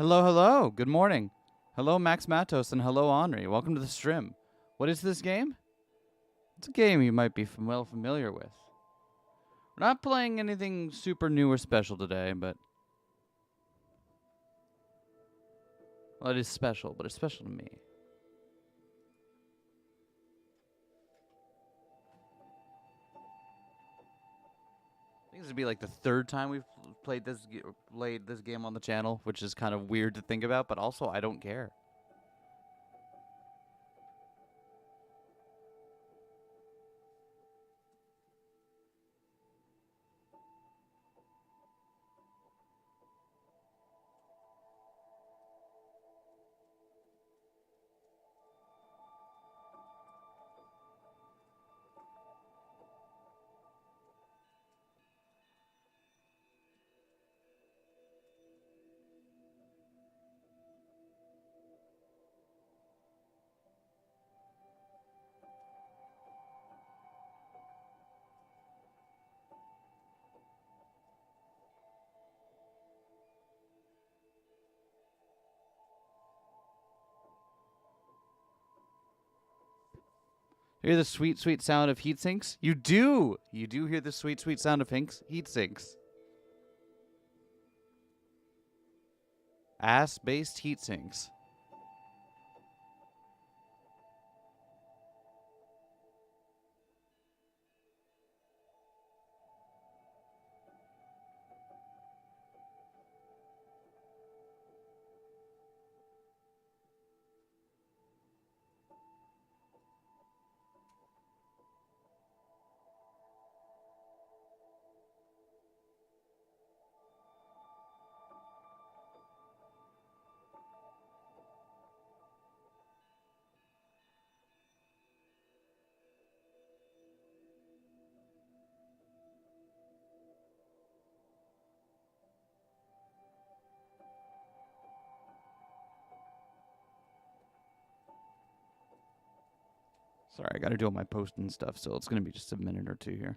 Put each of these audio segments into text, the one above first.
Hello, hello. Good morning. Hello, Max Matos, and hello, Henri. Welcome to the stream. What is this game? It's a game you might be well familiar with. We're not playing anything super new or special today, but... Well, it is special, but it's special to me. I think this would be like the third time we've played this game on the channel, which is kind of weird to think about, but also I don't care. Hear the sweet, sweet sound of heat sinks? You do! You do hear the sweet, sweet sound of heat sinks. Ass-based heat sinks. Sorry, I gotta do all my posting stuff, so it's gonna be just a minute or two here.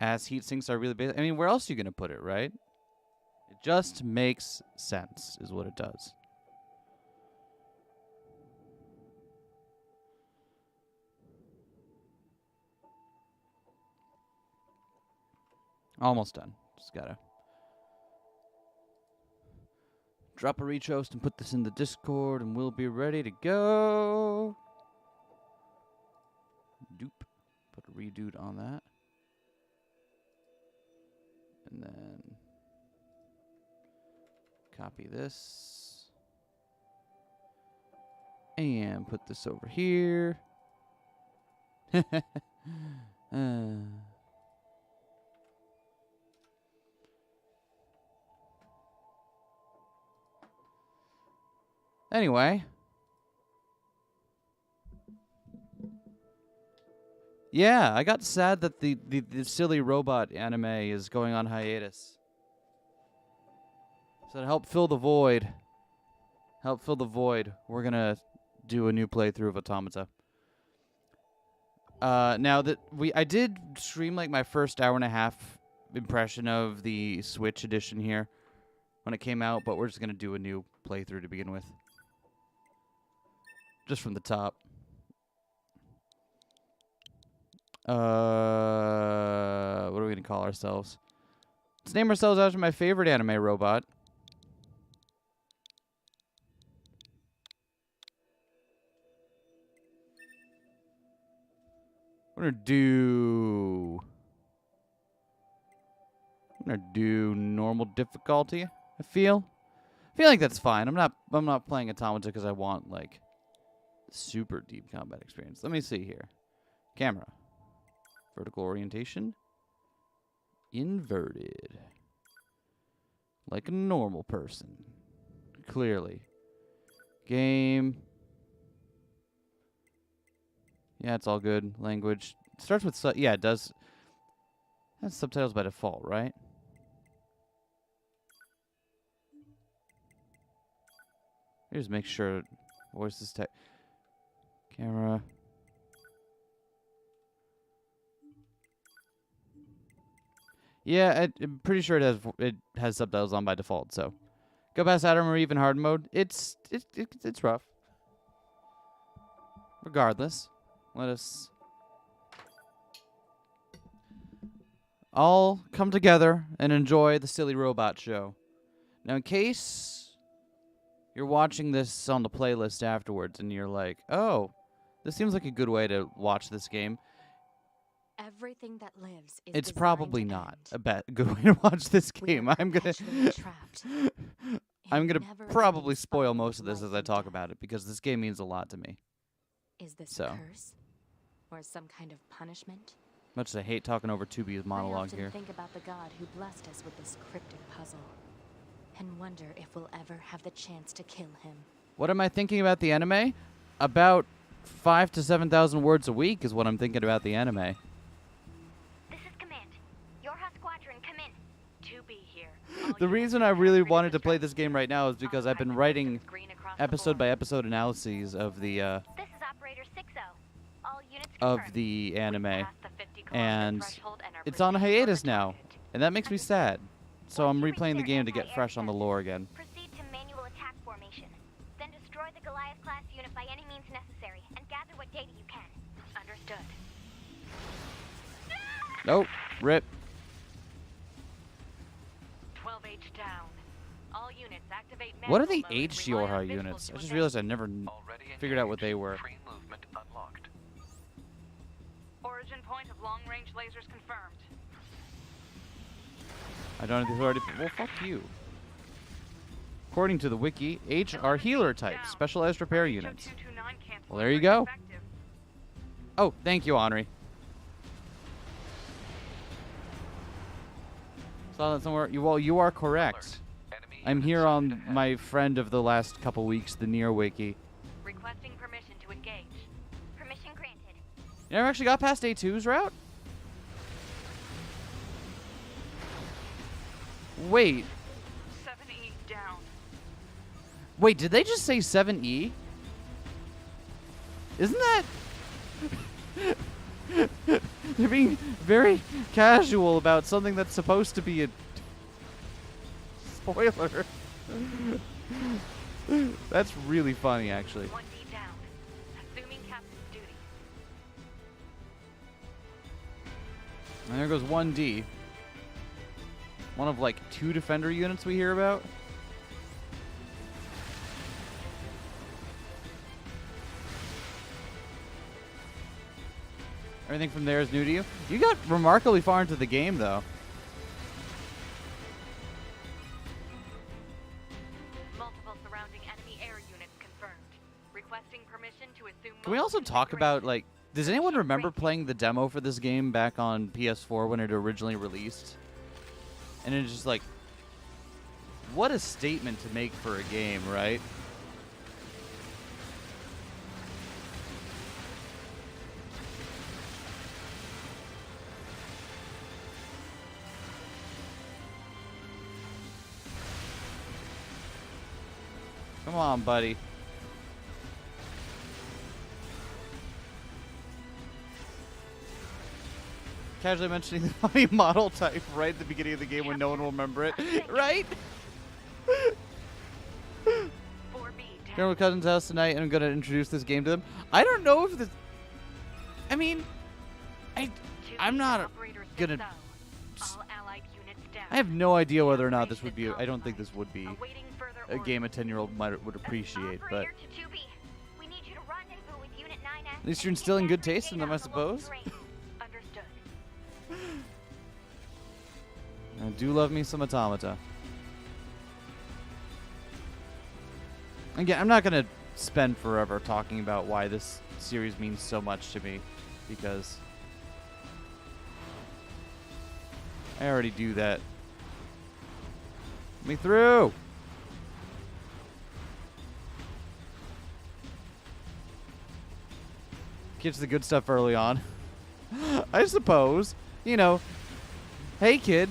As heat sinks are really basic. I mean, where else are you gonna put it, right? It just makes sense, is what it does. Almost done. Just gotta drop a retroast and put this in the Discord, and we'll be ready to go. Doop. Put a redo on that. And then copy this. And put this over here. Anyway. Yeah, I got sad that the silly robot anime is going on hiatus. So to help fill the void, we're gonna do a new playthrough of Automata. Now that I did stream like my first hour and a half impression of the Switch edition here when it came out, but we're just gonna do a new playthrough to begin with. Just from the top. What are we gonna call ourselves? Let's name ourselves after my favorite anime robot. I'm gonna do normal difficulty. I feel like that's fine. I'm not playing Automata because I want like super deep combat experience. Let me see here. Camera. Vertical orientation. Inverted. Like a normal person. Clearly. Game. Yeah, it's all good. Language. It starts with... yeah, it does. That's subtitles by default, right? Just make sure. Voice is camera. Yeah, I'm pretty sure it has subtitles on by default. So, go past Adam or even hard mode. It's rough. Regardless, let us all come together and enjoy the silly robot show. Now, in case you're watching this on the playlist afterwards and you're like, oh, this seems like a good way to watch this game. Everything that lives is It's probably not a good way to watch this game. I'm gonna probably spoil most of this as I talk about it because this game means a lot to me. Is this a curse or some kind of punishment? Much as I hate talking over 2B's monologue here. I often think about the God who blessed us with this cryptic puzzle and wonder if we'll ever have the chance to kill him. What am I thinking about the anime? About 5,000 to 7,000 words a week is what I'm thinking about the anime. The reason I really wanted to play this game right now is because I've been writing episode-by-episode analyses of the anime, and it's on hiatus now, and that makes me sad. So I'm replaying the game to get fresh on the lore again. Proceed to manual attack formation, then destroy the Goliath-class unit by any means necessary, and gather what data you can. Understood. Nope. Rip. 12H down. All units activate. What are the H Yorha units? I just realized I never figured out what they were. Free movement unlocked. Origin point of long-range lasers confirmed. I don't have the authority. Well, fuck you. According to the wiki, H are healer types, specialized repair units. Well, there you go. Oh, thank you, Henri. Saw that somewhere. You are correct. I'm here on my friend of the last couple weeks, the Nier wiki. Requesting permission to engage. Permission granted. You never actually got past A2's route? Wait. 7E down. Wait, did they just say 7E? Isn't that... They're being very casual about something that's supposed to be a... spoiler. That's really funny, actually. 1D down. Assuming captain's duty. And there goes 1D. One of like 2 defender units we hear about. Everything from there is new to you. You got remarkably far into the game, though. Multiple surrounding enemy air units confirmed. Requesting permission to assume. Can we also talk about, like, does anyone remember playing the demo for this game back on PS4 when it originally released? And it's just like, what a statement to make for a game, right? Come on, buddy. Casually mentioning the funny model type right at the beginning of the game when no one will remember it. Right? Going to my cousin's house tonight and I'm going to introduce this game to them. I don't know if this... I mean... I'm not going to... I have no idea whether or not this would be... I don't think this would be a game a 10-year-old would appreciate, but... At least you're instilling good taste in them, I suppose. I do love me some Automata. Again, I'm not going to spend forever talking about why this series means so much to me, because I already do that. Let me through! Gets the good stuff early on. I suppose. You know, Hey, kid.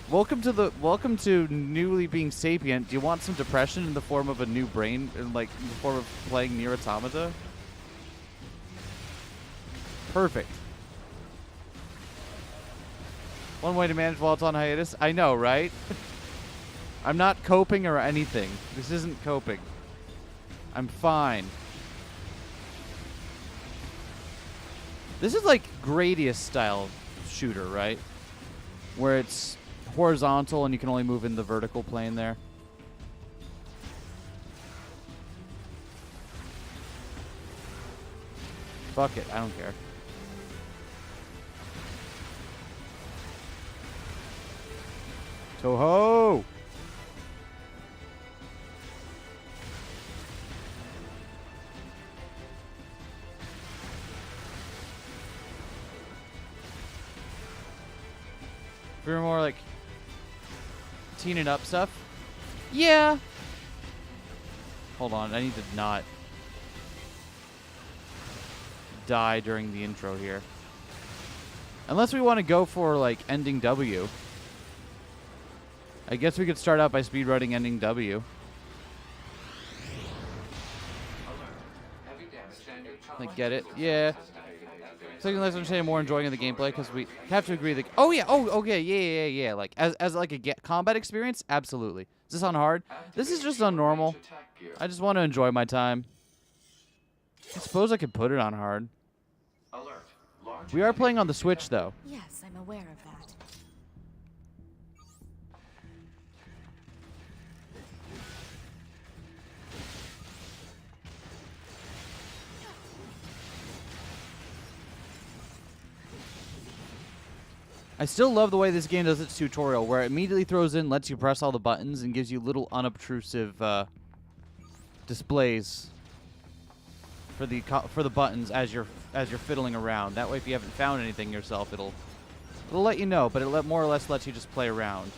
Welcome to newly being sapient. Do you want some depression in the form of a new brain, like in the form of playing Nier Automata? Perfect. One way to manage while it's on hiatus. I know, right? I'm not coping or anything. This isn't coping. I'm fine. This is like Gradius style shooter, right? Where it's horizontal and you can only move in the vertical plane there. Fuck it, I don't care. Toho! If we were more like teening up stuff. Yeah. Hold on, I need to not die during the intro here. Unless we want to go for like ending W. I guess we could start out by speedrunning ending W. Like, get it? Yeah. Second less understanding, more enjoying of the gameplay because we have to agree that. Oh yeah. Oh okay. Yeah. Like as like a combat experience, absolutely. Is this on hard? This is just on normal. I just want to enjoy my time. I suppose I could put it on hard. We are playing on the Switch though. Yes, I'm aware of that. I still love the way this game does its tutorial, where it immediately throws in, lets you press all the buttons, and gives you little unobtrusive displays for the buttons as you're fiddling around. That way, if you haven't found anything yourself, it'll let you know, but it more or less lets you just play around.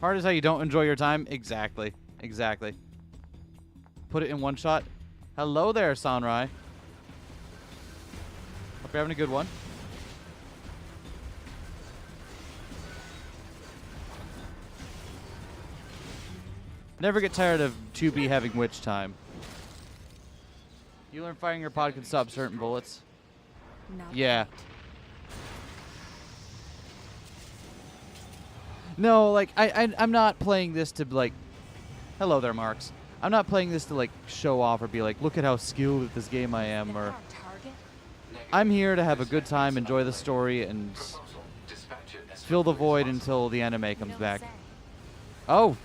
Hard is how you don't enjoy your time. Exactly. Put it in one shot. Hello there, Sanrai. Hope you're having a good one. Never get tired of 2B having witch time. You learn firing your pod can stop certain bullets. Not Yeah. right. No, like I'm not playing this to like. Hello there, Marks. I'm not playing this to like show off or be like, look at how skilled at this game I am, or. Target? I'm here to have a good time, enjoy the story, and fill the void until the anime comes Don't back. say. Oh.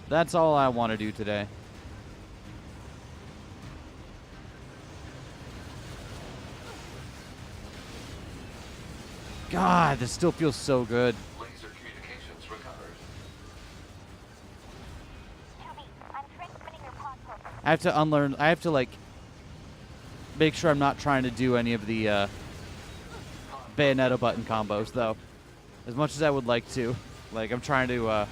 That's all I want to do today. God, this still feels so good. Laser communications recovered. I'm transmitting your pod program. I have to unlearn. I have to like make sure I'm not trying to do any of the Bayonetta button combos though. As much as I would like to. Like I'm trying to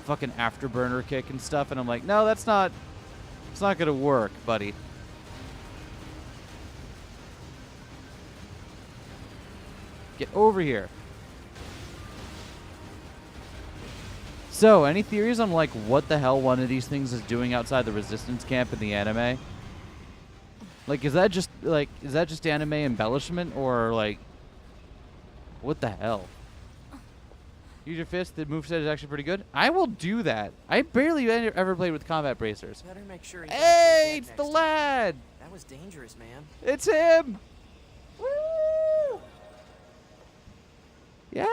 fucking afterburner kick and stuff, and I'm like, no, it's not gonna work, buddy. Get over here. So, any theories on like what the hell one of these things is doing outside the resistance camp in the anime? Like, is that just anime embellishment, or like what the hell? Use your fist. The moveset is actually pretty good. I will do that. I barely ever played with combat bracers. Better make sure he Hey, doesn't it's forget the next time. lad. That was dangerous, man. It's him. Woo! Yeah.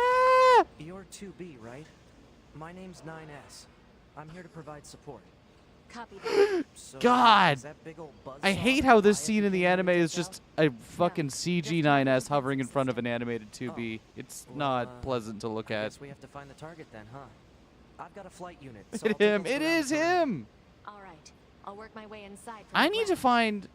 You're 2B, right? My name's 9S. I'm here to provide support. Copy that. So, God. is that big old I buzzsaw hate how this Goliath scene in the behind anime you is took just out? a fucking CG 9S hovering in front of an animated 2B. It's Well, not pleasant to look I at. guess we have to find the target then, huh? I've got a flight unit. So Look I'll at take him. over It around is the time. him. All right. I'll work my way inside. From I the need to ground. find.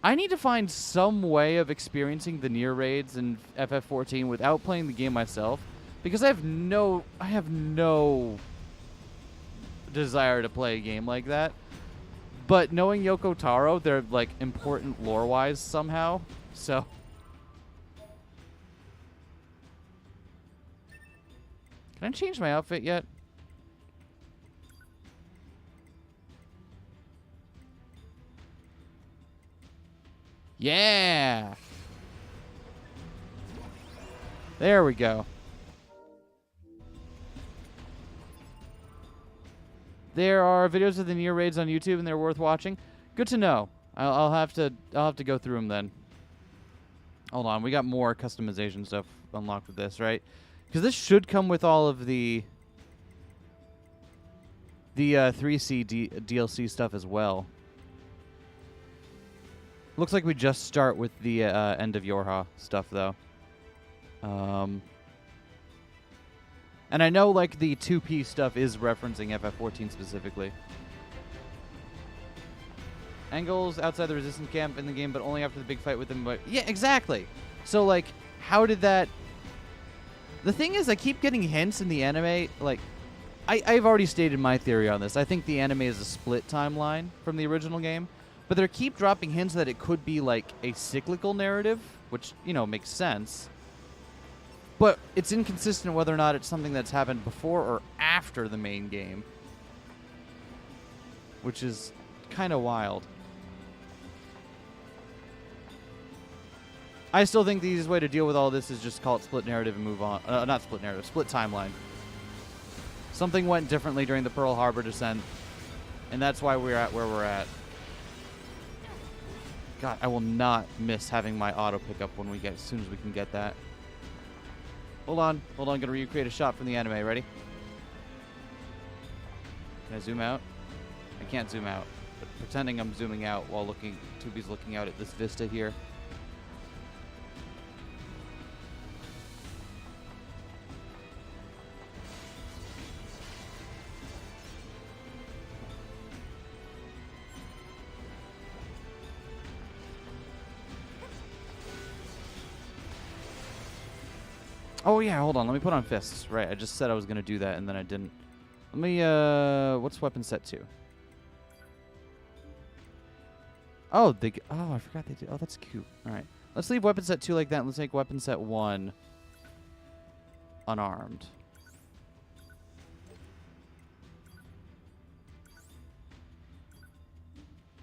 I need to find some way of experiencing the near raids in FF14 without playing the game myself, because I have no desire to play a game like that. But knowing Yoko Taro, they're like important lore-wise somehow. So can I change my outfit yet? Yeah. There we go. There are videos of the near raids on YouTube, and they're worth watching. Good to know. I'll have to go through them then. Hold on, we got more customization stuff unlocked with this, right? Because this should come with all of the 3C DLC stuff as well. Looks like we just start with the end of Yorha stuff though. And I know, like, the 2P stuff is referencing FF14 specifically. Angles outside the resistance camp in the game, but only after the big fight with them. But yeah, exactly. So, like, how did that... The thing is, I keep getting hints in the anime. Like, I've already stated my theory on this. I think the anime is a split timeline from the original game. But they keep dropping hints that it could be, like, a cyclical narrative, which, you know, makes sense. But it's inconsistent whether or not it's something that's happened before or after the main game. Which is kind of wild. I still think the easiest way to deal with all this is just call it split narrative and move on. Not split narrative, split timeline. Something went differently during the Pearl Harbor descent. And that's why we're at where we're at. God, I will not miss having my auto pickup when we get, as soon as we can get that. Hold on, gonna recreate a shot from the anime. Ready? Can I zoom out? I can't zoom out, but pretending I'm zooming out while Tubi's looking out at this vista here. Oh yeah, hold on. Let me put on fists. Right, I just said I was gonna do that, and then I didn't. Let me. What's weapon set 2? Oh, oh, I forgot they did. Oh, that's cute. All right, let's leave weapon set 2 like that. And let's make weapon set 1 unarmed.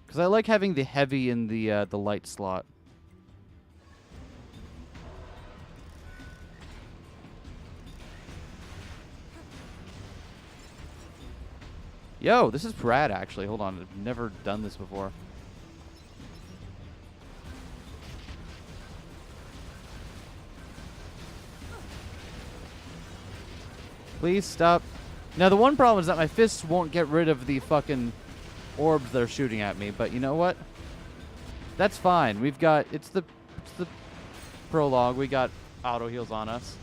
Because I like having the heavy in the light slot. Yo, this is rad, actually. Hold on. I've never done this before. Please stop. Now, the one problem is that my fists won't get rid of the fucking orbs that are shooting at me. But you know what? That's fine. We've got... It's the prologue. We got auto heals on us.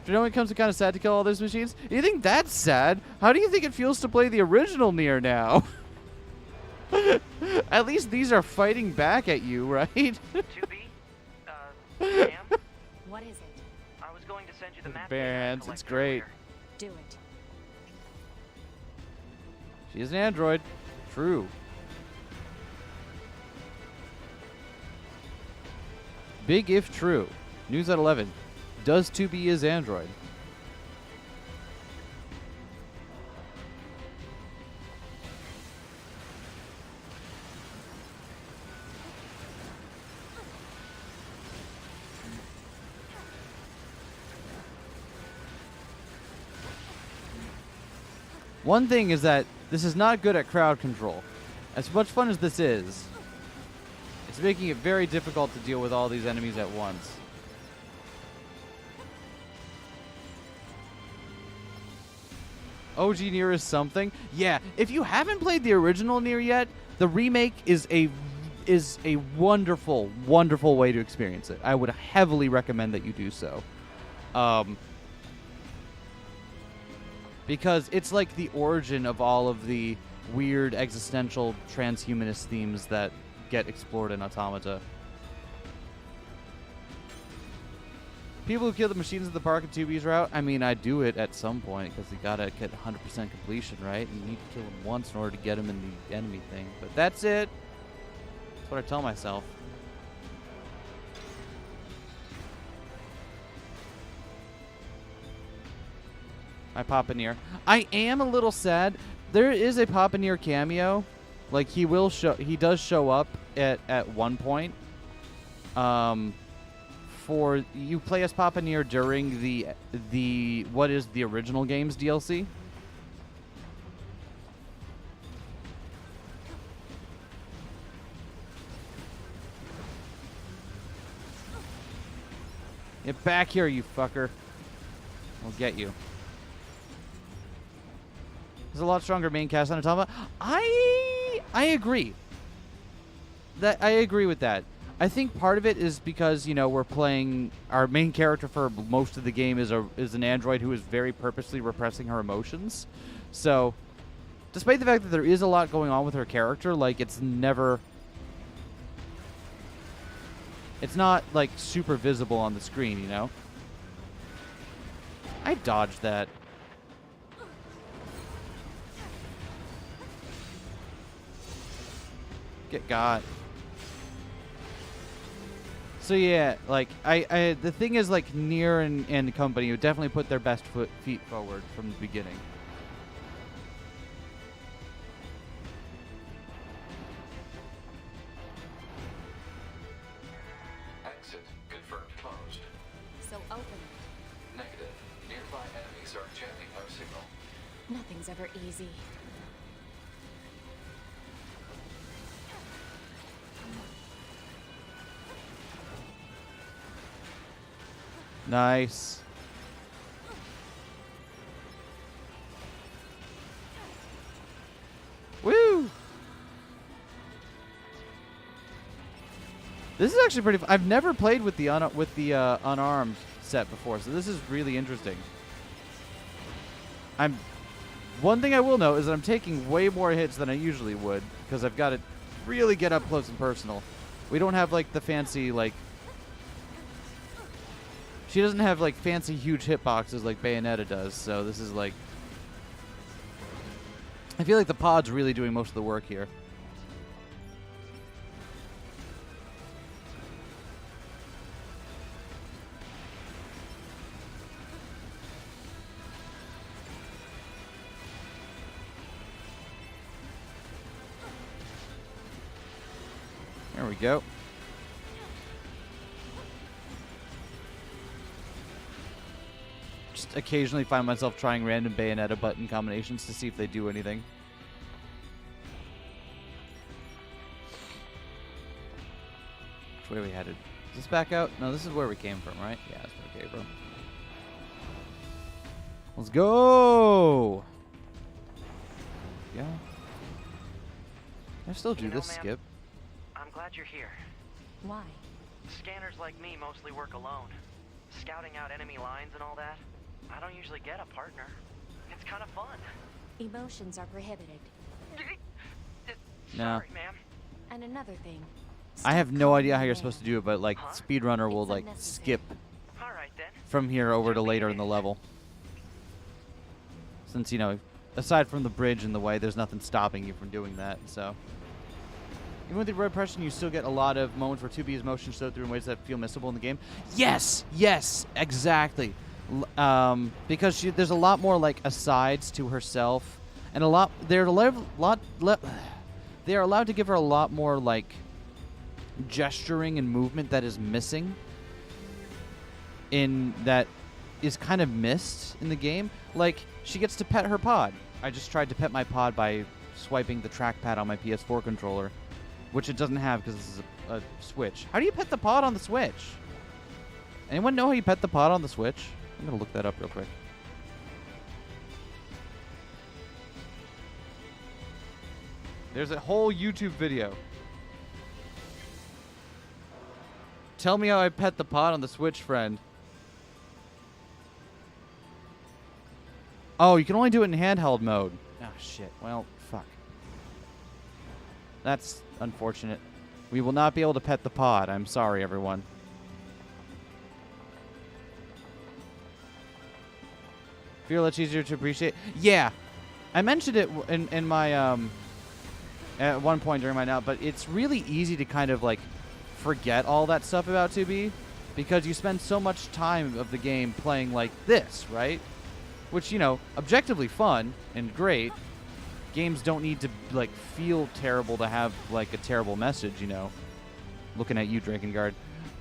Do you know when it comes to kind of sad to kill all those machines? You think that's sad? How do you think it feels to play the original Nier now? At least these are fighting back at you, right? 2B? Sam? What is it? I was going to send you the map. Bare hands, it's great. Do it. She is an android. True. Big if true. News at 11. Does 2B is android? One thing is that this is not good at crowd control. As much fun as this is, it's making it very difficult to deal with all these enemies at once. OG Nier is something. Yeah, if you haven't played the original Nier yet, the remake is a wonderful, wonderful way to experience it. I would heavily recommend that you do so. because it's like the origin of all of the weird existential transhumanist themes that get explored in Automata. People who kill the machines in the park and 2B's route, I mean, I do it at some point because you gotta get 100% completion, right? And you need to kill him once in order to get him in the enemy thing. But that's it. That's what I tell myself. Hi, Papaneer. I am a little sad. There is a Papaneer cameo. Like, he does show up at one point. For you play as Papaneer during the what is the original game's DLC. Get back here, you fucker. I'll get you. There's a lot stronger main cast on Automata. I agree. I agree with that. I think part of it is because, you know, we're playing our main character for most of the game is an android who is very purposely repressing her emotions. So, despite the fact that there is a lot going on with her character, like it's not like super visible on the screen, you know? I dodged that. Get got. So yeah, like the thing is, like Nier and company would definitely put their best feet forward from the beginning. Exit confirmed closed. So open it. Negative. Nearby enemies are jamming our signal. Nothing's ever easy. Nice. Woo! This is actually pretty. I've never played with the unarmed set before, so this is really interesting. One thing I will note is that I'm taking way more hits than I usually would because I've got to really get up close and personal. We don't have like the fancy like. She doesn't have like fancy huge hitboxes like Bayonetta does, so this is like. I feel like the pod's really doing most of the work here. There we go. Just occasionally find myself trying random Bayonetta button combinations to see if they do anything. Which way are we headed? Is this back out? No, this is where we came from, right? Yeah, that's where we came from. Let's go! Yeah. Can I still do this skip? I'm glad you're here. Why? Scanners like me mostly work alone. Scouting out enemy lines and all that. I don't usually get a partner. It's kind of fun. Emotions are prohibited. No. Sorry, ma'am. And another thing. I have stop no calling idea how me you're ma'am. supposed to do it, but like speedrunner will It's like unnecessary. skip All right then. from here over to later in the level. Since, you know, aside from the bridge in the way, there's nothing stopping you from doing that, so. Even with the repression, you still get a lot of moments where 2B's motion show through in ways that feel missable in the game. Yes! Yes! Exactly. Because there's a lot more, like, asides to herself. And a lot... They are allowed to give her a lot more, like, gesturing and movement that is missing. That is kind of missed in the game. Like, she gets to pet her pod. I just tried to pet my pod by swiping the trackpad on my PS4 controller. Which it doesn't have because this is a Switch. How do you pet the pod on the Switch? Anyone know how you pet the pod on the Switch? I'm going to look that up real quick. There's a whole YouTube video. Tell me how I pet the pod on the Switch, friend. Oh, you can only do it in handheld mode. Oh, shit. Well, fuck. That's unfortunate. We will not be able to pet the pod. I'm sorry, everyone. Feel it's easier to appreciate. Yeah. I mentioned it in my, at one point during my note, but it's really easy to kind of, like, forget all that stuff about 2B because you spend so much time of the game playing like this, right? Which, you know, objectively fun and great. Games don't need to, like, feel terrible to have, like, a terrible message, you know. Looking at you, Drakengard.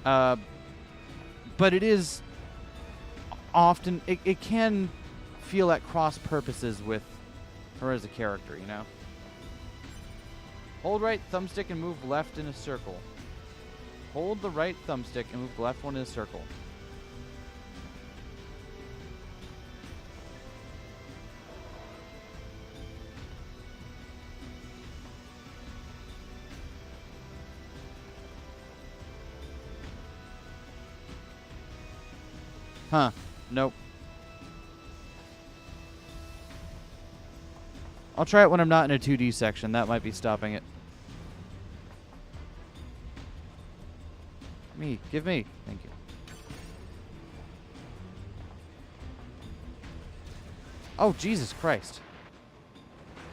But it is often, it can feel at cross purposes with her as a character, you know. Hold right thumbstick and move left in a circle. Hold the right thumbstick and move the left one in a circle. Huh. Nope. I'll try it when I'm not in a 2D section. That might be stopping it. Me. Give me. Thank you. Oh, Jesus Christ.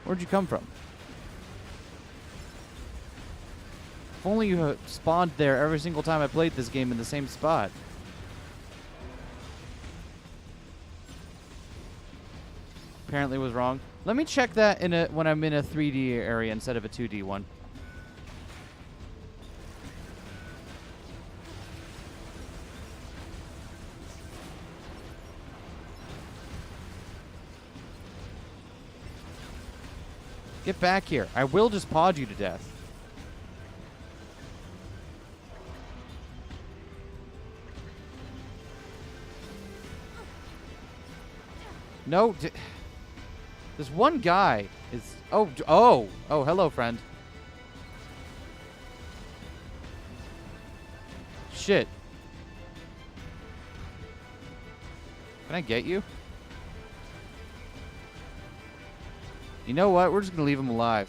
Where'd you come from? If only you had spawned there every single time I played this game in the same spot. Apparently was wrong. Let me check that in when I'm in a 3D area instead of a 2D one. Get back here. I will just pod you to death. No. This one guy is... Oh, hello, friend. Shit. Can I get you? You know what? We're just going to leave him alive.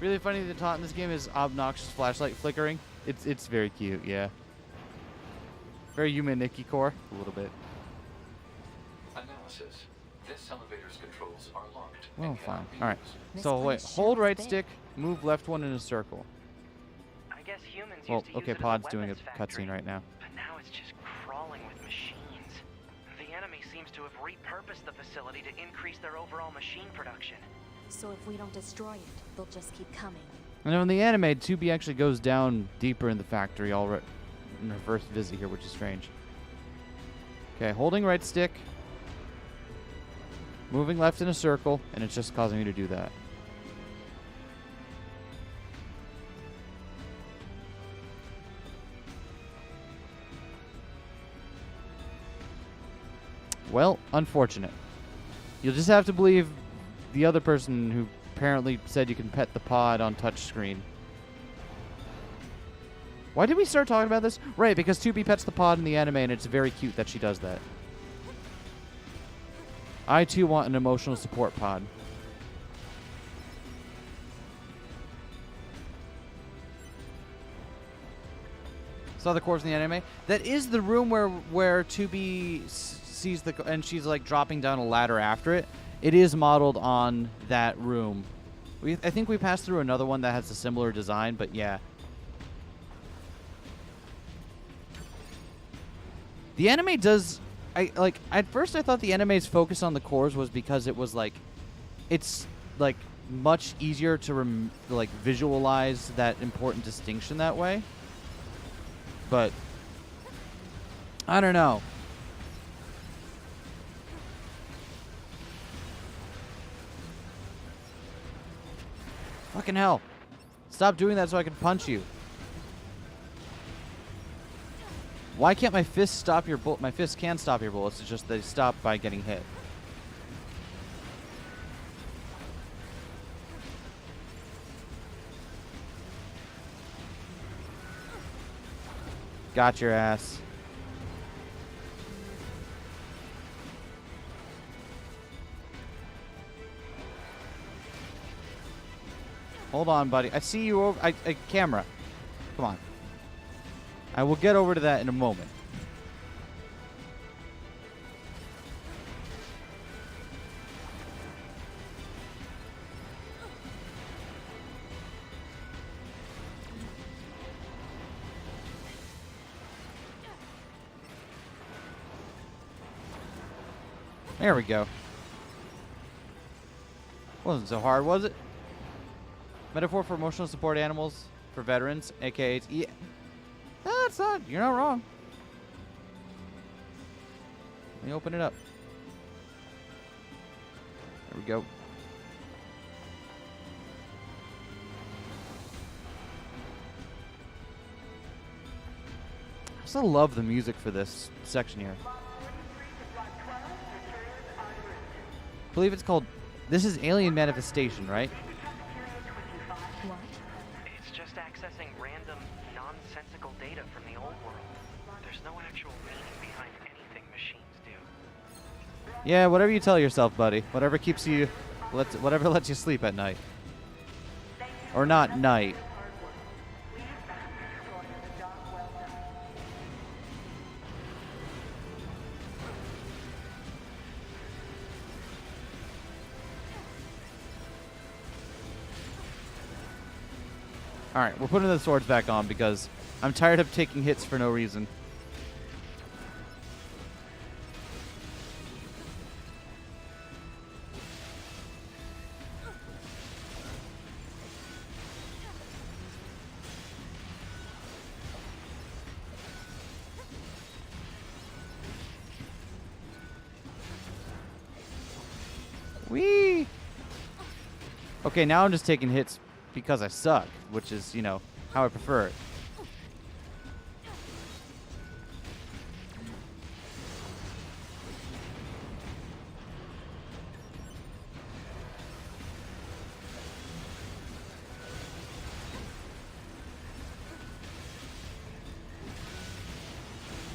Really funny the taunt in this game is obnoxious flashlight flickering. It's very cute, yeah. Very human-icky core. A little bit. Analysis. This elevator's controls are locked. Well, and fine. cannot be All right. used. So wait, place hold sure right is stick, move left one in a circle. I guess humans Well, used to use okay, it as Pod's doing a weapons factory, cutscene right now. but now it's just crawling with machines. The enemy seems to have repurposed the facility to increase their overall machine production. So if we don't destroy it, they'll just keep coming. And in the anime, 2B actually goes down deeper in the factory already in her first visit here, which is strange. Okay, holding right stick, moving left in a circle, and it's just causing me to do that. Well, unfortunate. You'll just have to believe the other person who apparently said you can pet the pod on touchscreen. Why did we start talking about this? Right, because 2B pets the pod in the anime, and it's very cute that she does that. I, too, want an emotional support pod. Saw the corpse in the anime. That is the room where 2B sees the... And she's, like, dropping down a ladder after it. It is modeled on that room. I think we passed through another one that has a similar design, but yeah. The anime does... at first I thought the anime's focus on the cores was because it was, like... It's, like, much easier to, visualize that important distinction that way. But... I don't know. Fucking hell. Stop doing that so I can punch you. Why can't my fists stop your bullet? My fists can stop your bullets. It's just they stop by getting hit. Got your ass. Hold on, buddy. I see you over. Camera. Come on. I will get over to that in a moment. There we go. Wasn't so hard, was it? Metaphor for emotional support animals for veterans, aka yeah. That's not. You're not wrong. Let me open it up. There we go. I still love the music for this section here. I believe it's called. This is Alien Manifestation, right? What? It's just accessing random, nonsensical data from the old world. There's no actual meaning behind anything machines do. Yeah, whatever you tell yourself, buddy. Whatever keeps you, whatever lets you sleep at night. Or not night. Alright, we're putting the swords back on because I'm tired of taking hits for no reason. Whee! Okay, now I'm just taking hits because I suck, which is, you know, how I prefer it.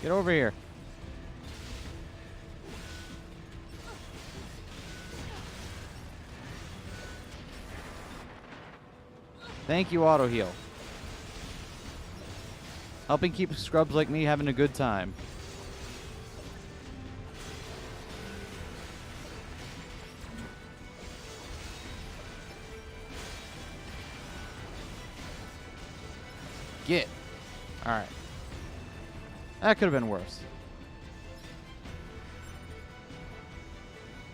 Get over here. Thank you, auto heal. Helping keep scrubs like me having a good time. Get. Alright. That could have been worse.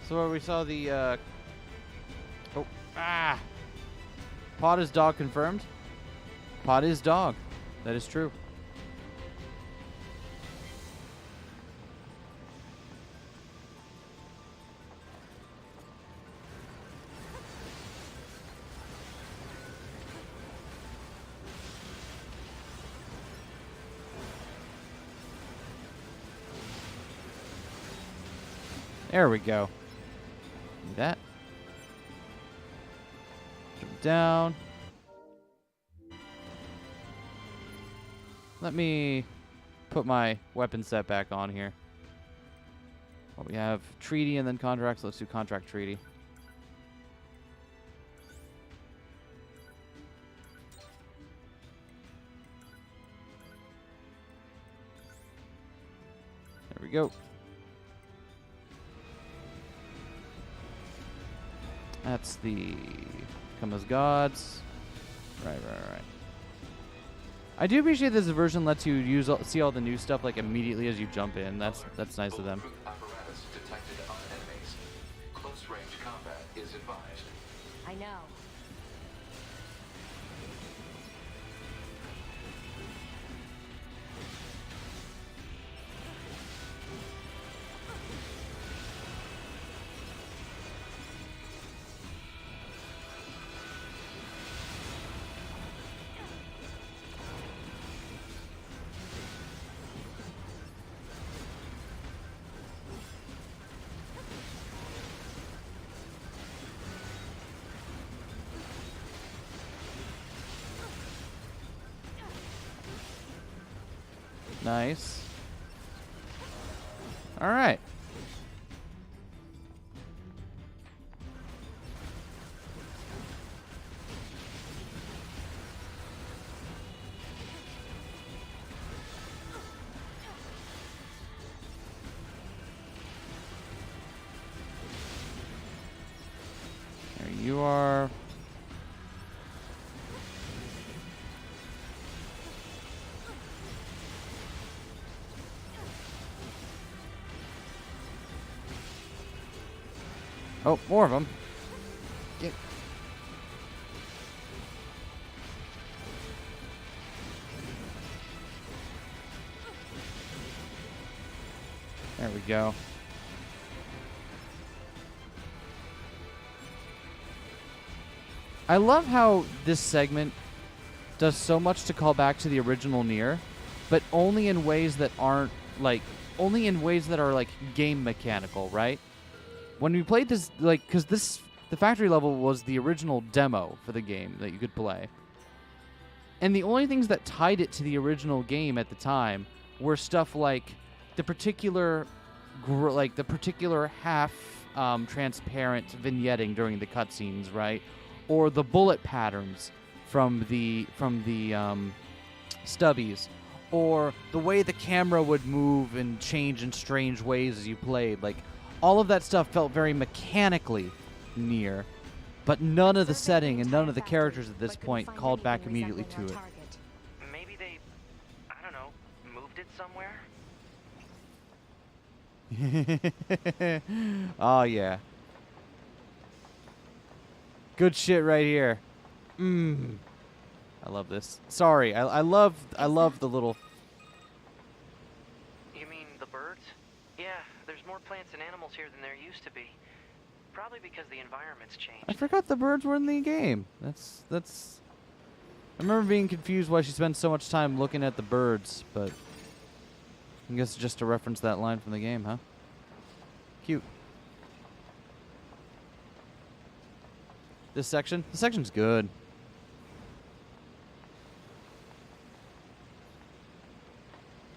So we saw the Pod is dog confirmed. Pod is dog. That is true. There we go. Do that. Jump down. Let me put my weapon set back on here. Well, we have treaty and then contract, so let's do contract treaty. There we go. That's the Come as Gods. Right. I do appreciate this version lets you see all the new stuff like immediately as you jump in. That's nice of them. Apparatus detected on enemies. Close range combat is advised. I know. Nice. All right. You are... Oh, more of them. Get... There we go. I love how this segment does so much to call back to the original Nier, but only in ways that aren't like game mechanical, right? When we played this, like, because the factory level was the original demo for the game that you could play, and the only things that tied it to the original game at the time were stuff like the particular half transparent vignetting during the cutscenes, right? Or the bullet patterns from the stubbies, or the way the camera would move and change in strange ways as you played. Like, all of that stuff felt very mechanically Nier, but none of the setting and none of the characters at this point called back immediately to it. Maybe they, I don't know, moved it somewhere? Oh yeah. Good shit right here. I love this. Sorry, I love the little... You mean the birds? Yeah, there's more plants and animals here than there used to be. Probably because the environment's changed. I forgot the birds were in the game. That's... I remember being confused why she spends so much time looking at the birds, but... I guess just to reference that line from the game, huh? Cute. This section? This section's good.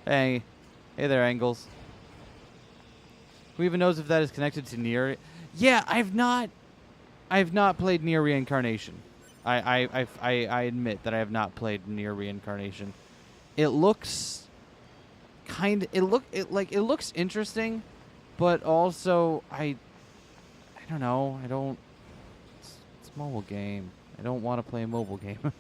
Hey. Hey there, Angles. Who even knows if that is connected to Nier? Yeah, I've not played Nier Reincarnation. I admit that I have not played Nier Reincarnation. It looks it looks interesting, but also I don't know. It's a mobile game. I don't want to play a mobile game.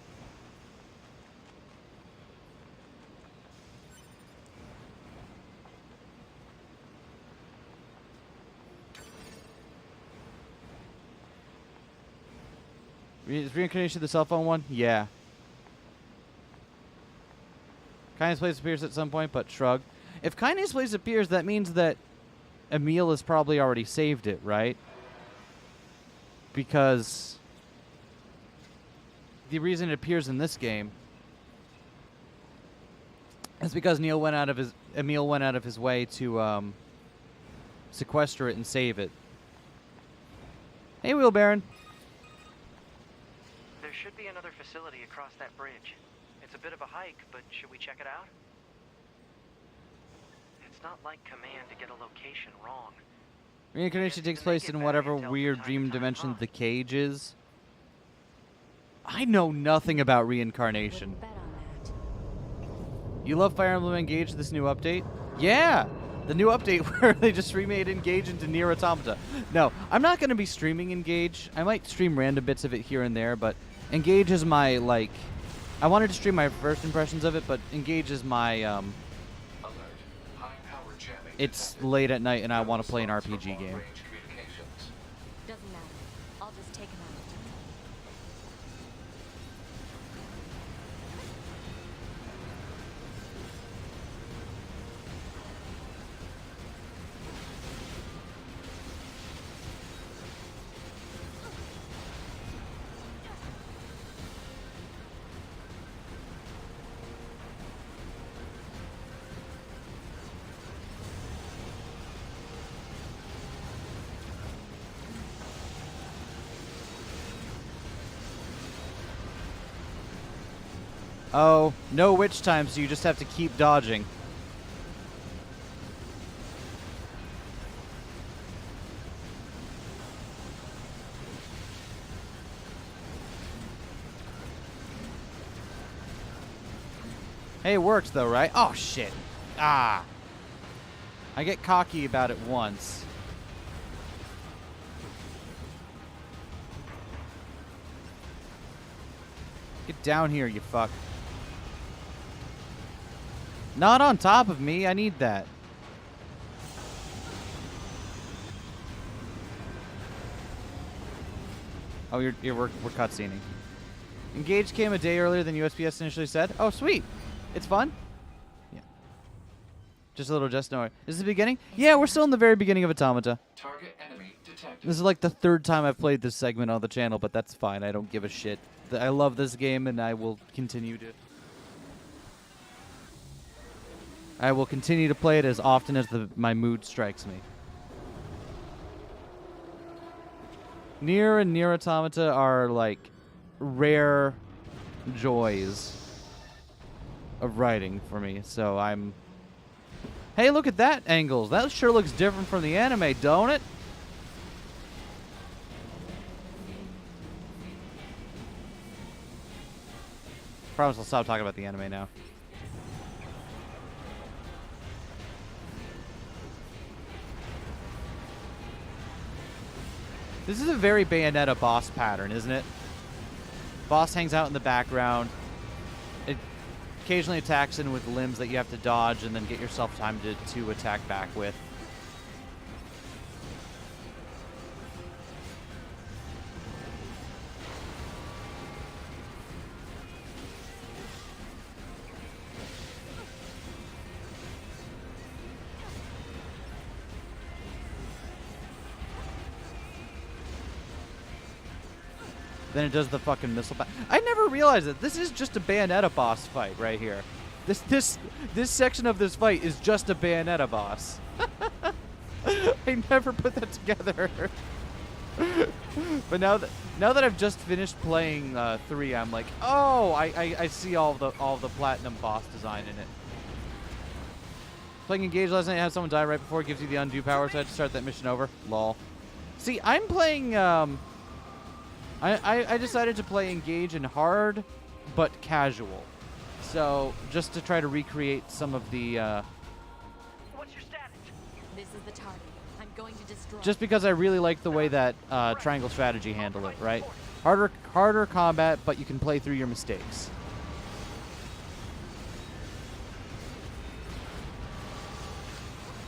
Is Reincarnation the cell phone one? Yeah. Kindness Place appears at some point, but shrug. If Kindness Place appears, that means that Emil has probably already saved it, right? Because the reason it appears in this game is because Emil went out of his way to sequester it and save it. Hey, Wheel Baron. There should be another facility across that bridge. It's a bit of a hike, but should we check it out? It's not like Command to get a location wrong. Reincarnation takes place in whatever weird dream dimension the cage is. I know nothing about Reincarnation. Wouldn't bet on that. You love Fire Emblem Engage, this new update? Yeah! The new update where they just remade Engage into Nier Automata. No, I'm not going to be streaming Engage. I might stream random bits of it here and there, but Engage is my, like... I wanted to stream my first impressions of it, but Engage is my, Alert. High-power jamming It's detected. late at night and I want to play an Slots for RPG game. long-range communications. Doesn't matter. I'll just take him out. Oh, no witch time, so you just have to keep dodging. Hey, it works though, right? Oh, shit. Ah. I get cocky about it once. Get down here, you fuck. Not on top of me. I need that. Oh, we're cutscening. Engage came a day earlier than USPS initially said. Oh, sweet. It's fun. Yeah. Just a little just know. Is this the beginning? Yeah, we're still in the very beginning of Automata. Target enemy detected. This is like the 3rd time I've played this segment on the channel, but that's fine. I don't give a shit. I love this game, and I will continue to. I will continue to play it as often as my mood strikes me. Nier and Nier Automata are like rare joys of writing for me, so I'm... Hey, look at that angles. That sure looks different from the anime, don't it? Promise I'll stop talking about the anime now. This is a very Bayonetta boss pattern, isn't it? Boss hangs out in the background. It occasionally attacks in with limbs that you have to dodge and then get yourself time to attack back with. Then it does the fucking missile back. I never realized that this is just a Bayonetta boss fight right here. This section of this fight is just a Bayonetta boss. I never put that together. But now that I've just finished playing 3, I'm like, oh, I see all the platinum boss design in it. Playing Engage last night, had someone die right before it gives you the undo power, so I had to start that mission over. Lol. See, I'm playing. I decided to play Engage in hard, but casual. So, just to try to recreate some of the... What's your status? This is the target. I'm going to destroy. Just because I really like the way that Triangle Strategy handled it, right? Harder combat, but you can play through your mistakes.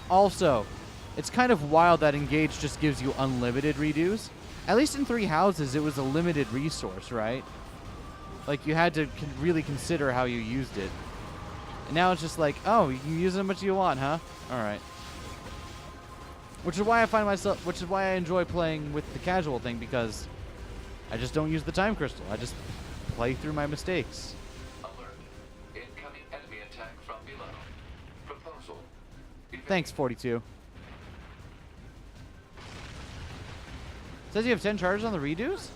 Also, it's kind of wild that Engage just gives you unlimited redos. At least in 3 Houses, it was a limited resource, right? Like, you had to really consider how you used it. And now it's just like, oh, you can use it as much as you want, huh? All right. Which is why I enjoy playing with the casual thing, because I just don't use the time crystal. I just play through my mistakes. Alert. Incoming enemy attack from below. Proposal. Thanks, 42. Says you have 10 charges on the redos?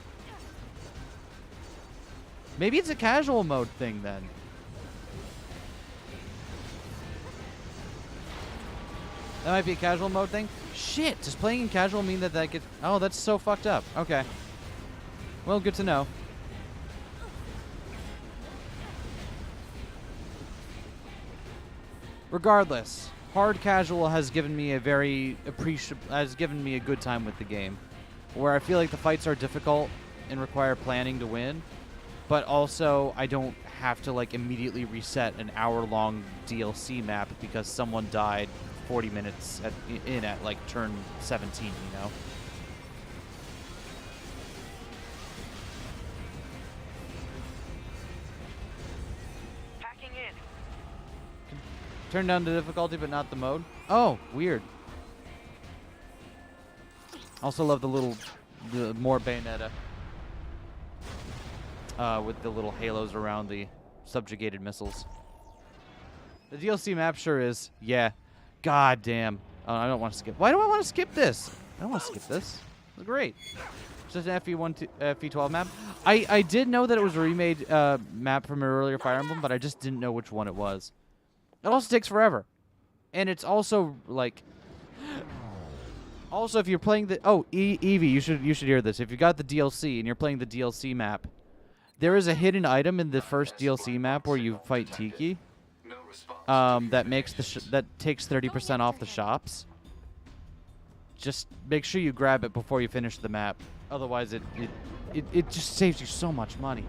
Maybe it's a casual mode thing then. That might be a casual mode thing. Shit, does playing in casual mean that gets... Oh, that's so fucked up. Okay. Well, good to know. Regardless, hard casual has given me a good time with the game. Where I feel like the fights are difficult and require planning to win, but also I don't have to like immediately reset an hour-long DLC map because someone died 40 minutes at like turn 17, you know? Packing in. Turn down the difficulty but not the mode. Oh, weird. Also love the more Bayonetta. With the little halos around the subjugated missiles. The DLC map sure is. Yeah. God damn. Oh, I don't want to skip. Why do I want to skip this? I don't want to skip this. It's great. It's just an FE12 map. I did know that it was a remade map from an earlier Fire Emblem, but I just didn't know which one it was. It also takes forever. And it's also, like... Also, if you're playing the... Oh, Evie, you should hear this. If you got the DLC and you're playing the DLC map, there is a hidden item in the first DLC map where you fight Tiki that makes that takes 30% off the shops. Just make sure you grab it before you finish the map. Otherwise, it just saves you so much money.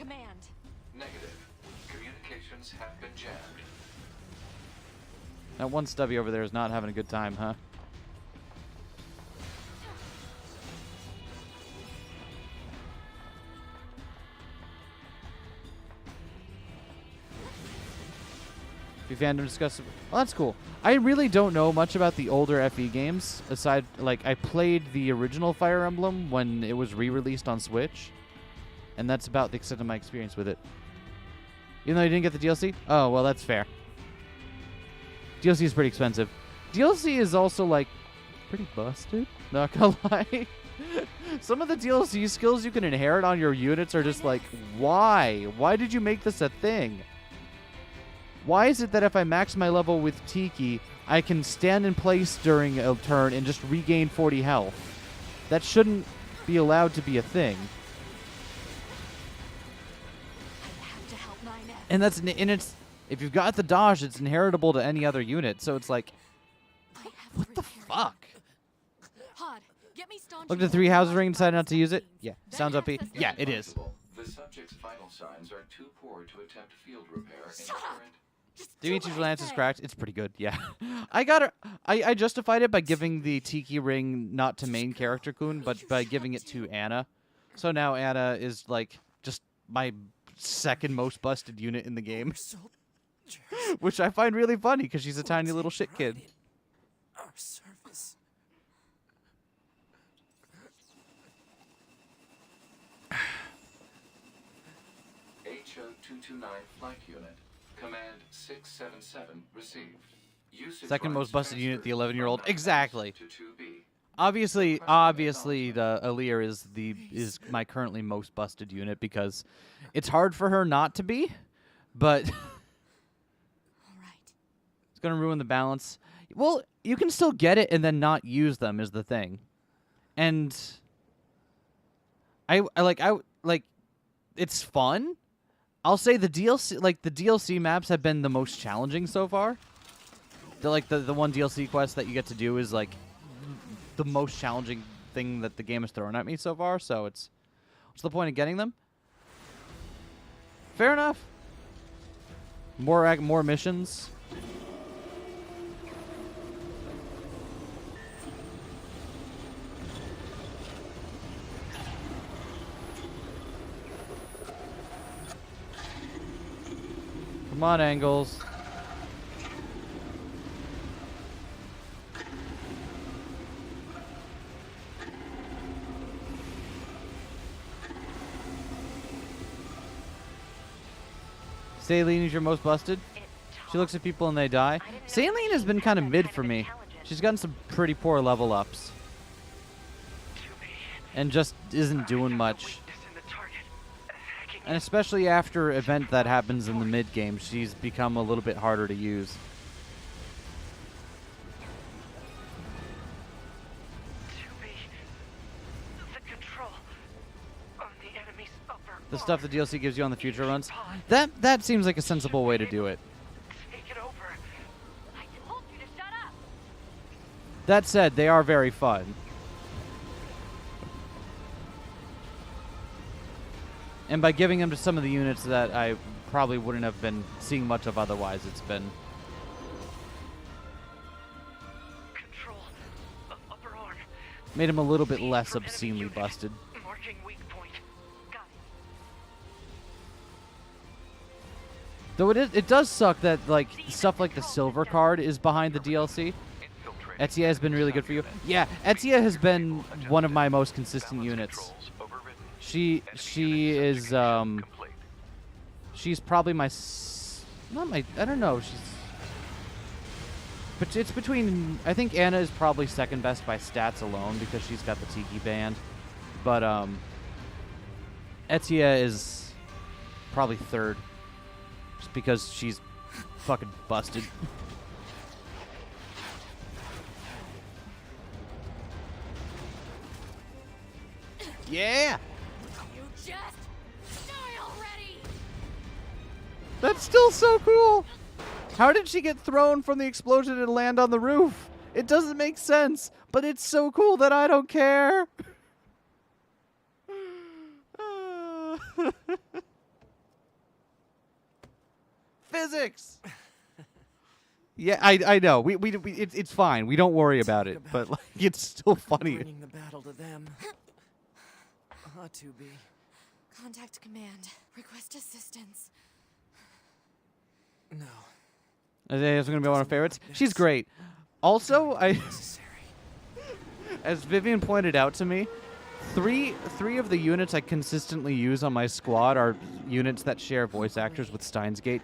command. Negative. Communications have been jammed. That one stubby over there is not having a good time, huh? Fandom discuss. Well, that's cool. I really don't know much about the older FE games. Aside, like, I played the original Fire Emblem when it was re-released on Switch, and that's about the extent of my experience with it. Even though you didn't get the DLC? Oh, well, that's fair. DLC is pretty expensive. DLC is also, like, pretty busted. Not gonna lie. Some of the DLC skills you can inherit on your units are just like, why? Why did you make this a thing? Why is it that if I max my level with Tiki, I can stand in place during a turn and just regain 40 health? That shouldn't be allowed to be a thing. I have to help 9F. And it's if you've got the dodge, it's inheritable to any other unit. So it's like, I have what the repaired. fuck? Hod, get me staunch. Look at the 3 houses ring and decided not to use it. Yeah, sounds up. Yeah, it is. The subject's vital signs are too poor to attempt field repair in the Shut up. current. Just do Dimitri's what I lance is say. cracked. It's pretty good. Yeah, I justified it by giving the Tiki ring not to main character Kun, but by giving it to Anna. So now Anna is like just my second most busted unit in the game, which I find really funny because she's a tiny little shit kid. Our service. HO-229 flight unit. Command 677 received. Usage Second most rights busted unit, the transferred 11-year-old. from 9F Exactly. to 2B. Obviously, the Aaliyah is my currently most busted unit because it's hard for her not to be, but All right. it's gonna ruin the balance. Well, you can still get it and then not use them is the thing, and I like it's fun. I'll say the DLC maps have been the most challenging so far. The one DLC quest that you get to do is like the most challenging thing that the game has thrown at me so far. So what's the point of getting them? Fair enough. More missions. Come on, Angles. Saline is your most busted. She looks at people and they die. Saline has been kind of mid for me. She's gotten some pretty poor level ups. And just isn't doing much. And especially after event that happens in the mid game, she's become a little bit harder to use. The stuff the DLC gives you on the future runs, that seems like a sensible way to do it. Take it over. I told you to shut up! That said, they are very fun. And by giving them to some of the units that I probably wouldn't have been seeing much of otherwise, it's been... Control. Upper arm. made him a little bit less obscenely busted. Marking weak point. Got it. Though it does suck that like stuff like the silver card is behind the DLC. Etia has been really good for you. Yeah, Etia has been one of my most consistent units. She is she's probably my I don't know, but it's between, I think Anna is probably second best by stats alone because she's got the Tiki band. But Etia is probably third just because she's fucking busted. Yeah! You just die already! That's still so cool! How did she get thrown from the explosion and land on the roof? It doesn't make sense, but it's so cool that I don't care. physics. Yeah, I know. It's fine. We don't worry about it. But like, it's still funny. Bringing the battle to them. To be. Contact command. Request assistance. No. Is going to be one of my favorites. She's great. Also, Necessary. as Vivian pointed out to me, three of the units I consistently use on my squad are units that share voice actors with Steins Gate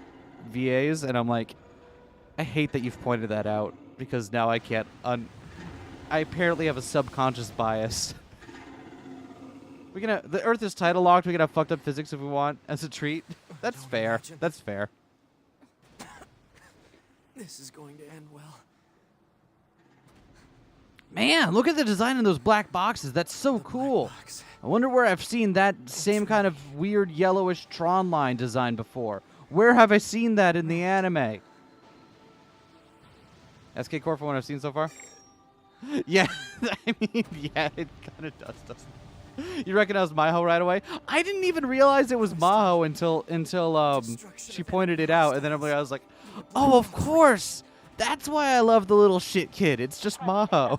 VAs, and I'm like, I hate that you've pointed that out because now I can't. I apparently have a subconscious bias. The Earth is tidal locked. We can have fucked up physics if we want as a treat. That's Don't fair. imagine. That's fair. This is going to end well. Man, look at the design in those black boxes. That's so cool. Box. I wonder where I've seen that same kind of weird yellowish Tron line design before. Where have I seen that in the anime? SK Core for what I've seen so far? Yeah, I mean, yeah, it kind of does, doesn't it? You recognize Maho right away? I didn't even realize it was Maho until she pointed it out, and then I was like, oh, of course! That's why I love the little shit kid. It's just Maho.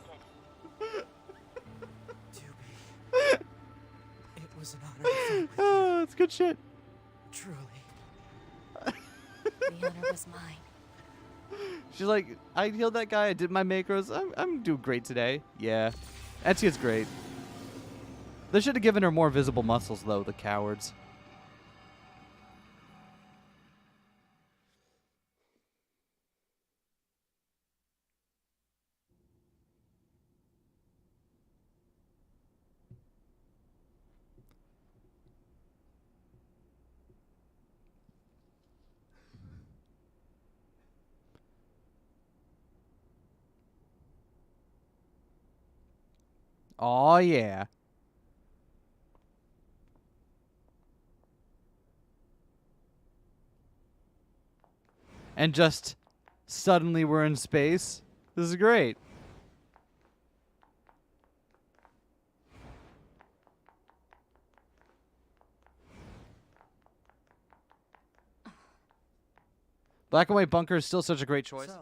It was an honor to fight with you. Oh, it's good shit. Truly. The honor was mine. She's like, I healed that guy. I did my macros. I'm doing great today. Yeah. Etsy's great. They should have given her more visible muscles, though, the cowards. Oh yeah. And just suddenly we're in space. This is great. Black and white bunker is still such a great choice. So,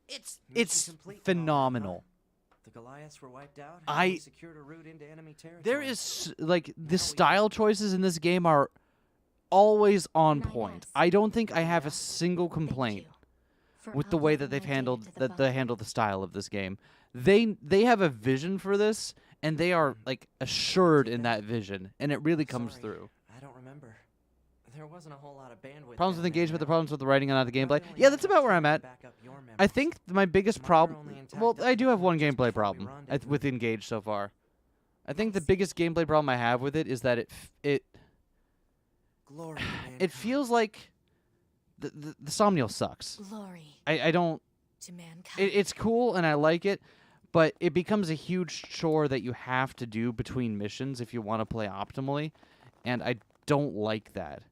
It's mission complete and all that, phenomenal. huh? The Goliaths were wiped out. I- And we secured a route into enemy territory. There is like the style choices in this game are always on Nice. point. I don't think I have a single complaint with the way that they've handled the style of this game. They have a vision for this, and they are like assured in that vision, and it really comes Sorry, through. I don't remember. There wasn't a whole lot of bandwidth. Problems with down there, engagement, the you know? problems with the writing and not the gameplay. Probably Yeah, only that's had about where I'm time at. to back up your I memories. think my biggest Mine were problem. only intact Well, up I to do the have one point just gameplay before we problem rendezvoused. with Engage so far. I think the biggest gameplay problem I have with it is that it Glory to it feels like the Somnial sucks. Glory I don't. to mankind. It's cool and I like it, but it becomes a huge chore that you have to do between missions if you want to play optimally, and I don't like that.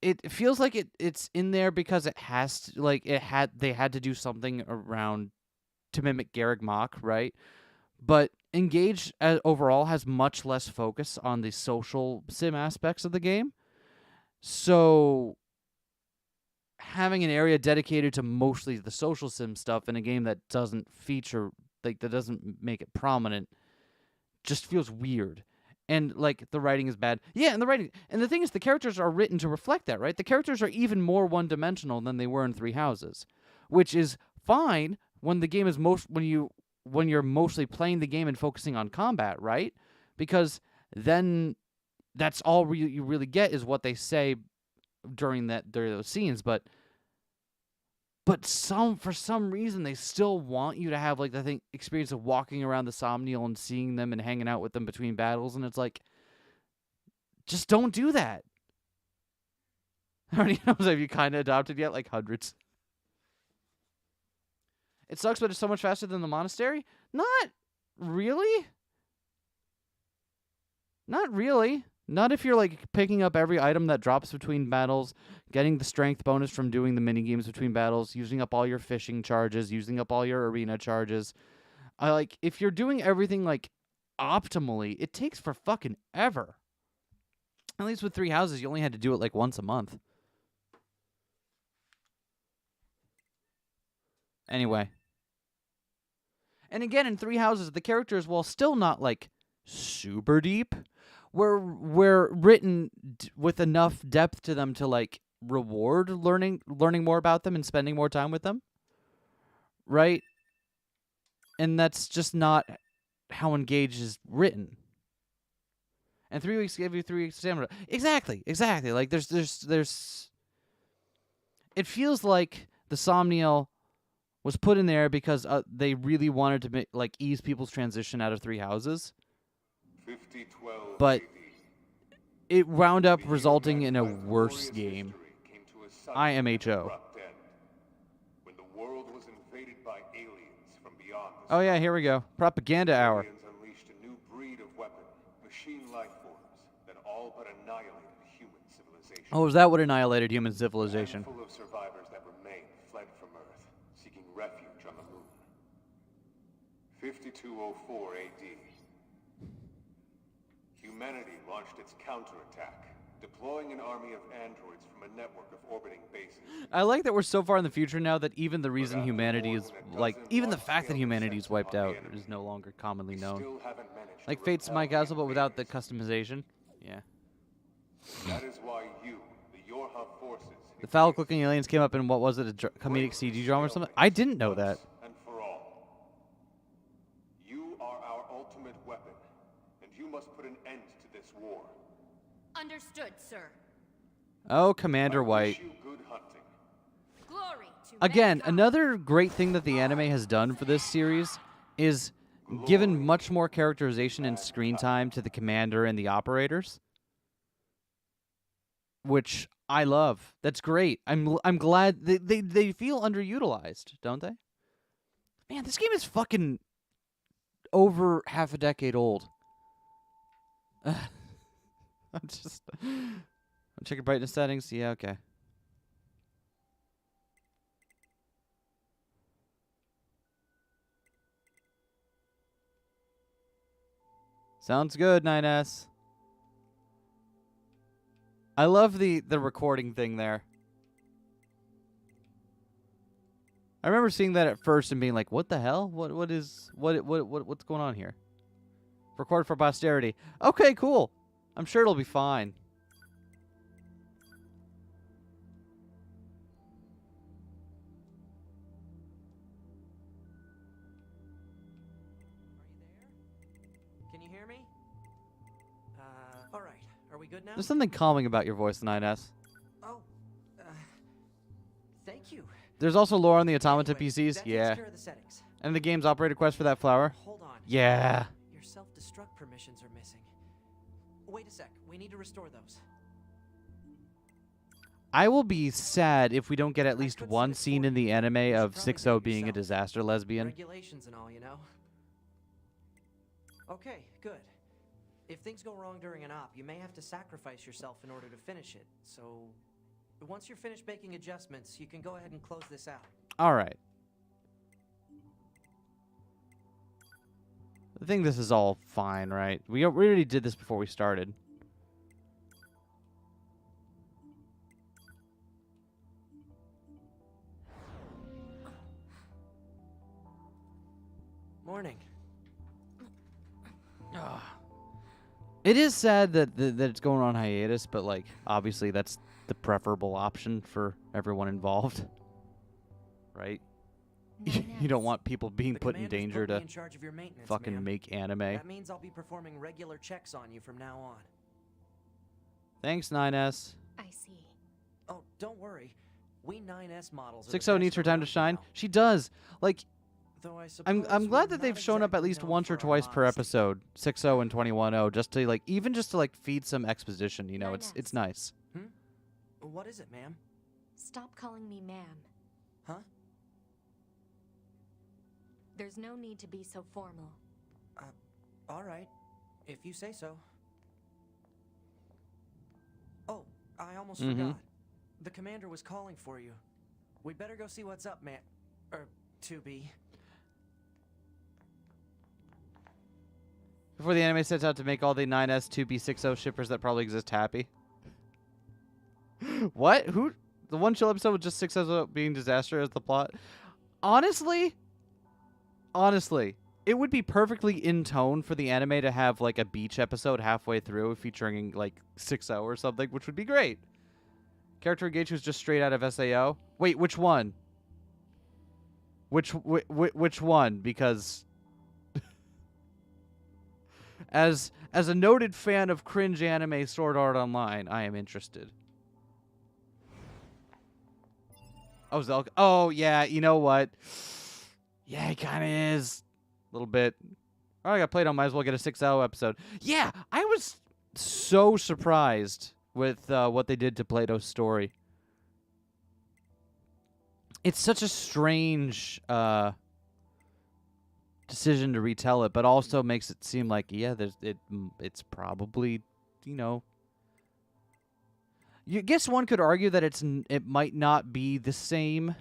It feels like it's in there because it has to, like they had to do something around to mimic Garreg Mach, right? But Engage overall has much less focus on the social sim aspects of the game. So having an area dedicated to mostly the social sim stuff in a game that doesn't feature, like, that doesn't make it prominent, just feels weird. And, like, the writing is bad. Yeah, and the writing, and the thing is, the characters are written to reflect that, right? The characters are even more one-dimensional than they were in Three Houses, which is fine when the game is when you're mostly playing the game and focusing on combat, right? Because then that's all you really get is what they say during those scenes, but for some reason they still want you to have like the experience of walking around the Somnial and seeing them and hanging out with them between battles, and it's like, just don't do that. How many homes have you kind of adopted yet? Like hundreds. It sucks, but it's so much faster than the monastery? Not really. Not really. Not if you're like picking up every item that drops between battles, getting the strength bonus from doing the mini games between battles, using up all your fishing charges, using up all your arena charges. Like if you're doing everything like optimally, it takes for fucking ever. At least with Three Houses, you only had to do it like once a month. Anyway. And again, in Three Houses, the characters, while still not, like, super deep, were written with enough depth to them to, like, reward learning more about them and spending more time with them. Right? And that's just not how Engage is written. And 3 weeks give you 3 weeks of stamina. Exactly. Like, there's... It feels like the Somniel was put in there because they really wanted to ease people's transition out of Three Houses. 5012 But AD. it wound up resulting in a worse game. IMHO. When the world was invaded by aliens from beyond Oh yeah, here we go. Propaganda hour. aliens unleashed a new breed of weapon, machine life forms that all but annihilated human civilization. Oh, is that what annihilated human civilization? Full of survivors that remained fled from Earth, seeking refuge on the moon. 5204 AD. Humanity launched its counterattack, deploying an army of androids from a network of orbiting bases. I like that we're so far in the future now that even the reason humanity is, even the fact that humanity is wiped out is no longer commonly known. Still haven't managed Like to Fate's repel My Castle, but the without the invaders. customization. Yeah. That is why you, the Yorha forces, The foul-looking aliens came up in, what was it, a comedic CG drama or something? I didn't know that. and for all. You are our ultimate weapon, and you must put an end to this war. Understood, sir. Oh, Commander I White. wish you good hunting. Glory to Again, mankind. another great thing that the anime has done for this series is given much more characterization and screen time to the commander and the operators, which I love. That's great. I'm glad they feel underutilized, don't they? Man, this game is fucking over half a decade old. I'm checking brightness settings. Yeah, okay. Sounds good, 9S. I love the recording thing there. I remember seeing that at first and being like, "What the hell? What's going on here?" Record for posterity. Okay, cool. I'm sure it'll be fine. Can you hear me? All right. Are we good now? There's something calming about your voice, 9S. Oh, thank you. There's also lore on the Automata Anyway, PCs. that Yeah. takes care of the settings. And the game's operator quest for that flower. Hold on. Yeah. Your self-destruct permissions are missing. Wait a sec. We need to restore those. I will be sad if we don't get at least could one set it scene for in the you. anime You should of probably 6-0 do it being a yourself. disaster lesbian. Regulations and all, you know. Okay, good. If things go wrong during an op, you may have to sacrifice yourself in order to finish it. So, once you're finished making adjustments, you can go ahead and close this out. All right. I think this is all fine, right? We already did this before we started. Morning. It is sad that it's going on hiatus, but like obviously that's the preferable option for everyone involved, right? You don't want people being The put in commander's danger put me to in charge of your maintenance, fucking ma'am. make anime. That means I'll be performing regular checks on you from now on. Thanks, 9S. I see. Oh, don't worry. We 9S models. 6-0 needs her time to shine. She does. Like, Though I I'm suppose glad we're that they've not shown up at exactly least known once or for our twice per modesty. episode, 6-0 and 21-0, just to like feed some exposition. You know, it's nice. What is it, ma'am? Stop calling me ma'am. Huh? There's no need to be so formal. All right, if you say so. Oh, I almost forgot. The commander was calling for you. We'd better go see what's up, man. 2B. Before the anime sets out to make all the 9S 2B60 shippers that probably exist happy. What? Who? The one chill episode with just 6 being disaster as the plot? honestly, it would be perfectly in tone for the anime to have like a beach episode halfway through featuring like 6O or something, which would be great. Character engagement was just straight out of SAO. Wait, which one? Which one? Because as a noted fan of cringe anime Sword Art Online, I am interested. Oh, Zelk. Oh, yeah, you know what? Yeah, he kind of is. A little bit. Oh, I got played on. Might as well get a 6-0 episode. Yeah, I was so surprised with what they did to Plato's story. It's such a strange decision to retell it, but also makes it seem like, yeah, it's probably, you know... You guess one could argue that it might not be the same...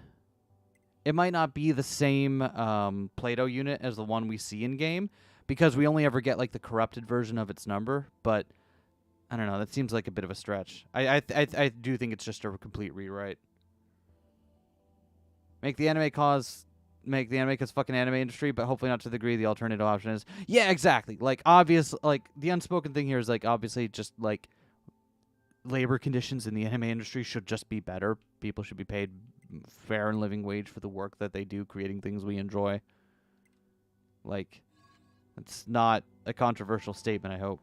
It might not be the same Plato unit as the one we see in game, because we only ever get like the corrupted version of its number. But I don't know. That seems like a bit of a stretch. I do think it's just a complete rewrite. Make the anime cause fucking anime industry, but hopefully not to the degree the alternative option is. Yeah, exactly. Like the unspoken thing here is like obviously just like labor conditions in the anime industry should just be better. People should be paid fair and living wage for the work that they do, creating things we enjoy. Like, it's not a controversial statement, I hope.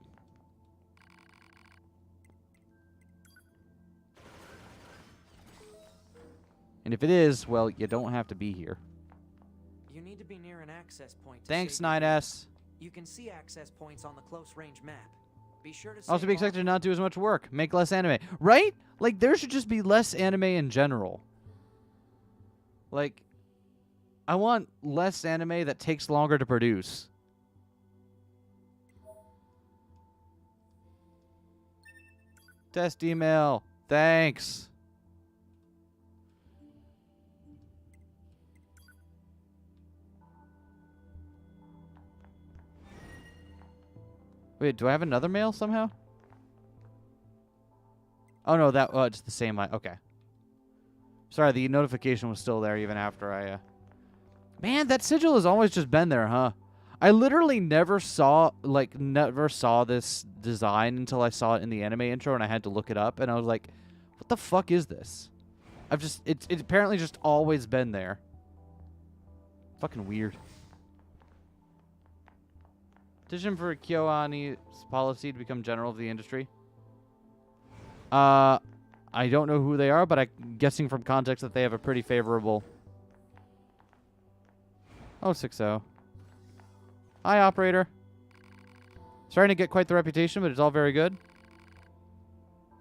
And if it is, well, you don't have to be here. You need to be near an access point. Thanks, Night S. You can see access points on the close range map. Be sure to Also be expected to not do as much work. Make less anime. Right? Like, there should just be less anime in general. Like, I want less anime that takes longer to produce. Test email. Thanks. Wait, do I have another mail somehow? Oh, no, it's the same. Okay. Sorry, the notification was still there even after I... Man, that sigil has always just been there, huh? I literally never saw this design until I saw it in the anime intro, and I had to look it up, and I was like, what the fuck is this? It's apparently just always been there. Fucking weird. Petition for KyoAni's policy to become general of the industry. I don't know who they are, but I'm guessing from context that they have a pretty favorable... Oh, 6-0. Hi, operator. Starting to get quite the reputation, but it's all very good.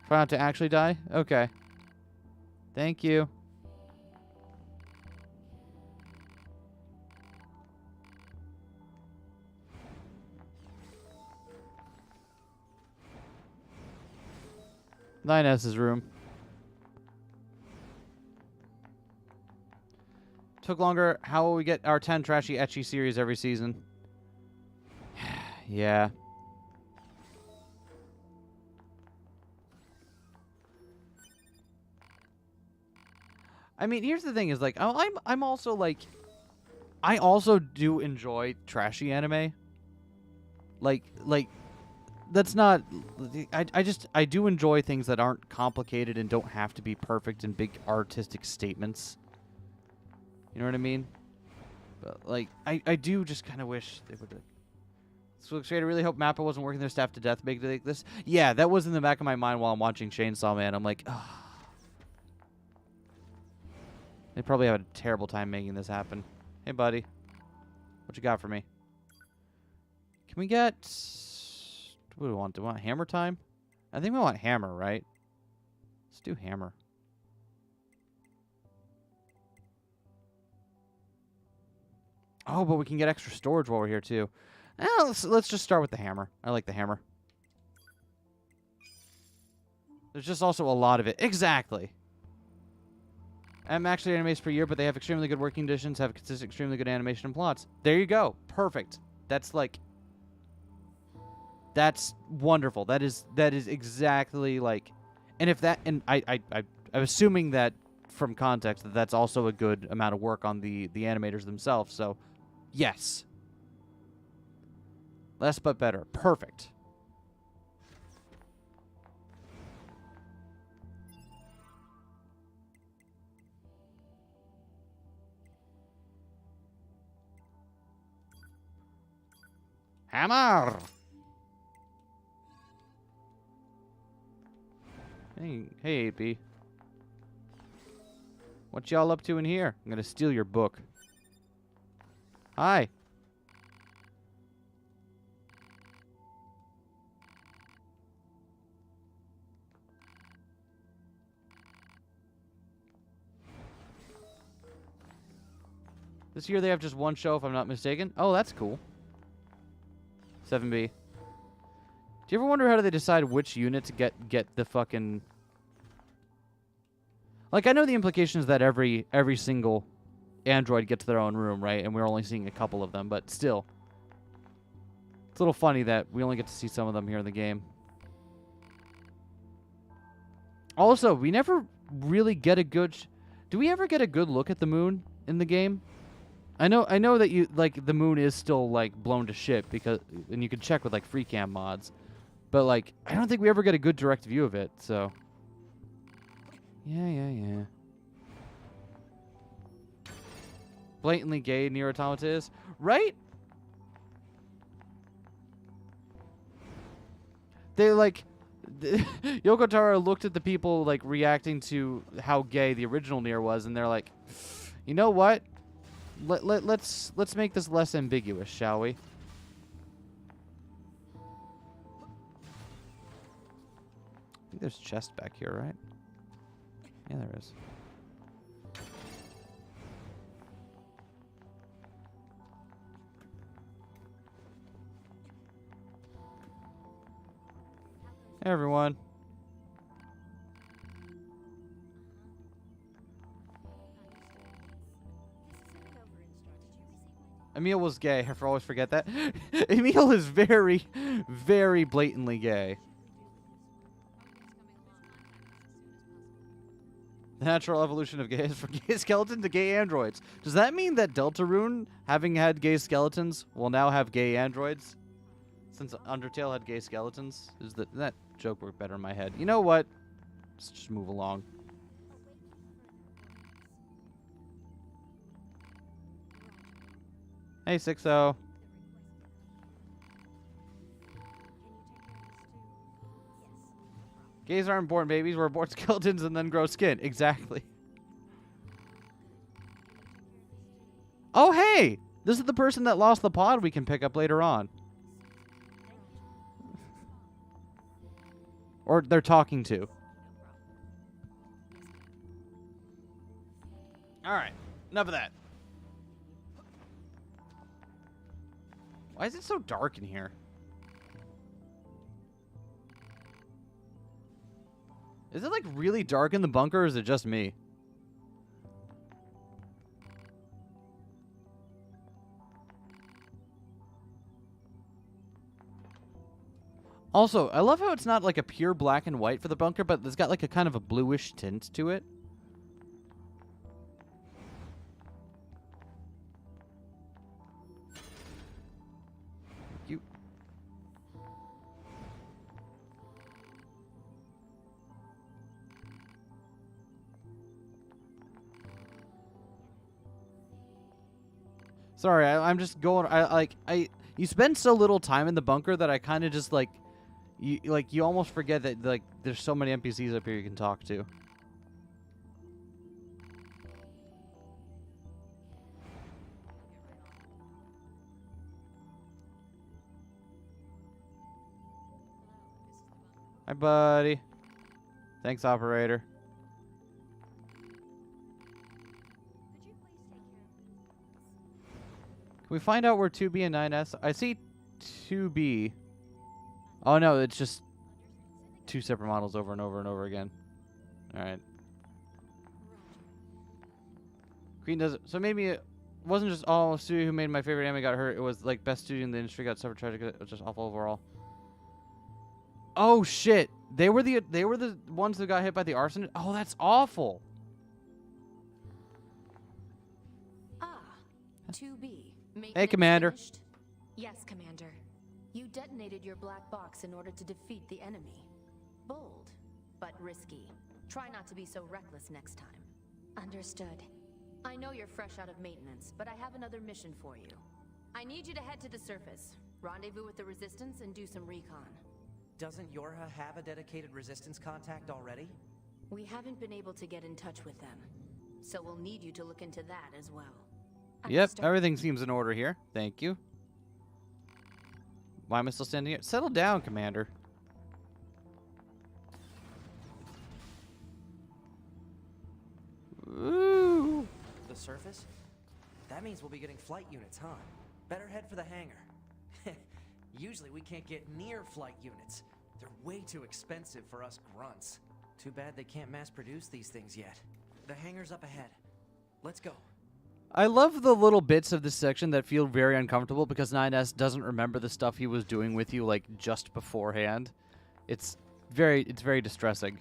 Try not to actually die? Okay. Thank you. Lioness's room. Took longer. How will we get our 10 trashy ecchi series every season? Yeah. I mean, here's the thing: is like I'm also like, I also do enjoy trashy anime. Like that's not. I do enjoy things that aren't complicated and don't have to be perfect and big artistic statements. You know what I mean? But like, I do just kind of wish they would. This looks great. I really hope Mappa wasn't working their staff to death making like this. Yeah, that was in the back of my mind while I'm watching Chainsaw Man. I'm like, ugh. They probably have a terrible time making this happen. Hey, buddy. What you got for me? Can we get... What do we want? Do we want hammer time? I think we want hammer, right? Let's do hammer. Oh, but we can get extra storage while we're here, too. Let's just start with the hammer. I like the hammer. There's just also a lot of it. Exactly. Actually animes per year, but they have extremely good working conditions, have consistent, extremely good animation and plots. There you go. Perfect. That's like... That's wonderful. That is exactly like... And if that... And I'm assuming that from context that that's also a good amount of work on the animators themselves. So, yes. Less but better. Perfect. Hammer! Hey, 8B. What y'all up to in here? I'm gonna steal your book. Hi. This year they have just one show, if I'm not mistaken. Oh, that's cool. 7B. Do you ever wonder how do they decide which unit to get the fucking... Like, I know the implication is that every single android gets their own room, right? And we're only seeing a couple of them, but still. It's a little funny that we only get to see some of them here in the game. Also, we never really get a good... Do we ever get a good look at the moon in the game? I know that you like the moon is still like blown to shit because, and you can check with like free cam mods, but like I don't think we ever get a good direct view of it. So yeah. Blatantly gay Nier Automata is, right? They like Yoko Taro looked at the people like reacting to how gay the original Nier was, and they're like, you know what? Let's make this less ambiguous, shall we? I think there's a chest back here, right? Yeah, there is. Hey, everyone. Emil was gay. I always forget that. Emil is very, very blatantly gay. The natural evolution of gay is from gay skeleton to gay androids. Does that mean that Deltarune, having had gay skeletons, will now have gay androids? Since Undertale had gay skeletons? That joke worked better in my head. You know what? Let's just move along. Hey, 6-0. Gays aren't born babies. We're born skeletons and then grow skin. Exactly. Oh, hey! This is the person that lost the pod we can pick up later on. Or they're talking to. Alright. Enough of that. Why is it so dark in here? Is it like really dark in the bunker or is it just me? Also, I love how it's not like a pure black and white for the bunker, but it's got like a kind of a bluish tint to it. You. Sorry, I'm just going. You spend so little time in the bunker that I kind of just like. You almost forget that like there's so many NPCs up here you can talk to. Hi, buddy. Thanks, operator. Can we find out where 2B and 9S? I see 2B. Oh, no, it's just two separate models over and over and over again. All right. Green does it. So maybe it wasn't just all studio who made my favorite anime got hurt. It was like best studio in the industry got suffered tragic. It was just awful overall. Oh shit! They were the ones that got hit by the arson. Oh, that's awful. 2B. Hey, Commander. Finished? Yes, Commander. You detonated your black box in order to defeat the enemy. Bold, but risky. Try not to be so reckless next time. Understood. I know you're fresh out of maintenance, but I have another mission for you. I need you to head to the surface, rendezvous with the Resistance, and do some recon. Doesn't Yorha have a dedicated resistance contact already? We haven't been able to get in touch with them, so we'll need you to look into that as well. Yep, Understood. everything seems in order here. Thank you. Why am I still standing here? Settle down, Commander. Ooh. The surface? That means we'll be getting flight units, huh? Better head for the hangar. Usually we can't get near flight units. They're way too expensive for us grunts. Too bad they can't mass produce these things yet. The hangar's up ahead. Let's go. I love the little bits of this section that feel very uncomfortable because 9S doesn't remember the stuff he was doing with you like just beforehand. It's very distressing.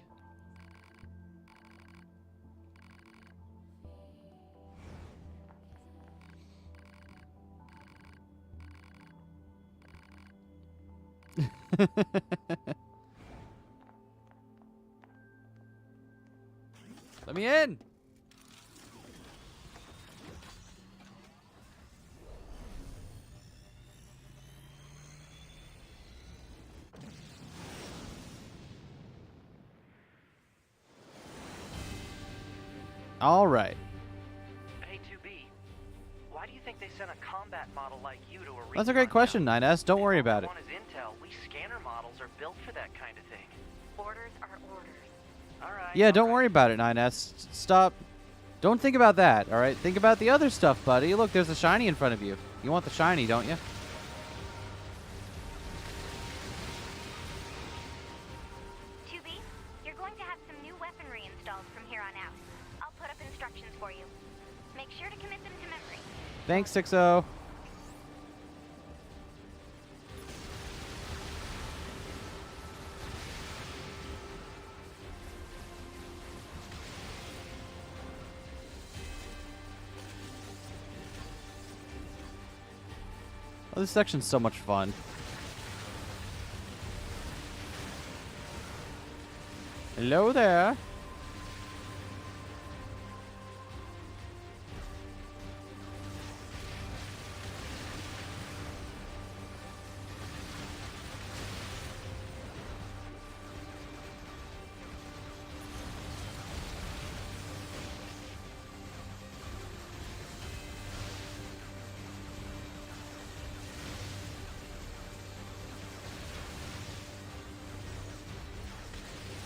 Let me in. All right. Hey, 2B, why do you think they sent a combat model like you to a That's a great recon question, zone? 9S. Don't If worry all about we it. want is intel, we scanner models are built for that kind of thing. Orders are orders. All right. Yeah, all don't right. worry about it, 9S. Stop. Don't think about that, all right? Think about the other stuff, buddy. Look, there's a shiny in front of you. You want the shiny, don't you? You're going to have some new weaponry installed from here on out. I'll put up instructions for you. Make sure to commit them to memory. Thanks, 6-0. Oh, this section's so much fun. Hello there.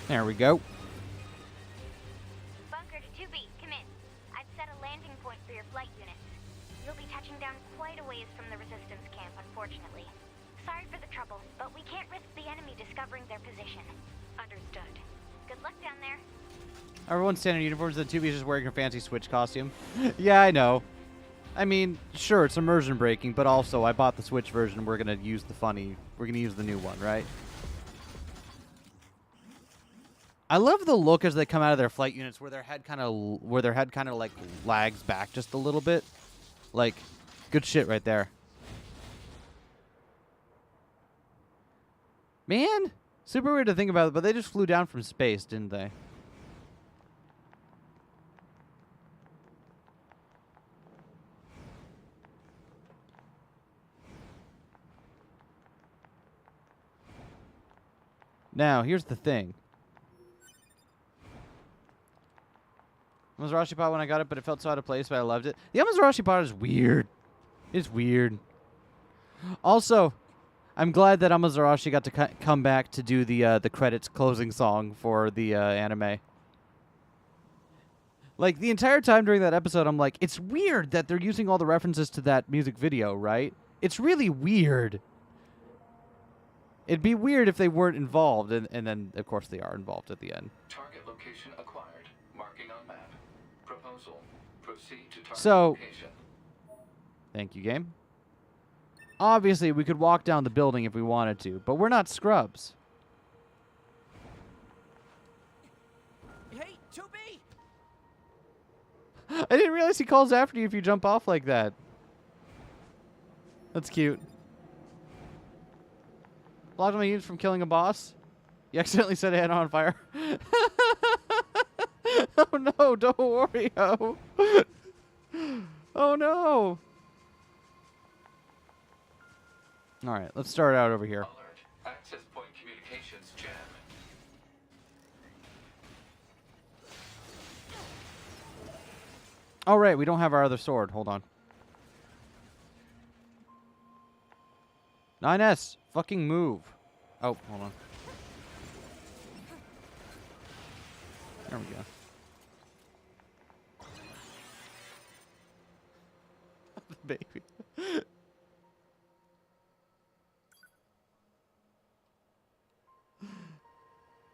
There we go. Bunker to 2B, come in. I've set a landing point for your flight units. You'll be touching down quite a ways from the Resistance camp, unfortunately. Sorry for the trouble, but we can't risk the enemy discovering their position. Understood. Good luck down there. Everyone's standing in uniforms, and 2B is just wearing her fancy Switch costume. Yeah, I know. I mean, sure, it's immersion breaking, but also I bought the Switch version. We're gonna use the new one, right? I love the look as they come out of their flight units, where their head kind of like lags back just a little bit. Like, good shit right there. Man, super weird to think about, but they just flew down from space, didn't they? Now, here's the thing. Amazarashi pod when I got it, but it felt so out of place, but I loved it. The Amazarashi pod is weird. It's weird. Also, I'm glad that Amazarashi got to come back to do the credits closing song for the anime. Like, the entire time during that episode, I'm like, it's weird that they're using all the references to that music video, right? It's really weird. It'd be weird if they weren't involved, and then, of course, they are involved at the end. Target location acquired. Marking on map. Proposal. Proceed to target So, location. thank you, game. Obviously, we could walk down the building if we wanted to, but we're not scrubs. Hey, 2B! I didn't realize he calls after you if you jump off like that. That's cute. Blocked my units from killing a boss. You accidentally set Anna on fire. Oh no, don't worry, oh. Oh no. Alright, let's start out over here. Alert. Access point communications jammed. Oh right, we don't have our other sword. Hold on. 9S, fucking move. Oh, hold on. There we go. The baby.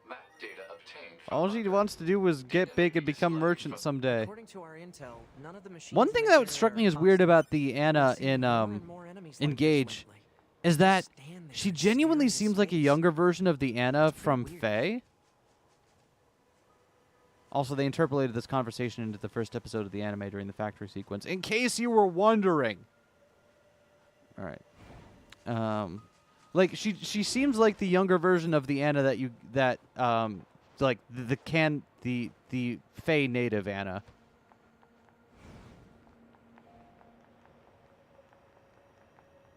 Map data obtained from All she Hunter. wants to do was get big and become merchant someday. According to our intel, none of the machines One thing mentioned that struck in me our as weird console about the Anna have seen in more and more enemies like this Engage lately. is that Stand there she and genuinely stare seems into like a space. younger version of the Anna It's pretty from weird. Faye. Also, they interpolated this conversation into the first episode of the anime during the factory sequence, in case you were wondering. All right. Like she seems like the younger version of the Anna that like the Faye native Anna.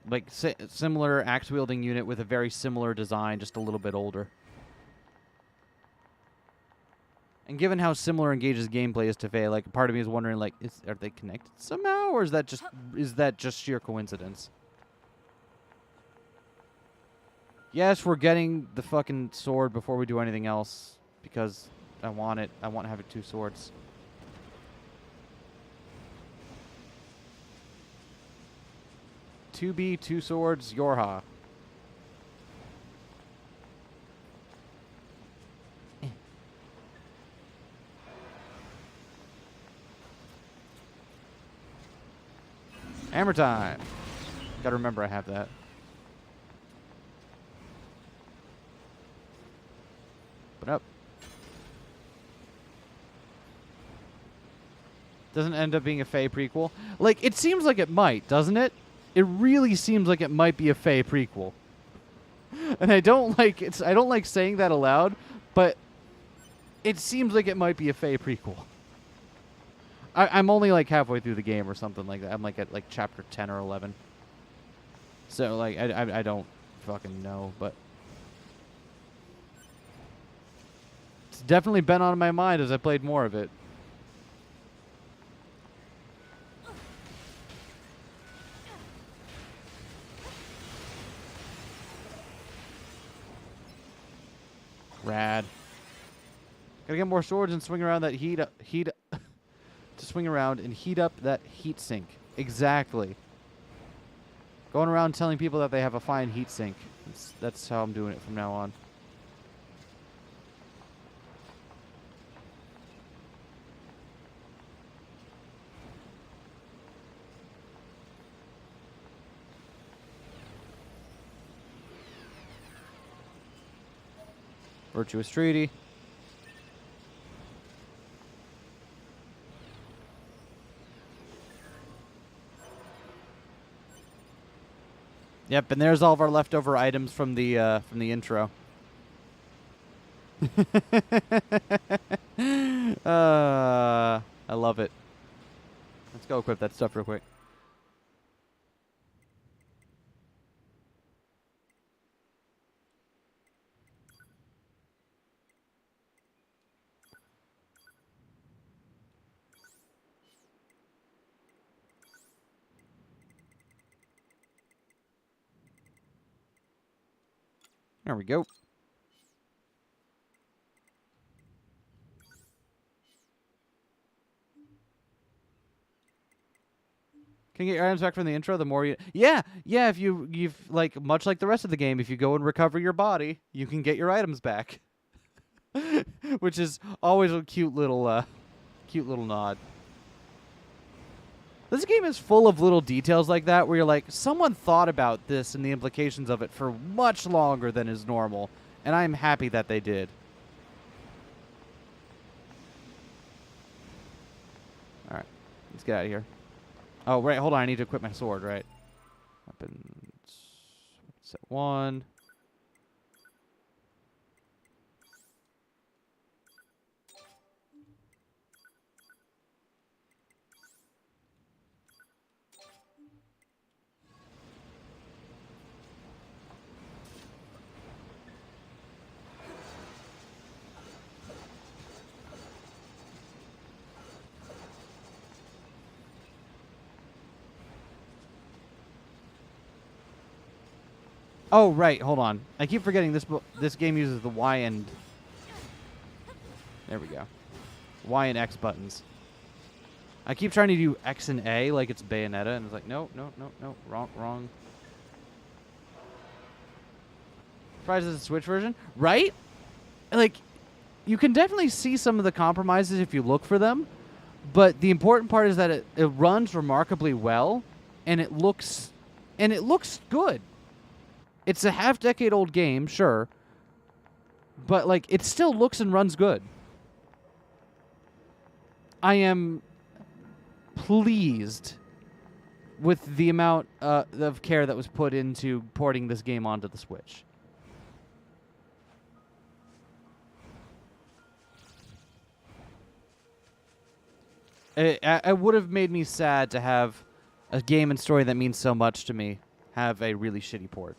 Like similar axe wielding unit with a very similar design, just a little bit older. And given how similar Engage's gameplay is to Faye, like part of me is wondering, like, are they connected somehow, or is that just sheer coincidence? Yes, we're getting the fucking sword before we do anything else because I want it. I want to have 2 swords. "2B, 2 swords, Yorha." Hammer time. Gotta remember I have that. But up. Doesn't end up being a Faye prequel. Like, it seems like it might, doesn't it? It really seems like it might be a Faye prequel. And I don't like saying that aloud, but it seems like it might be a Faye prequel. I'm only like halfway through the game or something like that. I'm like at like chapter 10 or 11. So like I don't fucking know, but it's definitely been on my mind as I played more of it. Rad. Gotta get more swords and swing around that heat to swing around and heat up that heat sink. Exactly. Going around telling people that they have a fine heat sink. That's how I'm doing it from now on. Virtuous Treaty. Yep, and there's all of our leftover items from the intro. I love it. Let's go equip that stuff real quick. There we go. Can you get your items back from the intro? The more you... Yeah! If you've like, much like the rest of the game, if you go and recover your body, you can get your items back. Which is always a cute little nod. This game is full of little details like that where you're like, someone thought about this and the implications of it for much longer than is normal, and I'm happy that they did. Alright, let's get out of here. Oh, right, hold on, I need to equip my sword, right? Weapons. Set 1. Oh, right. Hold on. I keep forgetting this game uses the Y and... There we go. Y and X buttons. I keep trying to do X and A like it's Bayonetta, and it's like, no. Wrong. Surprised it's a Switch version. Right? Like, you can definitely see some of the compromises if you look for them, but the important part is that it runs remarkably well, and it looks good. It's a half-decade-old game, sure, but, like, it still looks and runs good. I am pleased with the amount of care that was put into porting this game onto the Switch. It would have made me sad to have a game and story that means so much to me have a really shitty port.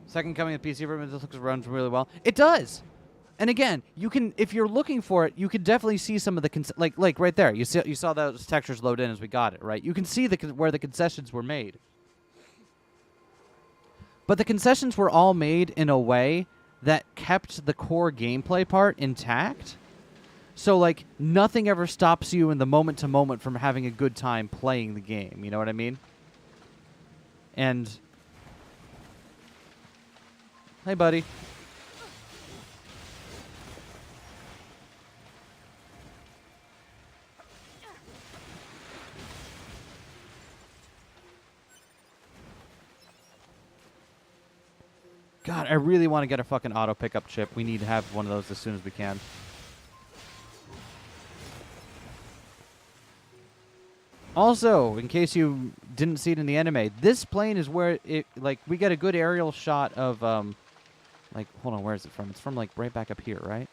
Second Coming of PC version, this looks runs really well. It does. And again, you can, if you're looking for it, you can definitely see some of the like right there. You saw those textures load in as we got it, right? You can see where the concessions were made. But the concessions were all made in a way that kept the core gameplay part intact. So like nothing ever stops you in the moment to moment from having a good time playing the game. You know what I mean? And hey, buddy. God, I really want to get a fucking auto pickup chip. We need to have one of those as soon as we can. Also, in case you didn't see it in the anime, this plane is where it, like, we get a good aerial shot of, like, hold on, where is it from? It's from, like, right back up here, right?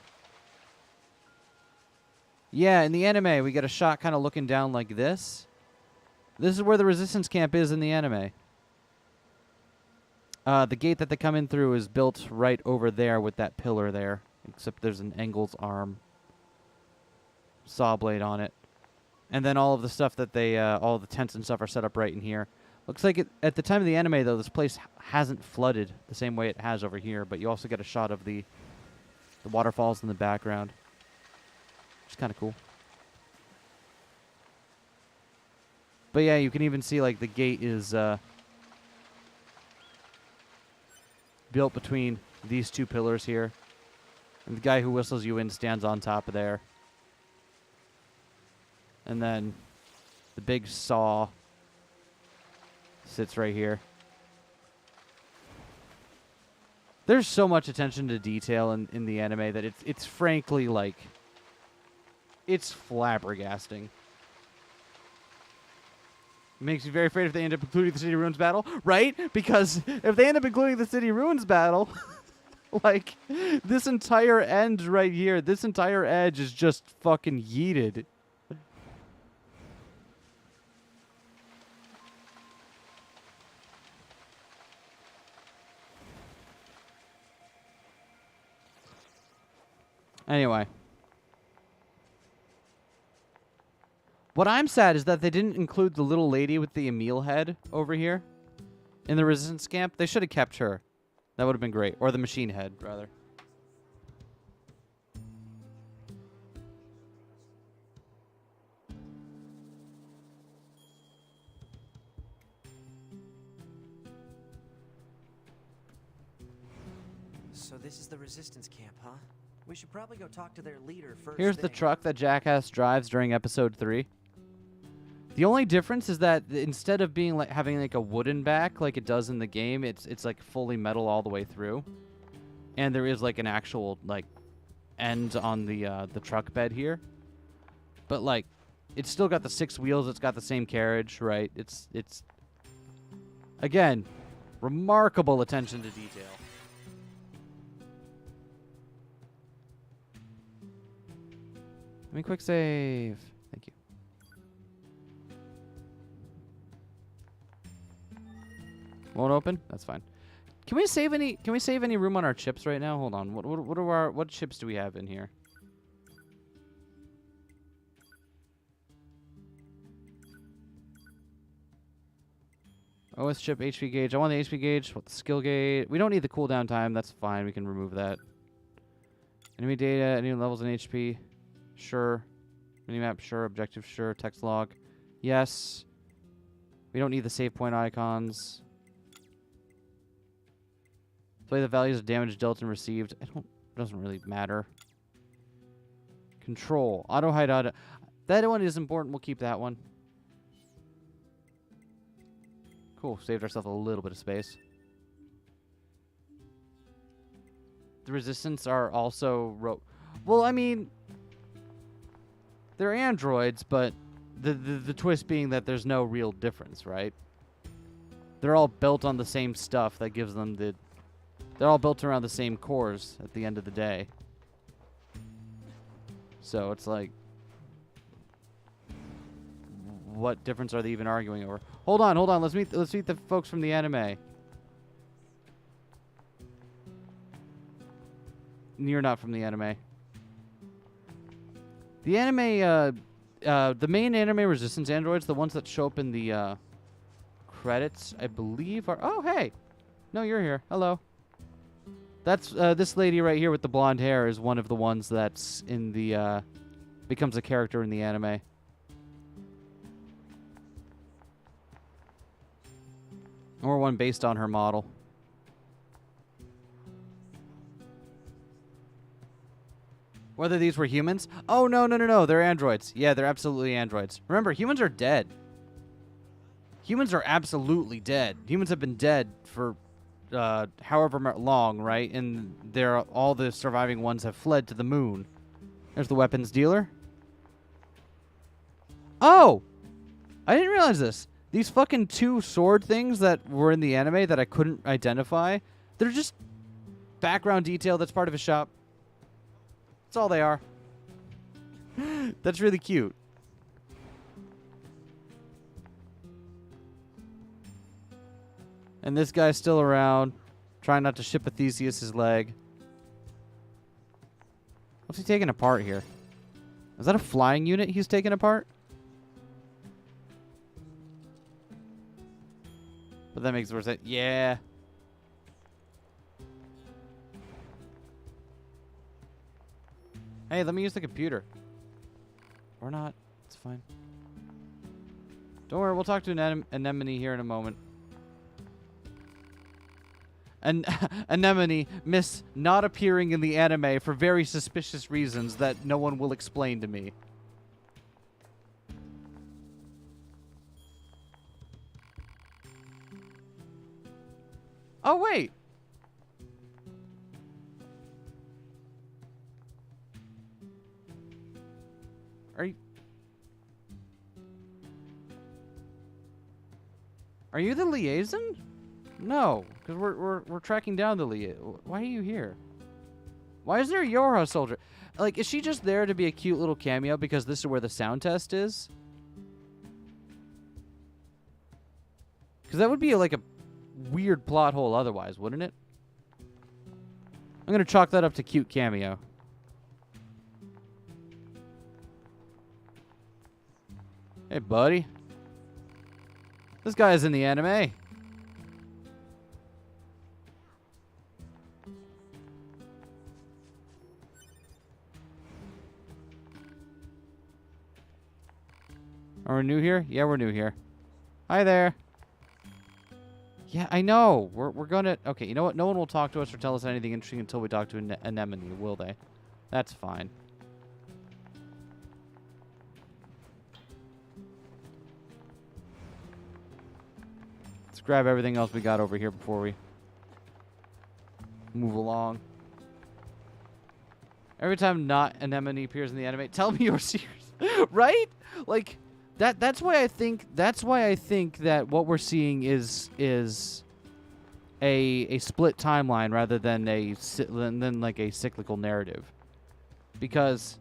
Yeah, in the anime, we get a shot kind of looking down like this. This is where the resistance camp is in the anime. The gate that they come in through is built right over there with that pillar there, except there's an Engel's arm saw blade on it. And then all of the stuff that they, all the tents and stuff are set up right in here. Looks like at the time of the anime, though, this place hasn't flooded the same way it has over here, but you also get a shot of the waterfalls in the background, which is kind of cool. But yeah, you can even see, like, the gate is built between these two pillars here. And the guy who whistles you in stands on top of there. And then the big saw sits right here. There's so much attention to detail in the anime that it's frankly, like, it's flabbergasting. It makes me very afraid if they end up including the City Ruins battle, right? Because if they end up including the City Ruins battle, like, this entire end right here, this entire edge is just fucking yeeted. Anyway. What I'm sad is that they didn't include the little lady with the Emil head over here in the resistance camp. They should have kept her. That would have been great. Or the machine head, rather. So this is the resistance camp, huh? We should probably go talk to their leader first. Here's the truck that Jackass drives during episode 3. The only difference is that instead of being like having like a wooden back like it does in the game, it's like fully metal all the way through. And there is like an actual like end on the truck bed here. But like it's still got the 6 wheels, it's got the same carriage, right? It's Again, remarkable attention to detail. Let me quick save. Thank you. Won't open? That's fine. Can we save any room on our chips right now? Hold on. What chips do we have in here? OS chip, HP gauge. I want the HP gauge. What the skill gauge? We don't need the cooldown time. That's fine. We can remove that. Enemy data. Any levels in HP? Sure. Minimap? Sure. Objective? Sure. Text log? Yes. We don't need the save point icons. Play the values of damage dealt and received. Doesn't really matter. Control. Auto hide auto. That one is important. We'll keep that one. Cool. Saved ourselves a little bit of space. The resistance are also well, I mean, they're androids, but the twist being that there's no real difference, right? They're all built on the same stuff that gives them the... They're all built around the same cores at the end of the day. So it's like... What difference are they even arguing over? Hold on. Let's meet the folks from the anime. You're not from the anime. The anime, the main anime resistance androids, the ones that show up in the credits, I believe are... Oh, hey! No, you're here. Hello. That's this lady right here with the blonde hair is one of the ones that's in the becomes a character in the anime. Or one based on her model. Whether these were humans? Oh, no. They're androids. Yeah, they're absolutely androids. Remember, humans are dead. Humans are absolutely dead. Humans have been dead for however long, right? And all the surviving ones have fled to the moon. There's the weapons dealer. Oh! I didn't realize this. These fucking 2 sword things that were in the anime that I couldn't identify, they're just background detail that's part of a shop. That's all they are. That's really cute. And this guy's still around, trying not to ship a Theseus' leg. What's he taking apart here? Is that a flying unit he's taking apart? But that makes more sense. Yeah. Hey, let me use the computer. Or not. It's fine. Don't worry, we'll talk to an anemone here in a moment. An anemone miss not appearing in the anime for very suspicious reasons that no one will explain to me. Oh, wait. Are you the liaison? No, because we're tracking down the liaison. Why are you here? Why is there a Yorha soldier? Like, is she just there to be a cute little cameo because this is where the sound test is? Because that would be like a weird plot hole otherwise, wouldn't it? I'm going to chalk that up to cute cameo. Hey, buddy. This guy is in the anime. Are we new here? Yeah, we're new here. Hi there. Yeah, I know. We're gonna... Okay, you know what? No one will talk to us or tell us anything interesting until we talk to an anemone, will they? That's fine. Let's grab everything else we got over here before we move along. Every time not anemone appears in the anime, tell me you're serious. Right? Like... That's why I think that what we're seeing is a split timeline rather than like a cyclical narrative. Because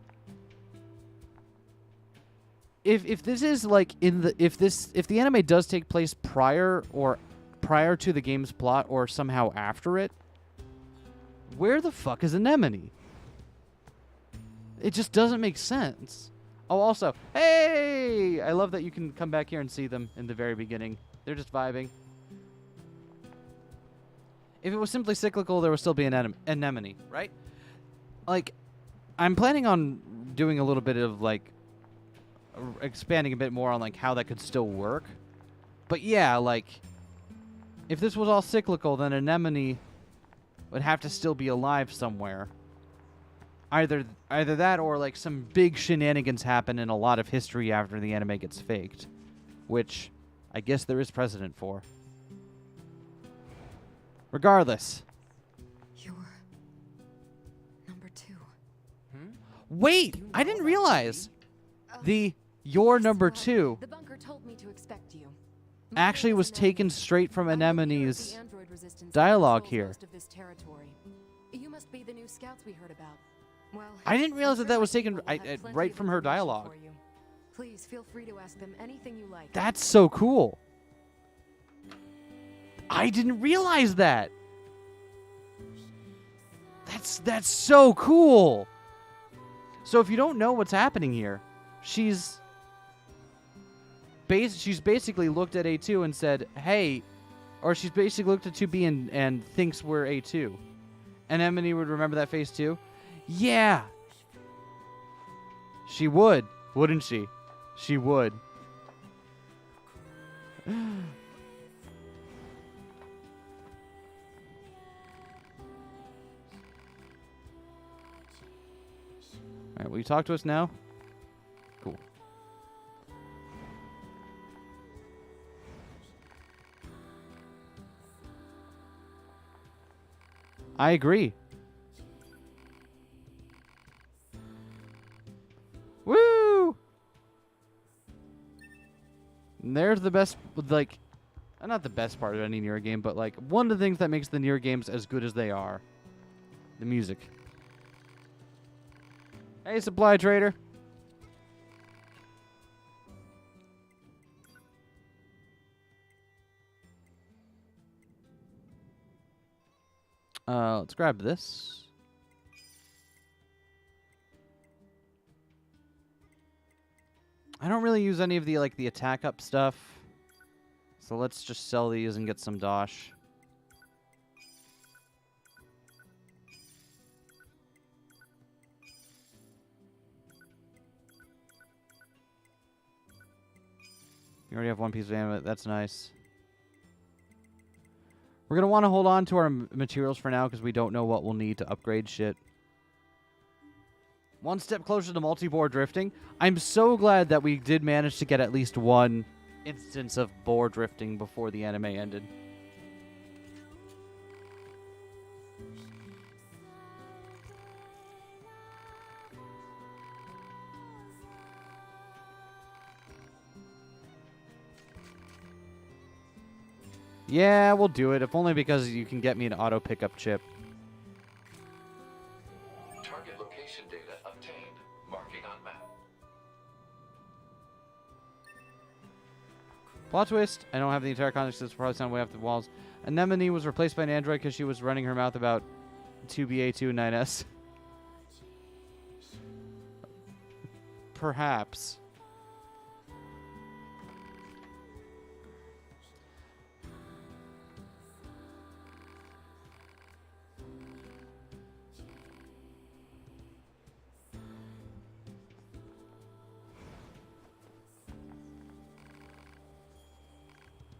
if this is like if the anime does take place prior to the game's plot or somehow after it, where the fuck is Anemone? It just doesn't make sense. Oh, also, hey! I love that you can come back here and see them in the very beginning. They're just vibing. If it was simply cyclical, there would still be an anemone, right? Like, I'm planning on doing a little bit of, like, expanding a bit more on, like, how that could still work. But yeah, like, if this was all cyclical, then anemone would have to still be alive somewhere. Either that or, like, some big shenanigans happen in a lot of history after the anime gets faked. Which I guess there is precedent for. Regardless. You're number 2. Wait! I didn't realize! You're number 2 The bunker told me to expect you. actually was taken straight from I will hear of the Anemone's android resistance dialogue controls here. most of this territory. You must be the new scouts we heard about. Well, I didn't realize I'm that sure was my taken people will have plenty right of from her information dialogue. for you. Please feel free to ask them anything you like. That's so cool. I didn't realize that. That's so cool. So if you don't know what's happening here, she's basically looked at A2 and said, "Hey," or she's basically looked at 2B and thinks we're A2. And Anemone would remember that face too. Yeah. She would, wouldn't she? She would. Alright, will you talk to us now? Cool. I agree. Woo! And there's the best, like, not the best part of any Nier game, but, like, one of the things that makes the Nier games as good as they are. The music. Hey, supply trader. Let's grab this. I don't really use any of the, like, the attack up stuff. So let's just sell these and get some dosh. You already have one piece of ammo. That's nice. We're going to want to hold on to our materials for now because we don't know what we'll need to upgrade shit. One step closer to multi-board drifting. I'm so glad that we did manage to get at least one instance of board drifting before the anime ended. Yeah, we'll do it, if only because you can get me an auto pickup chip. Target location data obtained. Marking on map. Plot twist. I don't have the entire context. It's probably sound way off the walls. Anemone was replaced by an android because she was running her mouth about 2BA2 and 9S. Perhaps.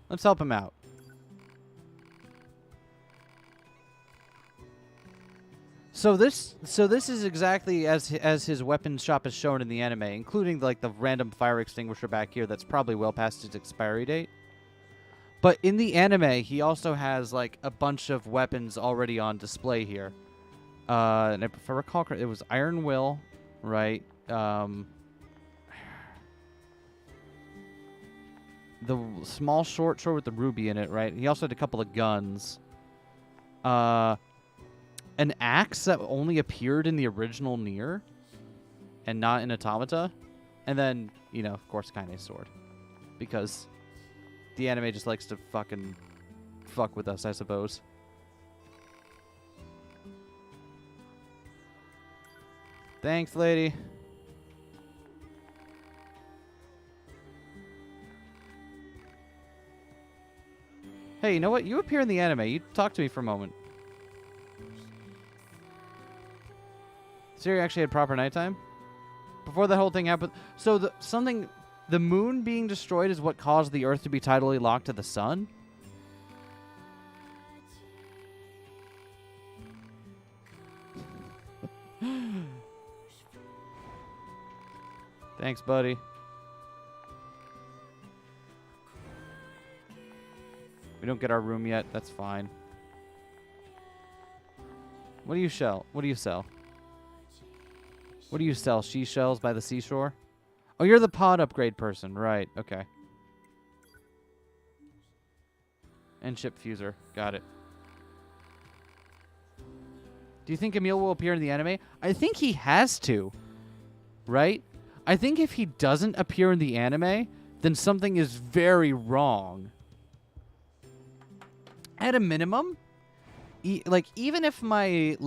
Let's help him out. So this is exactly as his weapons shop is shown in the anime, including like the random fire extinguisher back here that's probably well past its expiry date. But in the anime, he also has like a bunch of weapons already on display here. And if I recall correctly, it was Iron Will, right? the small short sword with the ruby in it, right? He also had a couple of guns. An axe that only appeared in the original Nier and not in Automata. And then, you know, of course, Kaine's sword. Because the anime just likes to fucking fuck with us, I suppose. Thanks, lady. Hey, you know what? You appear in the anime. You talk to me for a moment. Siri actually had proper nighttime? Before that whole thing happened. So the moon being destroyed is what caused the Earth to be tidally locked to the sun? Thanks, buddy. We don't get our room yet. That's fine. What do you sell? What do you sell? What do you sell? She shells by the seashore? Oh, you're the pod upgrade person. Right. Okay. And ship fuser. Got it. Do you think Emil will appear in the anime? I think he has to. Right? I think if he doesn't appear in the anime, then something is very wrong. At a minimum, even if my,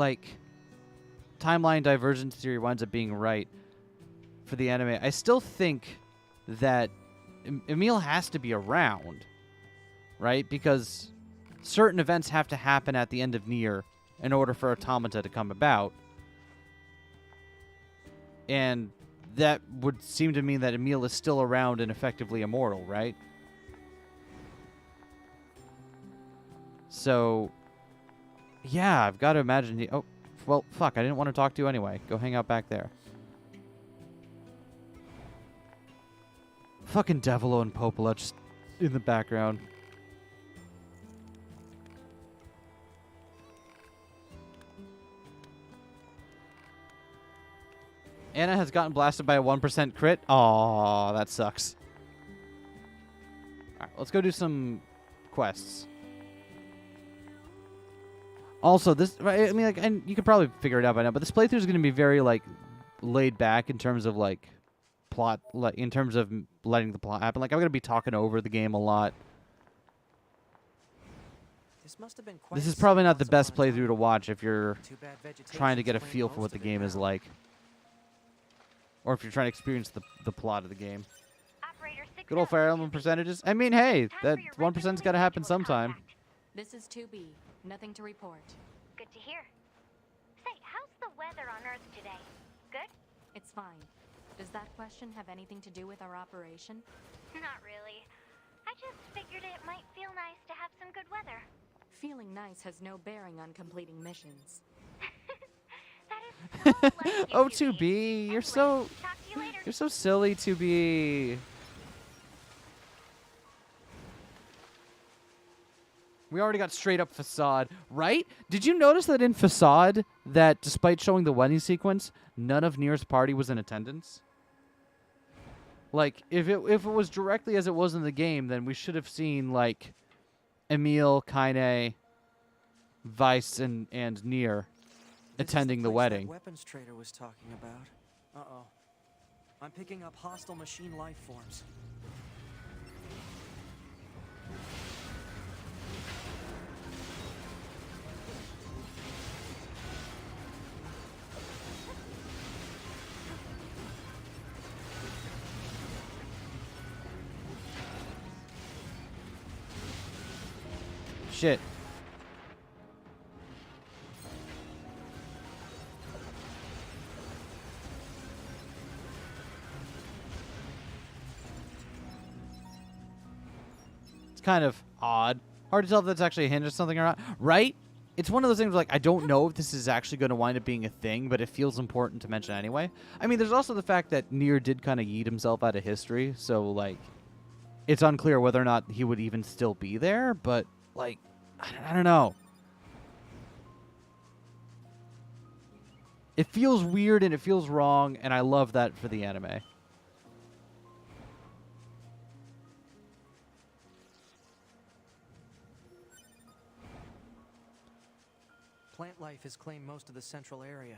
timeline divergence theory winds up being right for the anime, I still think that Emil has to be around, right? Because certain events have to happen at the end of Nier in order for Automata to come about. And that would seem to mean that Emil is still around and effectively immortal, right? So, yeah, I've got to imagine... Oh, well, fuck, I didn't want to talk to you anyway. Go hang out back there. Fucking Devilo and Popola just in the background. Anna has gotten blasted by a 1% crit. Aw, that sucks. Alright, let's go do some quests. Also, this, I mean, and you could probably figure it out by now, but this playthrough is going to be very, laid back in terms of, plot, in terms of letting the plot happen. I'm going to be talking over the game a lot. This is probably not the best playthrough to watch if you're trying to get a feel for what the game is like. Or if you're trying to experience the plot of the game. Good old Fire Emblem percentages. I mean, hey, that 1%'s got to happen sometime. This is 2B. Nothing to report. Good to hear. Say, how's the weather on Earth today? Good? It's fine. Does that question have anything to do with our operation? Not really. I just figured it might feel nice to have some good weather. Feeling nice has no bearing on completing missions. That is so like you, Oh, 2B. 2B, you're so... Talk to you later. You're so silly, 2B. We already got straight up Facade, right? Did you notice that in Facade, that despite showing the wedding sequence, none of Nier's party was in attendance? If it was directly as it was in the game, then we should have seen, Emil, Kaine, Weiss, and Nier attending the wedding. Weapons trader was talking about. Uh-oh. I'm picking up hostile machine life forms. Shit. It's kind of odd. Hard to tell if that's actually a hint or something or not. Right? It's one of those things where, I don't know if this is actually going to wind up being a thing, but it feels important to mention anyway. I mean, there's also the fact that Nier did kind of yeet himself out of history, so, it's unclear whether or not he would even still be there, but, I don't know. It feels weird and it feels wrong, and I love that for the anime. Plant life has claimed most of the central area.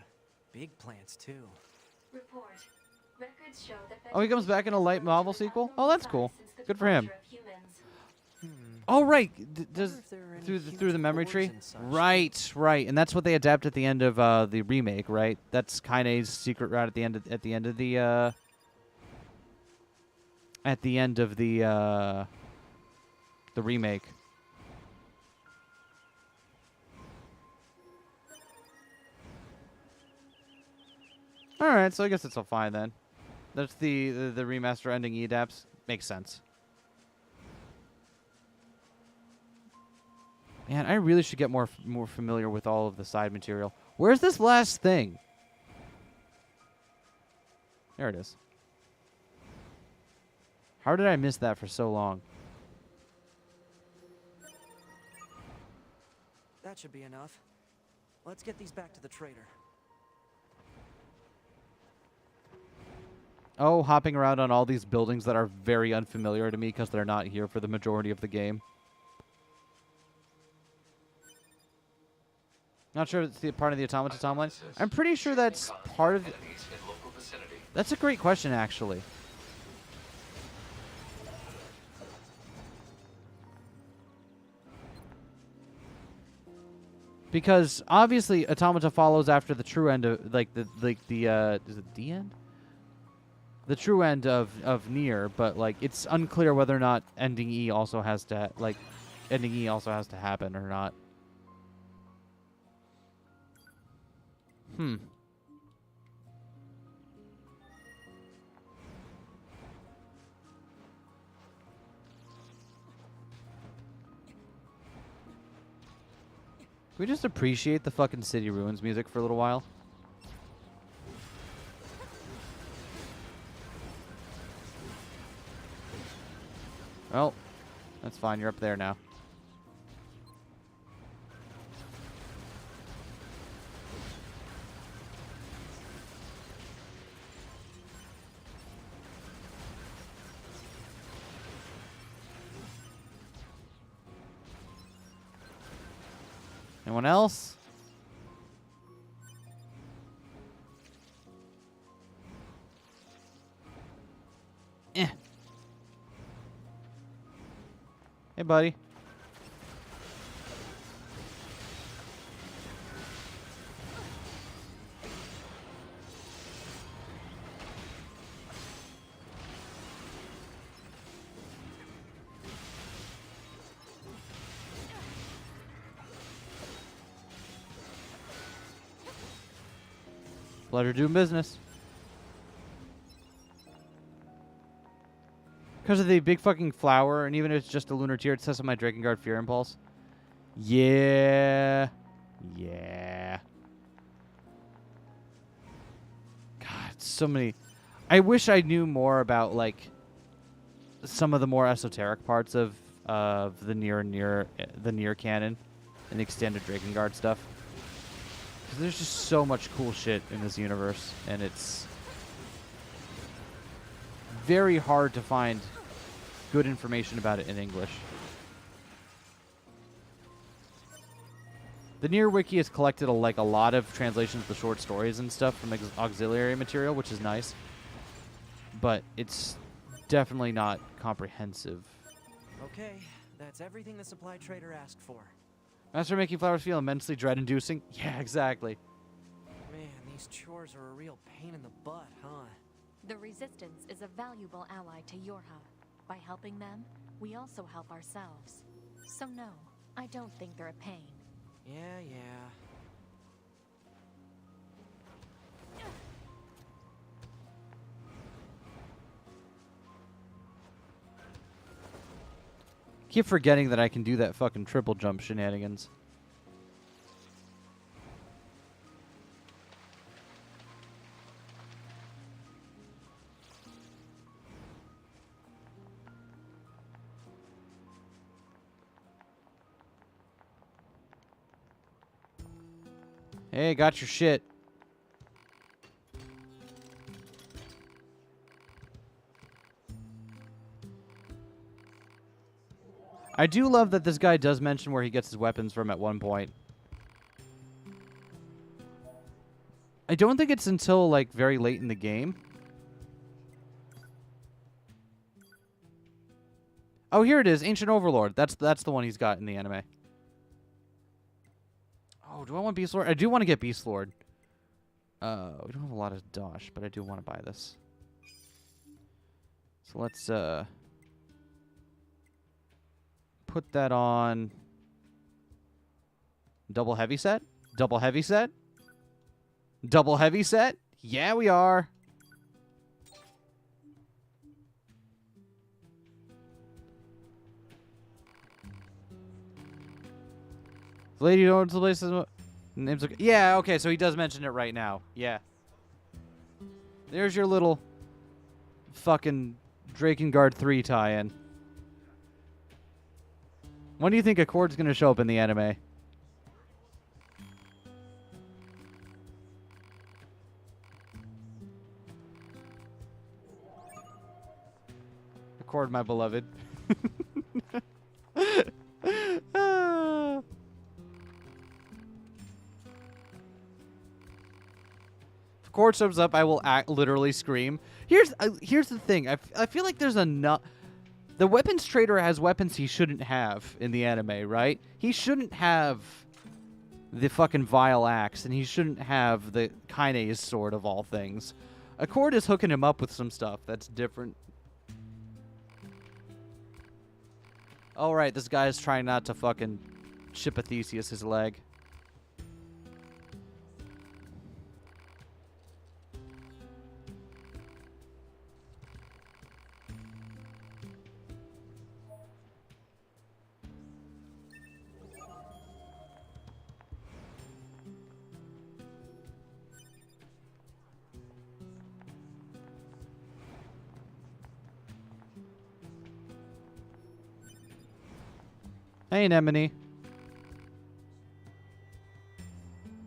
Big plants, too. Report. Records show that Oh, he comes back in a light novel sequel? Oh, that's cool. Good for him. departure of humans. Oh, right. Does Wonder if there are any through huge the memory boards tree? and such. Right. And that's what they adapt at the end of the remake, right? That's Kaine's secret route at the end of the remake. All right, so I guess it's all fine then. That's the remaster ending EDAPS. Makes sense. Man, I really should get more familiar with all of the side material. Where's this last thing? There it is. How did I miss that for so long? That should be enough. Let's get these back to the trader. Oh, hopping around on all these buildings that are very unfamiliar to me because they're not here for the majority of the game. Not sure if it's part of the Automata timeline. I'm pretty sure that's part of... Enemies in local vicinity. That's a great question, actually. Because obviously Automata follows after the true end of is it the end? The true end of Nier, but like it's unclear whether or not ending E also has to happen or not. Can we just appreciate the fucking City Ruins music for a little while? Well, that's fine. You're up there now. Anyone else? Eh. Hey, buddy. Let her do business. Because of the big fucking flower, and even if it's just a lunar tear, it says on my Drakengard Fear Impulse. Yeah. God, so many. I wish I knew more about, like, some of the more esoteric parts of the Nier canon and the extended Drakengard stuff. Because there's just so much cool shit in this universe, and it's very hard to find good information about it in English. The Nier Wiki has collected a lot of translations of the short stories and stuff from auxiliary material, which is nice. But it's definitely not comprehensive. Okay, that's everything the supply trader asked for. Master making flowers feel immensely dread-inducing? Yeah, exactly. Man, these chores are a real pain in the butt, huh? The Resistance is a valuable ally to your hub. By helping them, we also help ourselves. So no, I don't think they're a pain. Yeah. Keep forgetting that I can do that fucking triple jump shenanigans. Hey, got your shit. I do love that this guy does mention where he gets his weapons from at one point. don't think it's until like very late in the game. Oh, here it is, Ancient Overlord. That's the one he's got in the anime. Oh, do I want Beast Lord? I do want to get Beast Lord. We don't have a lot of dosh, but I do want to buy this. So let's put that on double heavy set. Double heavy set. Double heavy set. Yeah, we are. The lady who owns the place is name's okay. Yeah, okay, so he does mention it right now. Yeah. There's your little fucking Drakengard 3 tie-in. When do you think Accord's gonna show up in the anime? Accord, my beloved. If Accord shows up, I will literally scream. Here's the thing. I feel like there's enough. The weapons trader has weapons he shouldn't have in the anime, right? He shouldn't have the fucking vile axe, and he shouldn't have the kinase sword of all things. Accord is hooking him up with some stuff that's different. All right, this guy is trying not to fucking chip a Theseus his leg. Hey, Anemone.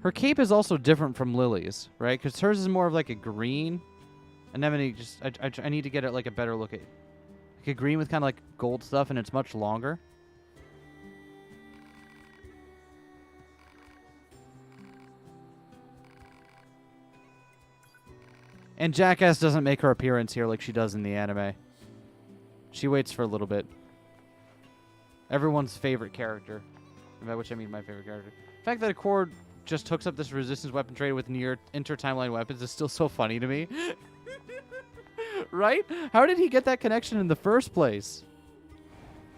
Her cape is also different from Lily's, right? Because hers is more of like a green. Anemone, just I need to get it like a better look at, like a green with kind of like gold stuff, and it's much longer. And Jackass doesn't make her appearance here like she does in the anime. She waits for a little bit. Everyone's favorite character. By which I mean my favorite character. The fact that Accord just hooks up this resistance weapon trade with near inter-timeline weapons is still so funny to me. Right? How did he get that connection in the first place?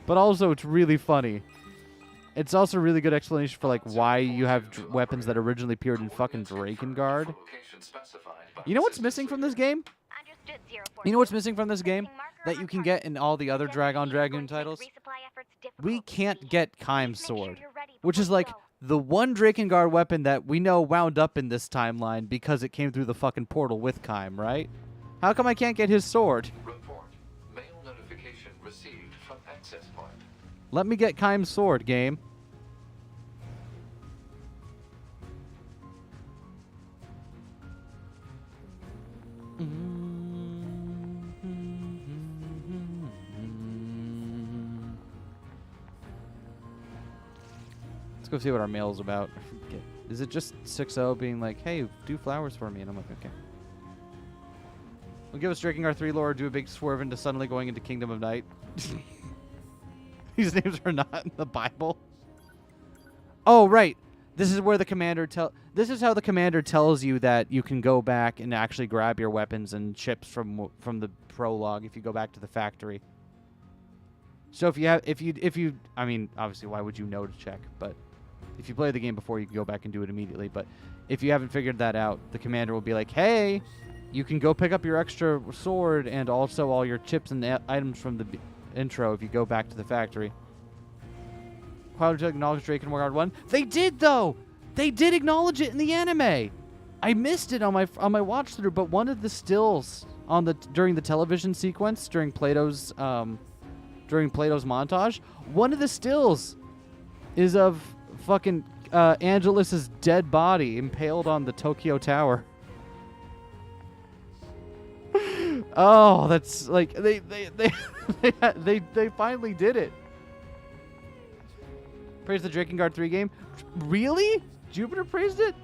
But also, it's really funny. It's also a really good explanation for like why you have weapons that originally appeared in fucking Drakengard. You know what's missing from this game? You know what's missing from this game that you can get in all the other Dragoon titles? We can't get Kaim's sword, which is like the one Drakengard weapon that we know wound up in this timeline because it came through the fucking portal with Kaim, right? How come I can't get his sword? Report. Mail notification received from access point. Let me get Kaim's sword, game. Let's go see what our mail's about. I forget. Is it just 6-0 being like, hey, do flowers for me? And I'm like, okay. We'll give us Drakengard 3 lore, do a big swerve into suddenly going into Kingdom of Night. These names are not in the Bible. Oh, right. This is where the commander This is how the commander tells you that you can go back and actually grab your weapons and chips from the prologue if you go back to the factory. So if you I mean, obviously, why would you know to check? But if you play the game before, you can go back and do it immediately. But if you haven't figured that out, the commander will be like, hey, you can go pick up your extra sword and also all your chips and items from the intro if you go back to the factory. Cloud acknowledged Drakengard 1. They did, though! They did acknowledge it in the anime! I missed it on my watch through, but one of the stills during the television sequence, during Plato's montage, one of the stills is of fucking Angelus's dead body impaled on the Tokyo Tower. Oh, that's like they finally did it. Praise the Drakengard 3 game. Really? Jupiter praised it?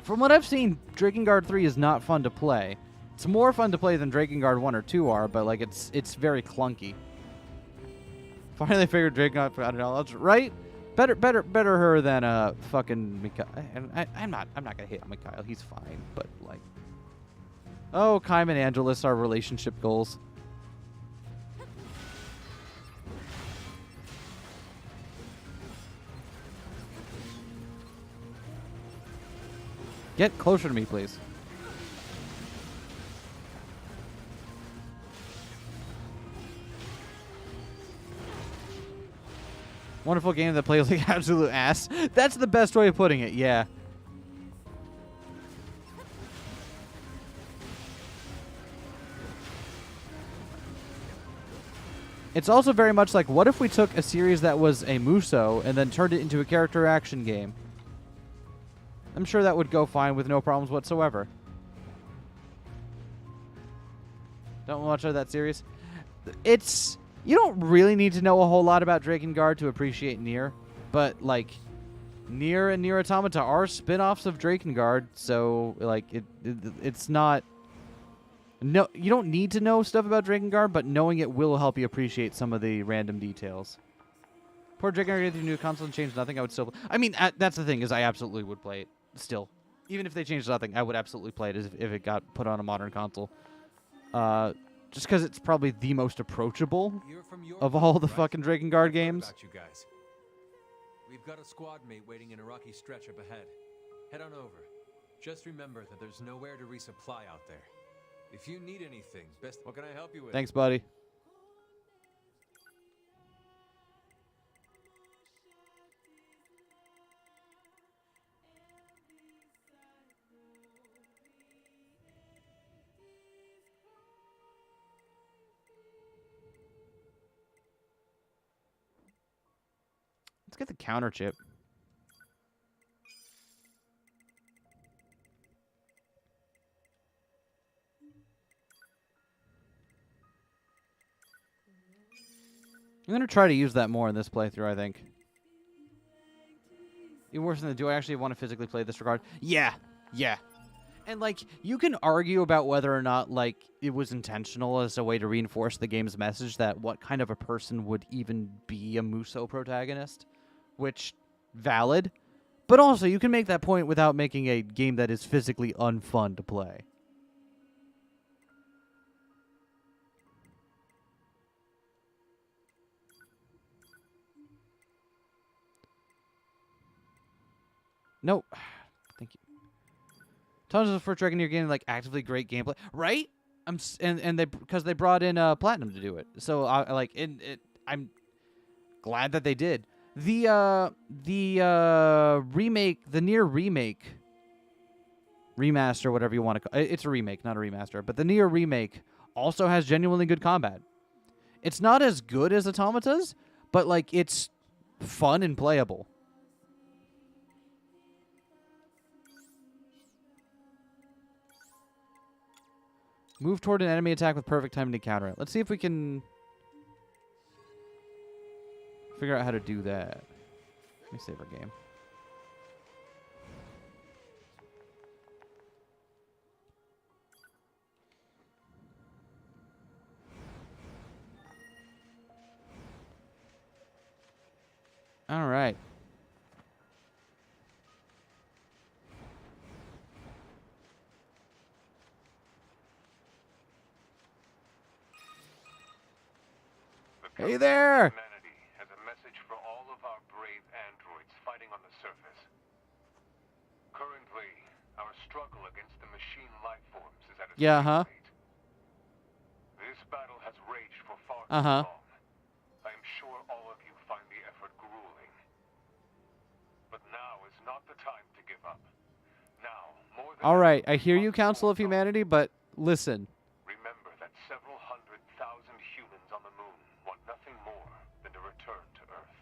from what I've seen, Drakengard 3 is not fun to play. It's more fun to play than Drakengard 1 or 2 are, but like it's very clunky. Finally figured Drakengard, I don't know, right? Better her than fucking Mikhail. I'm not gonna hate on Mikhail. He's fine, but like, oh, Kaim and Angelus are relationship goals. Get closer to me, please. Wonderful game that plays like absolute ass. That's the best way of putting it, yeah. It's also very much like, what if we took a series that was a Muso and then turned it into a character action game? I'm sure that would go fine with no problems whatsoever. Don't watch that series. It's... You don't really need to know a whole lot about Drakengard to appreciate Nier, but like Nier and Nier Automata are spin-offs of Drakengard, so like it's not. No, you don't need to know stuff about Drakengard, but knowing it will help you appreciate some of the random details. Poor Drakengard get the new console and change nothing. I would still. I mean, that's the thing is I absolutely would play it still, even if they changed nothing. I would absolutely play it if it got put on a modern console. Just because it's probably the most approachable of all the fucking Drakengard games. About you guys. We've got a squad mate waiting in a rocky stretch up ahead. Head on over. Just remember that there's nowhere to resupply out there. If you need anything, what can I help you with? Thanks, buddy. Let's get the counter chip. I'm going to try to use that more in this playthrough, I think. Even worse than do I actually want to physically play this regard? Yeah. Yeah. And, like, you can argue about whether or not, like, it was intentional as a way to reinforce the game's message that what kind of a person would even be a Muso protagonist. Which, valid. But also, you can make that point without making a game that is physically unfun to play. No. Thank you. Tons of first Dragon Year game, like, actively great gameplay. Right? And they because they brought in Platinum to do it. So, I'm glad that they did. The remake, the Nier remake, remaster, whatever you want to call it. It's a remake, not a remaster. But the Nier remake also has genuinely good combat. It's not as good as Automata's, but, like, it's fun and playable. Move toward an enemy attack with perfect timing to counter it. Let's see if we can figure out how to do that. Let me save our game. All right. Hey there! Humanity has a message for all of our brave androids fighting on the surface. Currently, our struggle against the machine life forms is at its peak. This battle has raged for far too long. I am sure all of you find the effort grueling. But now is not the time to give up. Now, more than all right, I hear you, Council of Humanity, but listen. Remember that several 100,000 humans on the moon want nothing more than to return to Earth.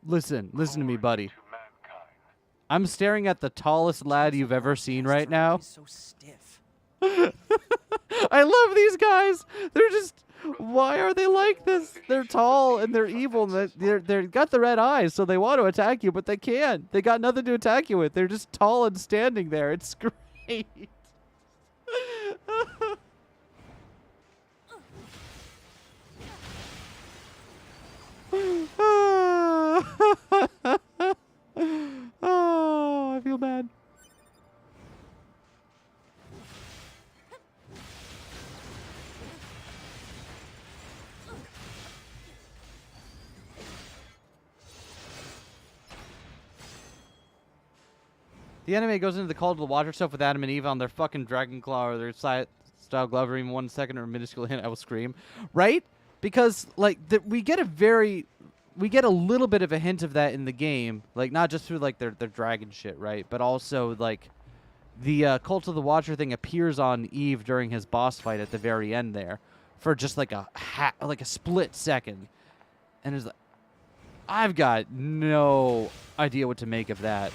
Listen to me, buddy. I'm staring at the tallest lad you've ever seen right now. So stiff. I love these guys. They're just Why are they like this? They're tall and they're evil. And they're got the red eyes, so they want to attack you, but they can't. They got nothing to attack you with. They're just tall and standing there. It's great. Oh, I feel bad. The anime goes into the Call to the Watcher stuff with Adam and Eve on their fucking Dragon Claw or their style glove, or even 1 second or a minuscule hint, I will scream. Right? Because, like, we get a little bit of a hint of that in the game. Like, not just through, like, their dragon shit, right? But also, like, the Cult of the Watcher thing appears on Eve during his boss fight at the very end there. For just, like, a split second. And it's like, I've got no idea what to make of that.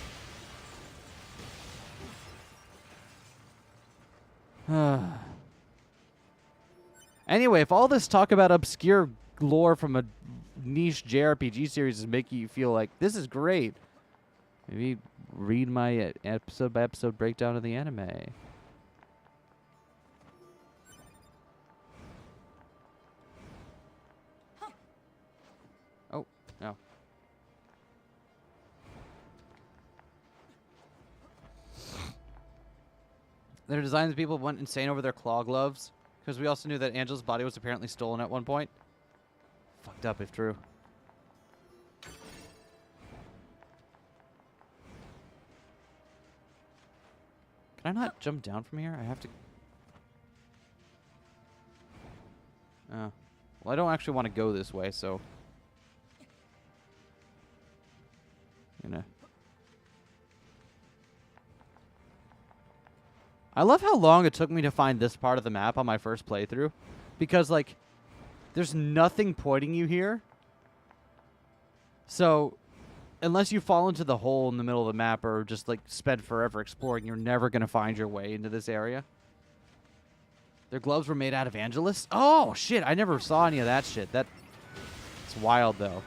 Anyway, if all this talk about obscure lore from a niche JRPG series is making you feel like this is great, maybe read my episode by episode breakdown of the anime. Oh, no. Their designs, people went insane over their claw gloves. Because we also knew that Angela's body was apparently stolen at one point. Fucked up if true. Can I not jump down from here? I have to... Oh. Well, I don't actually want to go this way, so... I love how long it took me to find this part of the map on my first playthrough. Because, like, there's nothing pointing you here. So, unless you fall into the hole in the middle of the map or just, like, spend forever exploring, you're never going to find your way into this area. Their gloves were made out of Angelus? Oh, shit. I never saw any of that shit. It's wild, though.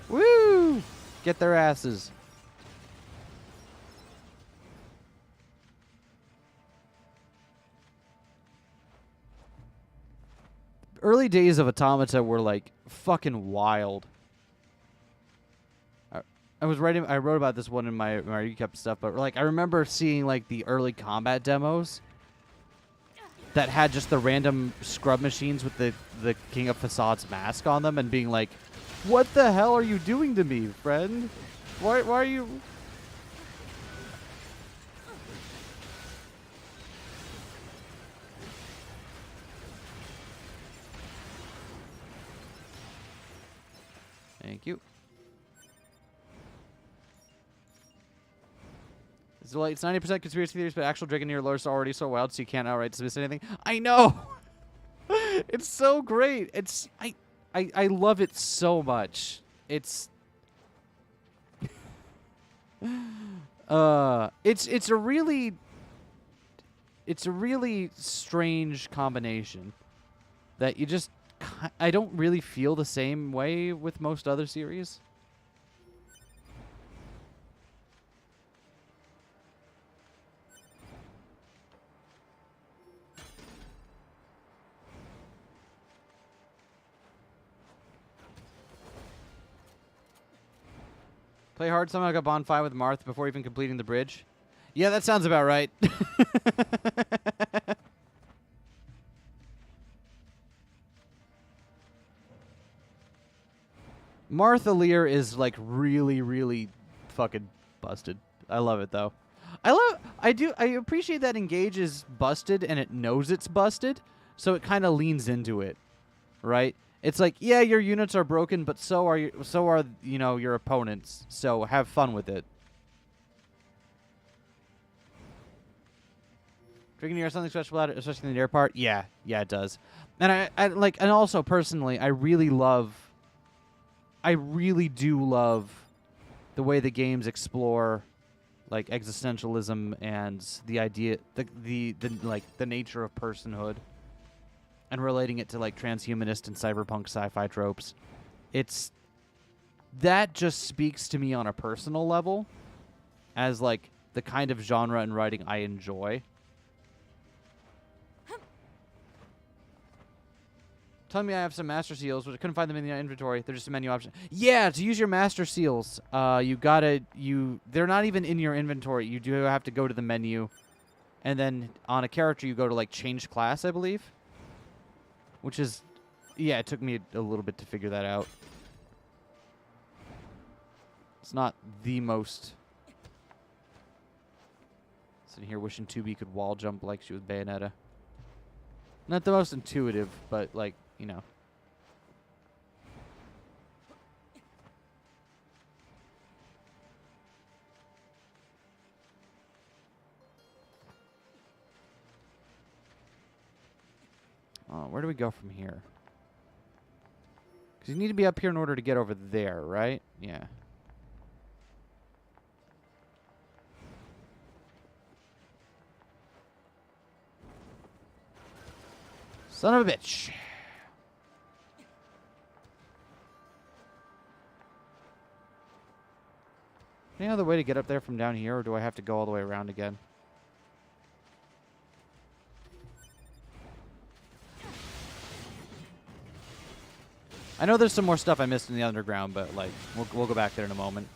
Woo! Get their asses. Early days of Automata were like fucking wild. I wrote about this one in my recap stuff, but like I remember seeing like the early combat demos that had just the random scrub machines with the King of Facades mask on them and being like, what the hell are you doing to me, friend? Why are you... Thank you. So, like, it's 90% conspiracy theories, but actual Dragoneer lore is already so wild, so you can't outright dismiss anything. I know! It's so great. I love it so much. It's it's a really strange combination that you just I don't really feel the same way with most other series. Play hard, somehow got bonfire with Marth before even completing the bridge. Yeah, that sounds about right. Martha Lear is like really, really fucking busted. I love it though. I appreciate that Engage is busted and it knows it's busted, so it kind of leans into it, right? It's like, yeah, your units are broken, but so are you know, your opponents. So have fun with it. Drinking near something special about it, especially in the air part. Yeah, it does. And I like, and also personally, I really do love the way the games explore like existentialism and the idea, the nature of personhood, and relating it to like transhumanist and cyberpunk sci-fi tropes. That just speaks to me on a personal level as like the kind of genre and writing I enjoy. Telling me I have some master seals, but I couldn't find them in the inventory. They're just a menu option. Yeah, to use your master seals, they're not even in your inventory. You do have to go to the menu, and then on a character you go to like change class, I believe. Which is, yeah, it took me a little bit to figure that out. It's not the most. Sitting here wishing 2B could wall jump like she was Bayonetta. Not the most intuitive, but like, you know. Where do we go from here? Because you need to be up here in order to get over there, right? Yeah. Son of a bitch. Any other way to get up there from down here, or do I have to go all the way around again? I know there's some more stuff I missed in the underground, but like we'll go back there in a moment.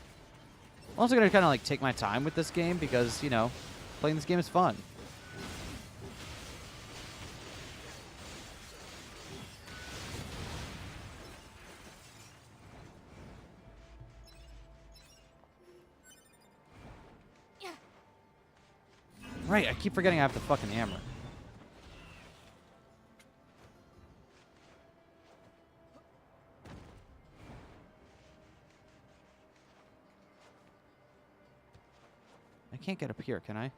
I'm also gonna kind of like take my time with this game because, you know, playing this game is fun. Right, I keep forgetting I have the fucking hammer. I can't get up here, can I?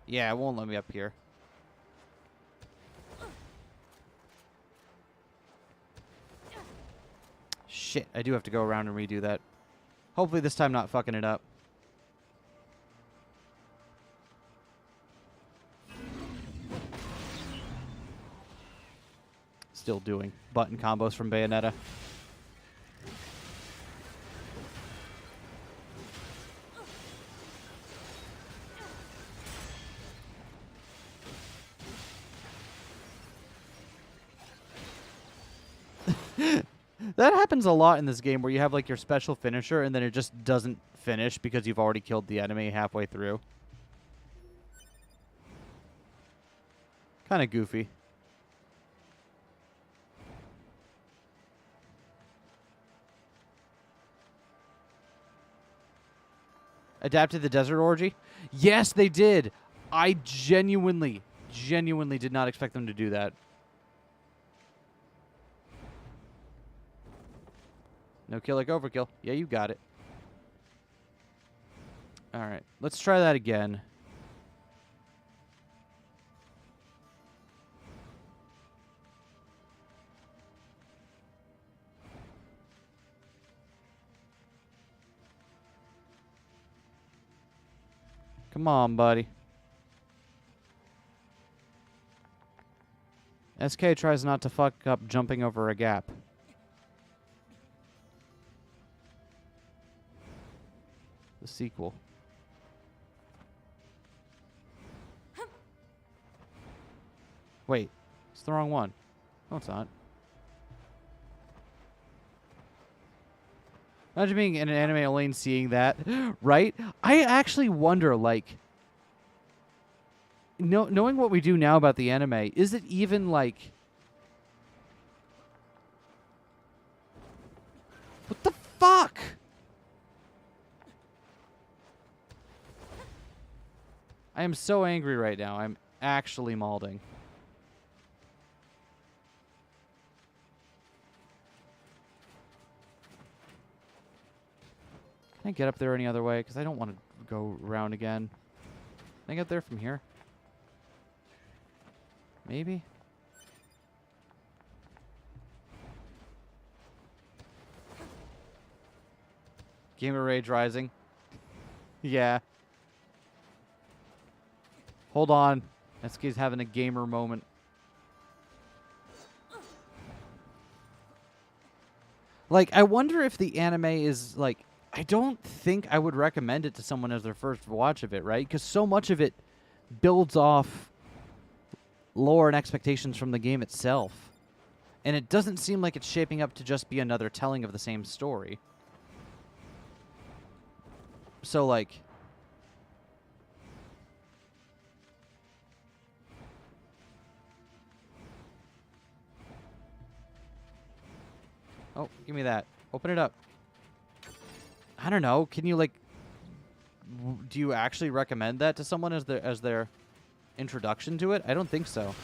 Yeah, it won't let me up here. Shit, I do have to go around and redo that. Hopefully this time not fucking it up. Still doing button combos from Bayonetta. That happens a lot in this game where you have like your special finisher and then it just doesn't finish because you've already killed the enemy halfway through. Kind of goofy. Adapted the Desert Orgy? Yes, they did. I genuinely did not expect them to do that. No kill like overkill. Yeah, you got it. All right, let's try that again. Come on, buddy. Eskay tries not to fuck up jumping over a gap. The sequel. Wait, it's the wrong one. No, it's not. Imagine being in an anime lane seeing that, right? I actually wonder, like, knowing what we do now about the anime, is it even, like... What the fuck? I am so angry right now. I'm actually malding. Can I get up there any other way? Because I don't want to go around again. Can I get there from here? Maybe? Gamer rage rising. Yeah. Hold on. Eskay's having a gamer moment. Like, I wonder if the anime is, like... I don't think I would recommend it to someone as their first watch of it, right? Because so much of it builds off lore and expectations from the game itself. And it doesn't seem like it's shaping up to just be another telling of the same story. So, like... Oh, give me that. Open it up. I don't know. Can you, like... do you actually recommend that to someone as their introduction to it? I don't think so.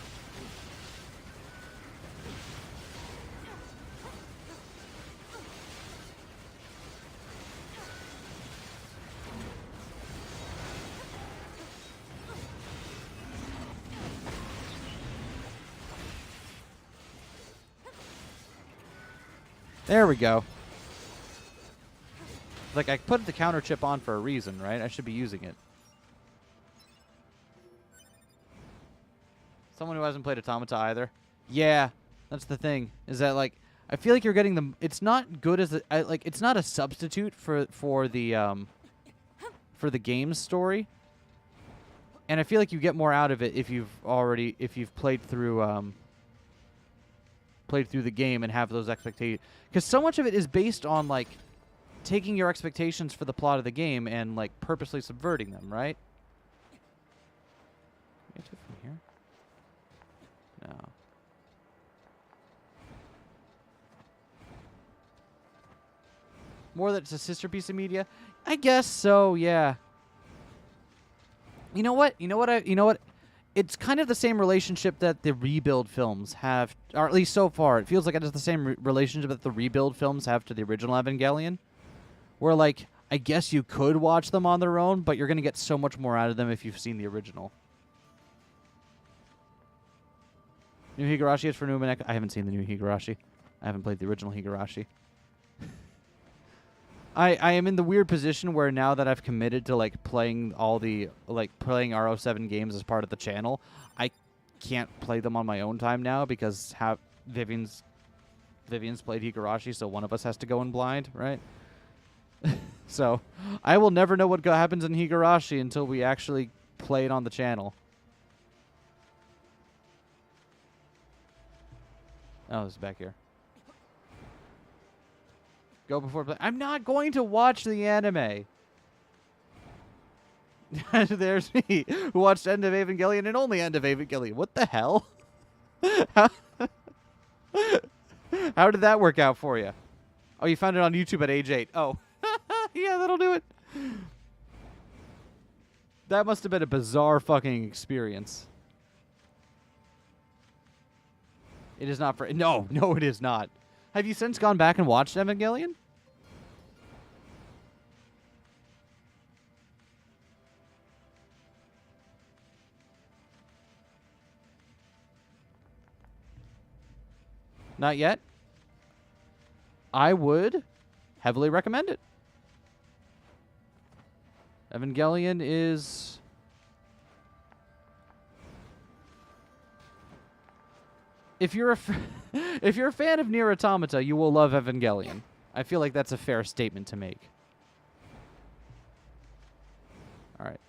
There we go. Like, I put the counter chip on for a reason, right? I should be using it. Someone who hasn't played Automata either. Yeah, that's the thing. Is that, like, I feel like you're getting the... It's not good as a... like, it's not a substitute for the game's story. And I feel like you get more out of it if you've played through the game and have those expectations. Because so much of it is based on, like, taking your expectations for the plot of the game and, like, purposely subverting them, right? Can I get to it from here? No. More that it's a sister piece of media? I guess so, yeah. You know what? It's kind of the same relationship that the Rebuild films have, or at least so far. It feels like it has the same relationship that the Rebuild films have to the original Evangelion. Where, like, I guess you could watch them on their own, but you're going to get so much more out of them if you've seen the original. New Higurashi is for Numanek. I haven't seen the new Higurashi. I haven't played the original Higurashi. I am in the weird position where now that I've committed to, like, playing all the, like, playing RO7 games as part of the channel, I can't play them on my own time now because Vivian's played Higurashi, so one of us has to go in blind, right? So, I will never know what happens in Higurashi until we actually play it on the channel. Oh, this is back here. Go before play. I'm not going to watch the anime. There's me, who watched End of Evangelion and only End of Evangelion. What the hell? How did that work out for you? Oh, you found it on YouTube at age 8. Oh. Yeah, that'll do it. That must have been a bizarre fucking experience. It is not for... No, it is not. Have you since gone back and watched Evangelion? Not yet? I would heavily recommend it. Evangelion is... If you're a fan of Nier Automata, you will love Evangelion. I feel like that's a fair statement to make. All right.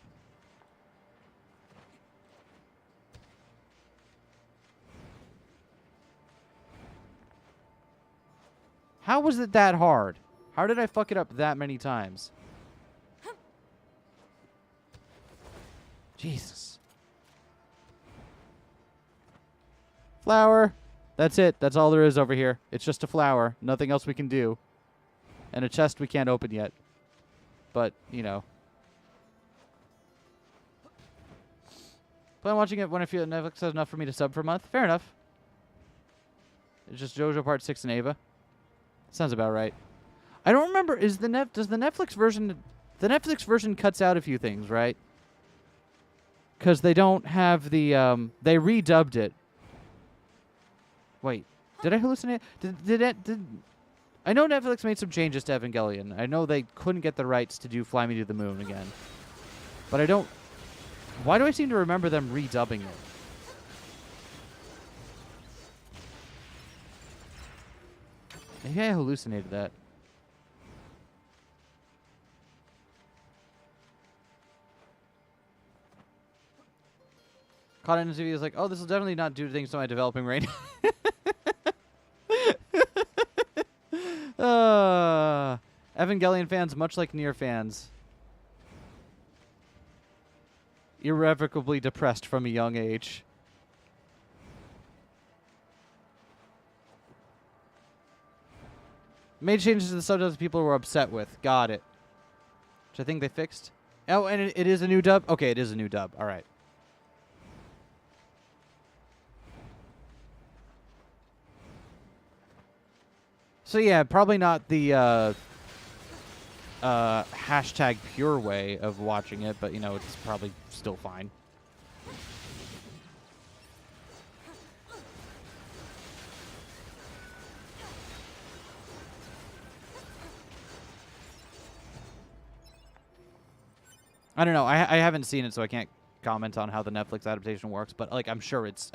How was it that hard? How did I fuck it up that many times? Jesus. Flower. That's it. That's all there is over here. It's just a flower. Nothing else we can do. And a chest we can't open yet. But, you know. Plan on watching it when I feel Netflix has enough for me to sub for a month. Fair enough. It's just JoJo Part 6 and Ava. Sounds about right. I don't remember. Does the Netflix version? The Netflix version cuts out a few things, right? Because they don't have the they redubbed it. Wait, did I hallucinate? Did I know Netflix made some changes to Evangelion. I know they couldn't get the rights to do Fly Me to the Moon again. But I don't... Why do I seem to remember them redubbing it? Maybe I hallucinated that. Caught in interview is like, oh, this will definitely not do things to my developing brain. Evangelion fans, much like Nier fans, irrevocably depressed from a young age. Made changes to the subtitles people were upset with. Got it. Which I think they fixed. Oh, and it is a new dub? Okay, it is a new dub. All right. So yeah, probably not the hashtag pure way of watching it, but you know, it's probably still fine. I don't know. I haven't seen it, so I can't comment on how the Netflix adaptation works, but like I'm sure it's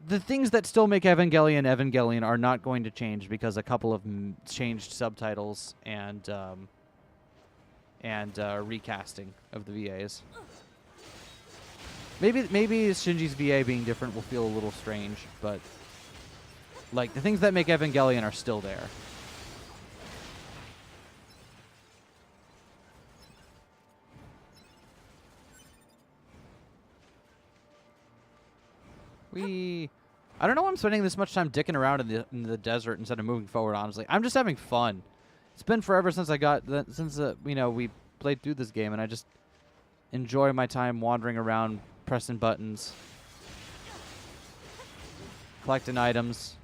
the things that still make Evangelion are not going to change because a couple of changed subtitles and recasting of the VAs. Maybe Shinji's VA being different will feel a little strange, but like the things that make Evangelion are still there. I don't know why I'm spending this much time dicking around in the desert instead of moving forward, honestly. I'm just having fun. It's been forever since you know, we played through this game, and I just enjoy my time wandering around, pressing buttons, collecting items.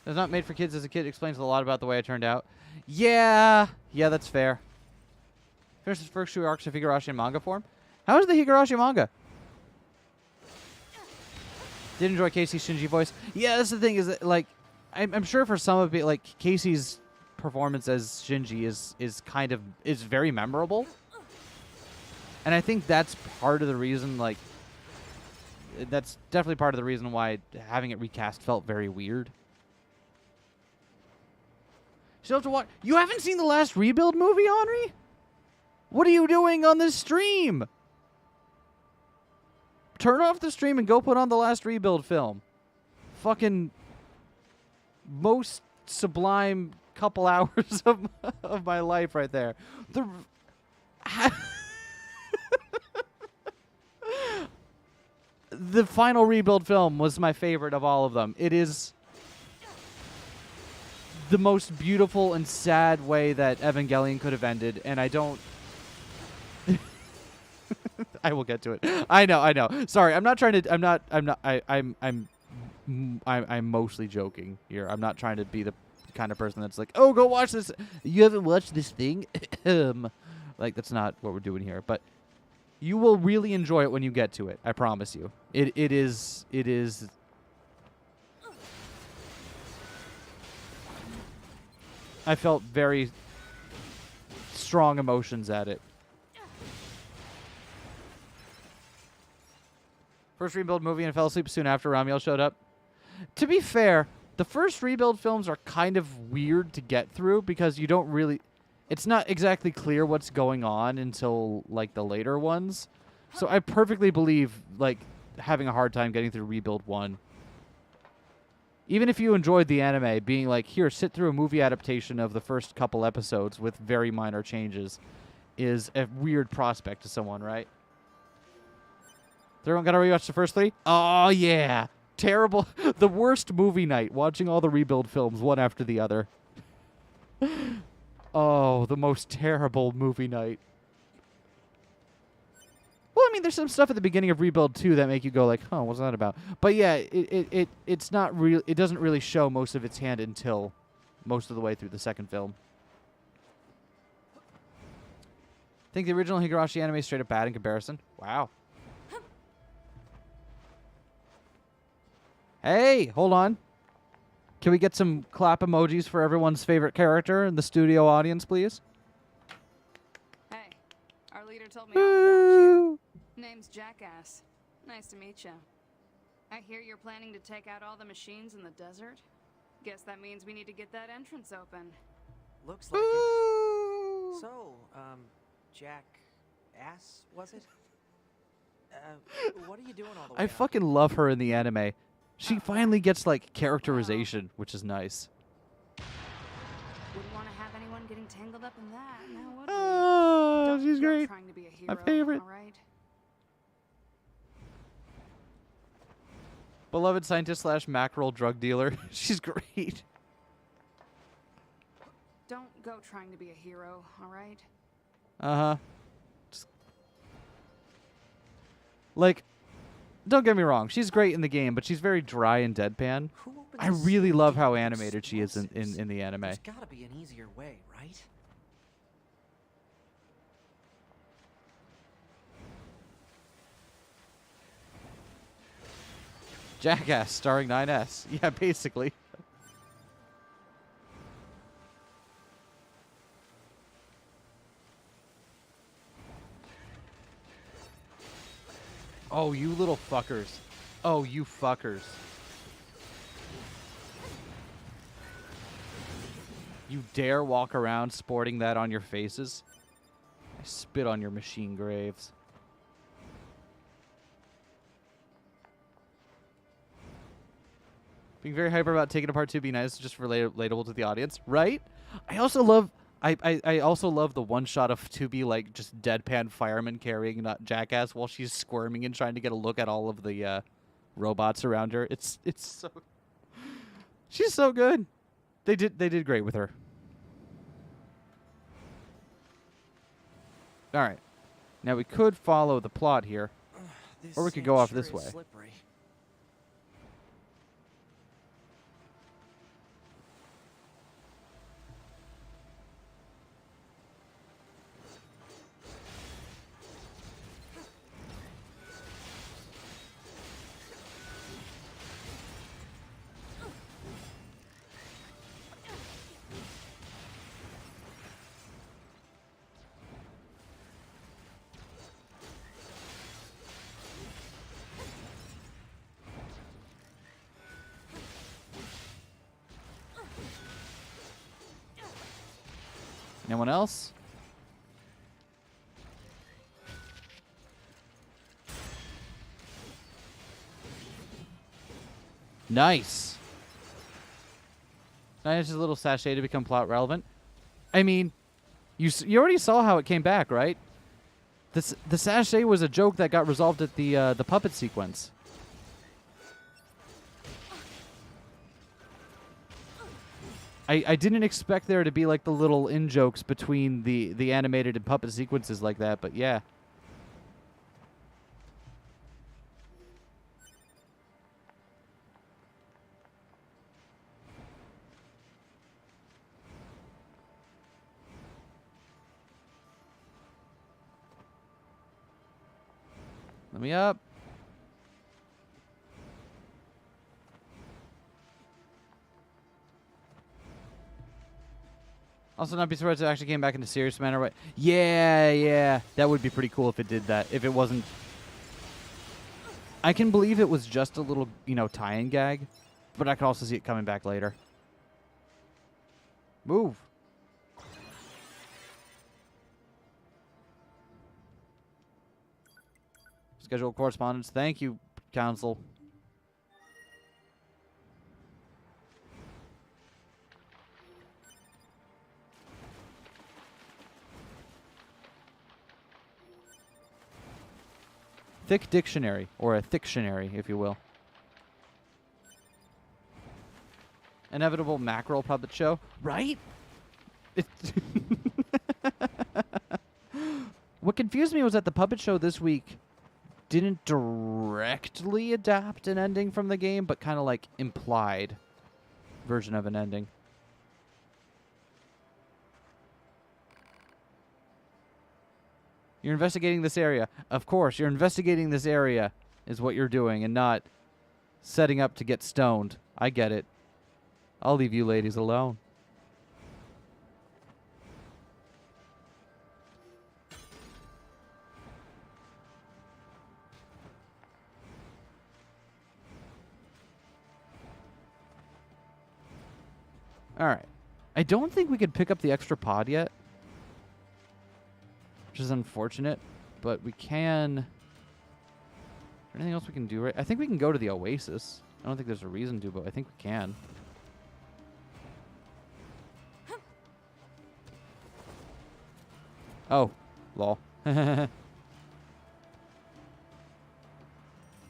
It was not made for kids as a kid. Explains a lot about the way I turned out. Yeah, that's fair. Finished his first 2 arcs of Higurashi in manga form. How is the Higurashi manga? Did enjoy Casey's Shinji voice. Yeah, that's the thing is that, like, I'm sure for some of it, like, Casey's performance as Shinji is very memorable. And I think that's part of the reason, like, that's definitely part of the reason why having it recast felt very weird. Still have to watch. You haven't seen the last Rebuild movie, Henri? What are you doing on this stream? Turn off the stream and go put on the last Rebuild film. Fucking most sublime couple hours of my life right there. The final Rebuild film was my favorite of all of them. It is the most beautiful and sad way that Evangelion could have ended, and I don't... I will get to it. I know. Sorry, I'm not trying to... I'm mostly joking here. I'm not trying to be the kind of person that's like, oh, go watch this. You haven't watched this thing? Like, that's not what we're doing here. But you will really enjoy it when you get to it. I promise you. It is... I felt very strong emotions at it. First Rebuild movie and fell asleep soon after Ramiel showed up. To be fair, the first Rebuild films are kind of weird to get through because you don't really... It's not exactly clear what's going on until, like, the later ones. So I perfectly believe, like, having a hard time getting through Rebuild 1. Even if you enjoyed the anime, being like, here, sit through a movie adaptation of the first couple episodes with very minor changes is a weird prospect to someone, right? Everyone got to rewatch the first 3? Oh, yeah. Terrible. The worst movie night, watching all the Rebuild films one after the other. Oh, the most terrible movie night. Well, I mean, there's some stuff at the beginning of Rebuild 2 that make you go like, "Huh, what's that about?" But yeah, it's not real. It doesn't really show most of its hand until most of the way through the second film. Think the original Higurashi anime is straight up bad in comparison? Wow. Hey, hold on. Can we get some clap emojis for everyone's favorite character in the studio audience, please? Hey, our leader told me all about you. Name's Jackass. Nice to meet you. I hear you're planning to take out all the machines in the desert. Guess that means we need to get that entrance open. Looks like it. So, Jackass, was it? What are you doing all the way I fucking love her in the anime. She finally gets, like, characterization, which is nice. Wouldn't want to have anyone getting tangled up in that, now would we? Oh, she's Go great. trying to be a hero, My favorite. all right? Beloved scientist / mackerel drug dealer. She's great. Don't go trying to be a hero, all right? Uh-huh. Like, don't get me wrong. She's great in the game, but she's very dry and deadpan. I really love how animated she is in the anime. There's gotta be an easier way, right? Jackass starring 9S. Yeah, basically. Oh, you little fuckers. Oh, you fuckers. You dare walk around sporting that on your faces? I spit on your machine graves. Being very hyper about taking apart to be nice, just relatable to the audience, right? I also love I also love the one shot of Tubi like just deadpan fireman carrying Jackass while she's squirming and trying to get a look at all of the robots around her. It's so she's so good. They did great with her. All right, now we could follow the plot here, or we could go off this way. Slippery. Anyone else? Nice. Nice little sachet to become plot relevant. I mean, you already saw how it came back, right? The sachet was a joke that got resolved at the puppet sequence. I didn't expect there to be like the little in-jokes between the animated and puppet sequences like that, but yeah. Let me up. Also, not be surprised if it actually came back in a serious manner. But yeah, that would be pretty cool if it did that. If it wasn't, I can believe it was just a little, tie-in gag, but I could also see it coming back later. Move. Schedule correspondence. Thank you, Council. Thick dictionary, or a thictionary, if you will. Inevitable mackerel puppet show, right? What confused me was that the puppet show this week didn't directly adapt an ending from the game, but kind of like implied version of an ending. You're investigating this area. Of course, you're investigating this area is what you're doing and not setting up to get stoned. I get it. I'll leave you ladies alone. All right. I don't think we could pick up the extra pod yet, which is unfortunate, but we can. Is there anything else we can do? Right? I think we can go to the Oasis. I don't think there's a reason to, but I think we can. Oh, lol. No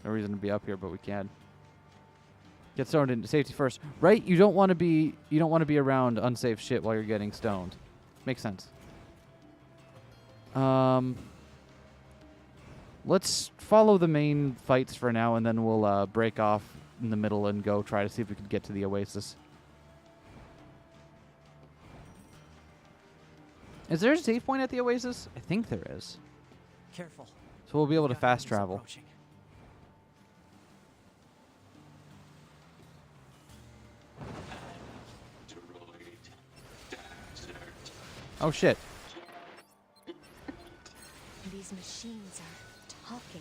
reason to be up here, but we can. Get stoned into safety first. Right? You don't want to be around unsafe shit while you're getting stoned. Makes sense. Let's follow the main fights for now, and then we'll break off in the middle and go try to see if we can get to the Oasis. Is there a save point at the Oasis? I think there is. Careful. So we'll be able to fast travel. Approaching. Oh shit. These machines are talking.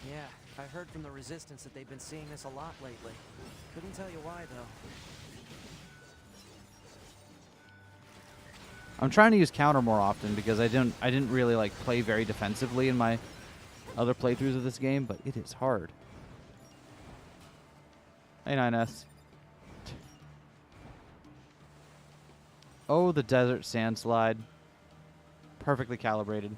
Yeah, I heard from the Resistance that they've been seeing this a lot lately. Couldn't tell you why, though. I'm trying to use counter more often because I didn't really like play very defensively in my other playthroughs of this game, but it is hard. Hey 9S. Oh, the desert sand slide. Perfectly calibrated.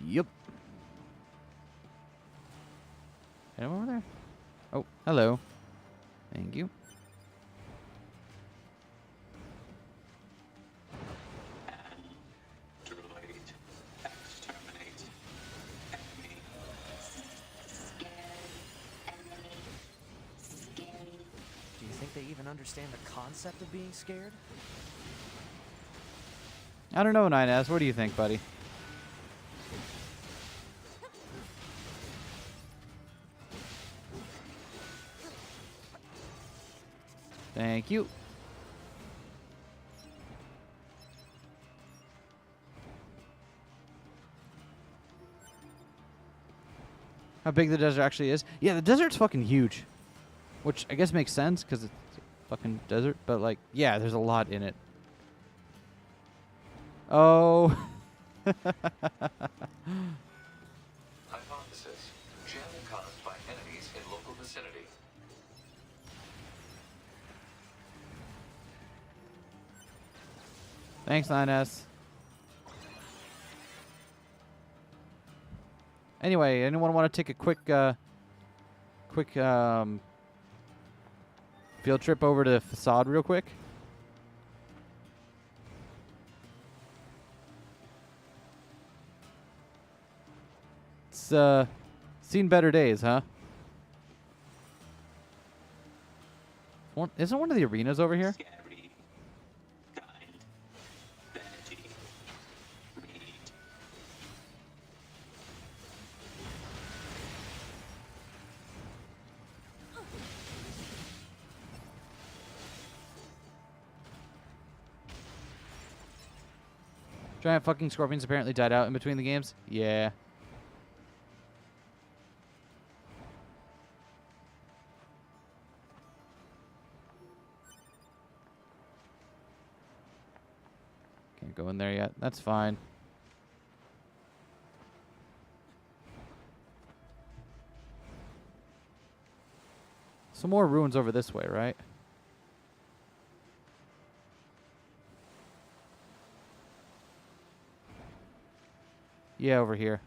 Yep. Anyone over there? Oh, hello. Thank you. Do you think they even understand the concept of being scared? I don't know, 9S. What do you think, buddy? Thank you. How big the desert actually is. Yeah, the desert's fucking huge. Which I guess makes sense because it's a fucking desert. But, like, yeah, there's a lot in it. Oh. Hypothesis. Jamming caused by enemies in local vicinity. Thanks, 9S. Anyway, anyone want to take a quick field trip over to Facade real quick? It's seen better days, huh? Isn't one of the arenas over here? Giant fucking scorpions apparently died out in between the games. Yeah. Can't go in there yet. That's fine. Some more ruins over this way, right? Yeah, over here.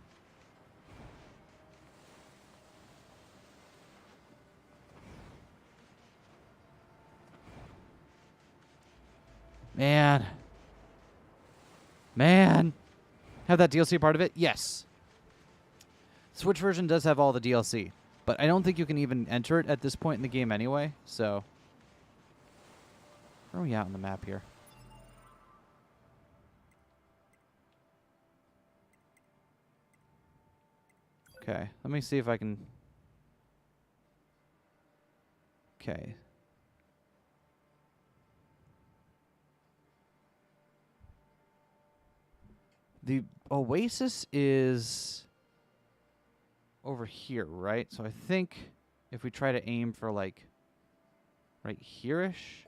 Man. Man. Have that DLC part of it? Yes. Switch version does have all the DLC, but I don't think you can even enter it at this point in the game anyway, so. Where are we at on the map here? Okay, let me see if I can. Okay. The Oasis is over here, right? So I think if we try to aim for like right here-ish,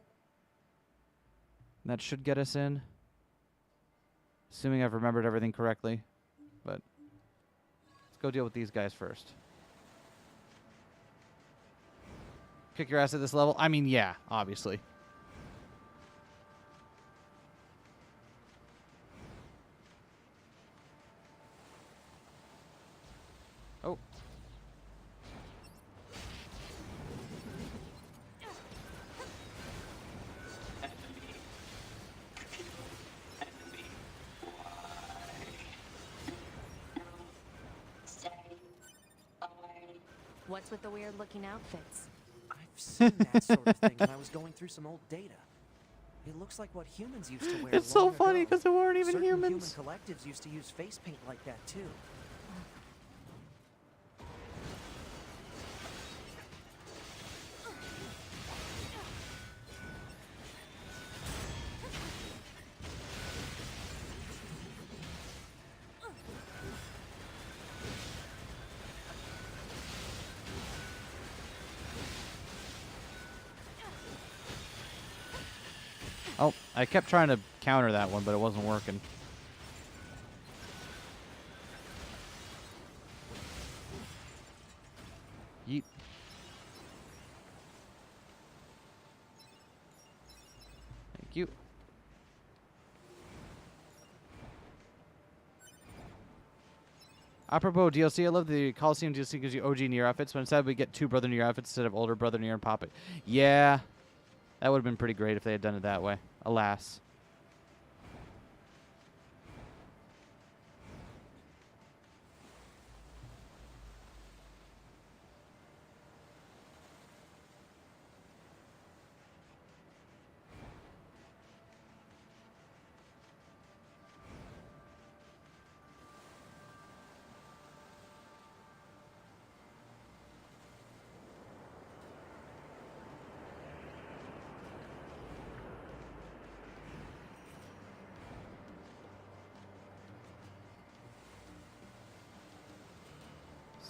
that should get us in. Assuming I've remembered everything correctly. But let's go deal with these guys first. Kick your ass at this level? I mean, yeah, obviously. Oh. What's with the weird-looking outfits? I've seen that sort of thing when I was going through some old data. It looks like what humans used to wear. It's so long funny ago. because they weren't even Certain humans. Human collectives used to use face paint like that too. Oh, I kept trying to counter that one, but it wasn't working. Yeet. Thank you. Apropos DLC, I love the Coliseum DLC gives you OG Nier outfits, but instead we get two Brother Nier outfits instead of older Brother Nier and Pop It. Yeah, that would have been pretty great if they had done it that way. Alas.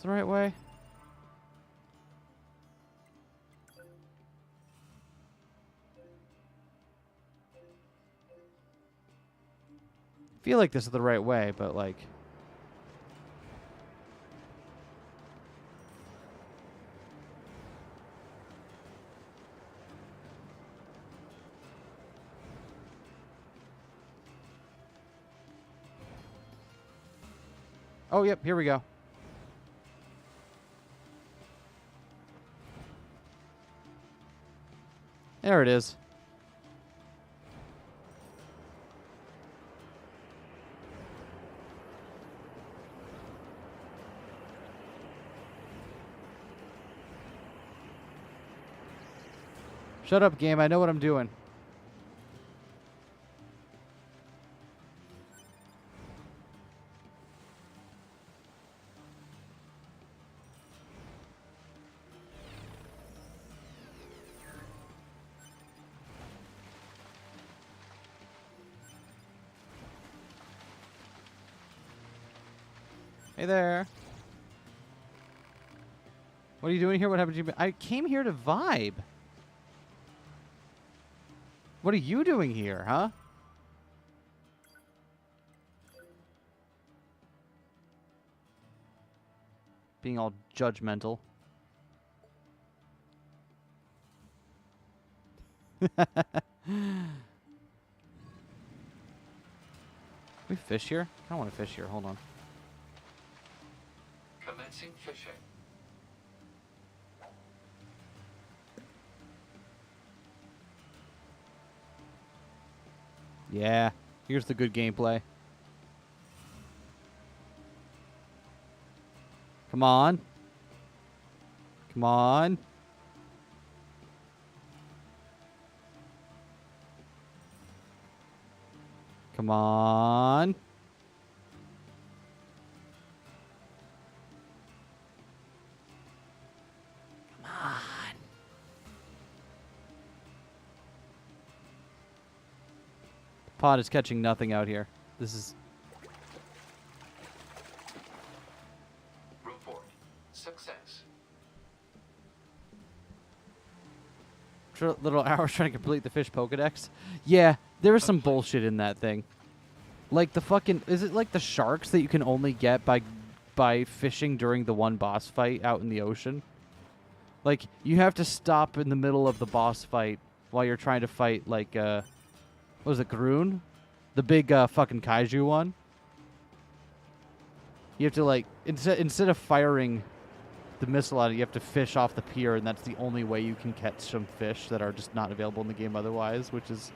The right way? I feel like this is the right way, but like oh, yep, here we go. There it is. Shut up, game. I know what I'm doing. Hey there. What are you doing here? What happened to you? I came here to vibe. What are you doing here, huh? Being all judgmental. We fish here? I don't want to fish here. Hold on. Commencing fishing. Yeah. Here's the good gameplay. Come on. Come on. Come on. Come on. The pod is catching nothing out here. This is... Report. Success. Little hours trying to complete the fish Pokedex. Yeah, there was some bullshit in that thing. Like the fucking... Is it like the sharks that you can only get by fishing during the one boss fight out in the ocean? Like, you have to stop in the middle of the boss fight while you're trying to fight, like, what was it, Groon? The big fucking kaiju one. You have to, like, instead of firing the missile at it, you have to fish off the pier, and that's the only way you can catch some fish that are just not available in the game otherwise, which is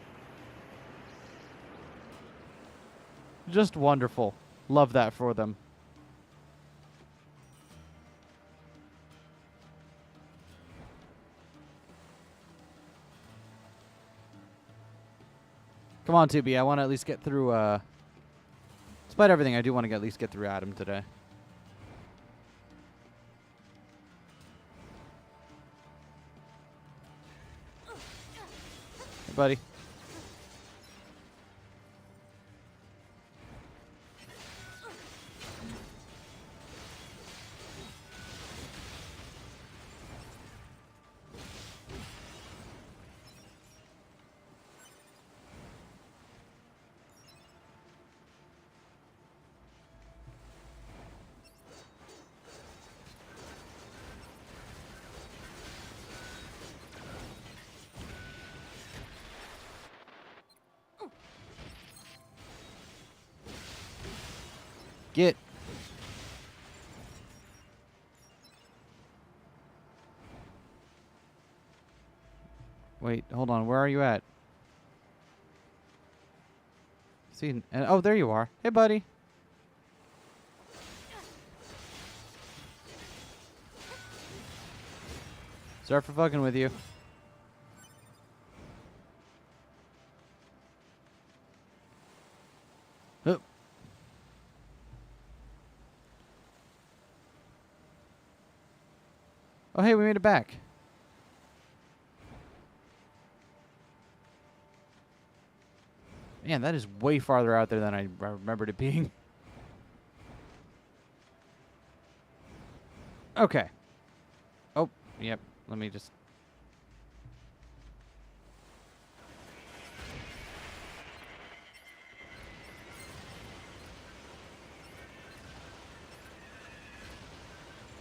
just wonderful. Love that for them. Come on, 2B. I want to at least get through, despite everything, I do want to at least get through Adam today. Hey, buddy. Get. Wait, hold on. Where are you at? See, oh, there you are. Hey, buddy. Sorry for fucking with you. Oh. Oh, hey, we made it back. Man, that is way farther out there than I remembered it being. Okay. Oh, yep. Let me just...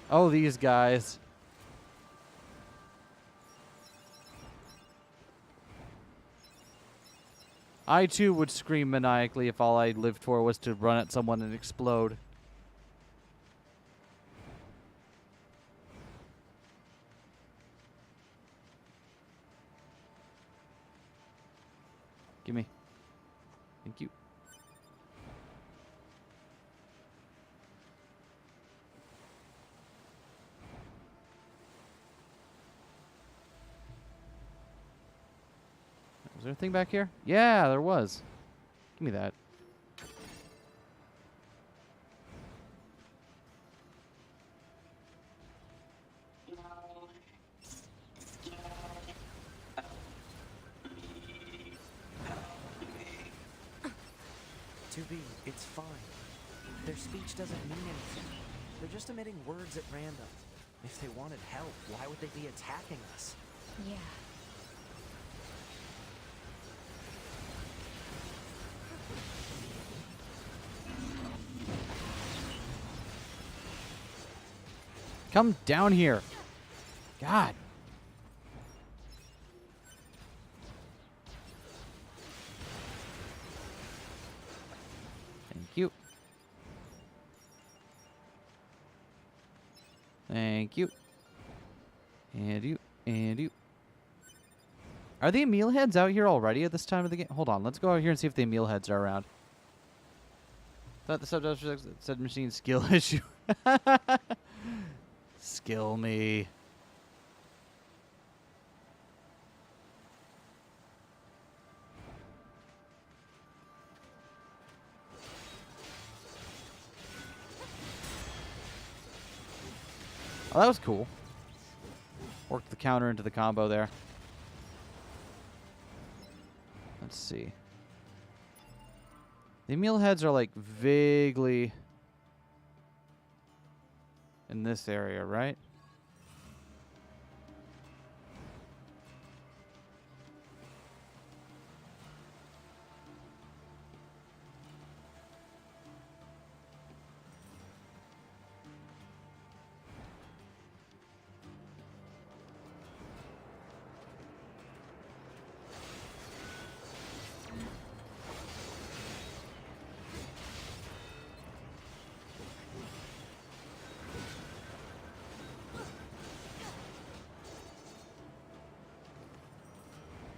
Oh, these guys. I, too, would scream maniacally if all I lived for was to run at someone and explode. Gimme. Thank you. Was there a thing back here? Yeah, there was. Give me that. It's fine. Their speech doesn't mean anything. They're just emitting words at random. If they wanted help, why would they be attacking us? Yeah. Come down here. God. Thank you. Thank you. And you. And you. Are the meal heads out here already at this time of the game? Hold on, let's go out here and see if the meal heads are around. Thought the subtitle said machine skill issue. Skill me. Oh, that was cool. Worked the counter into the combo there. Let's see. The meal heads are like vaguely in this area, right?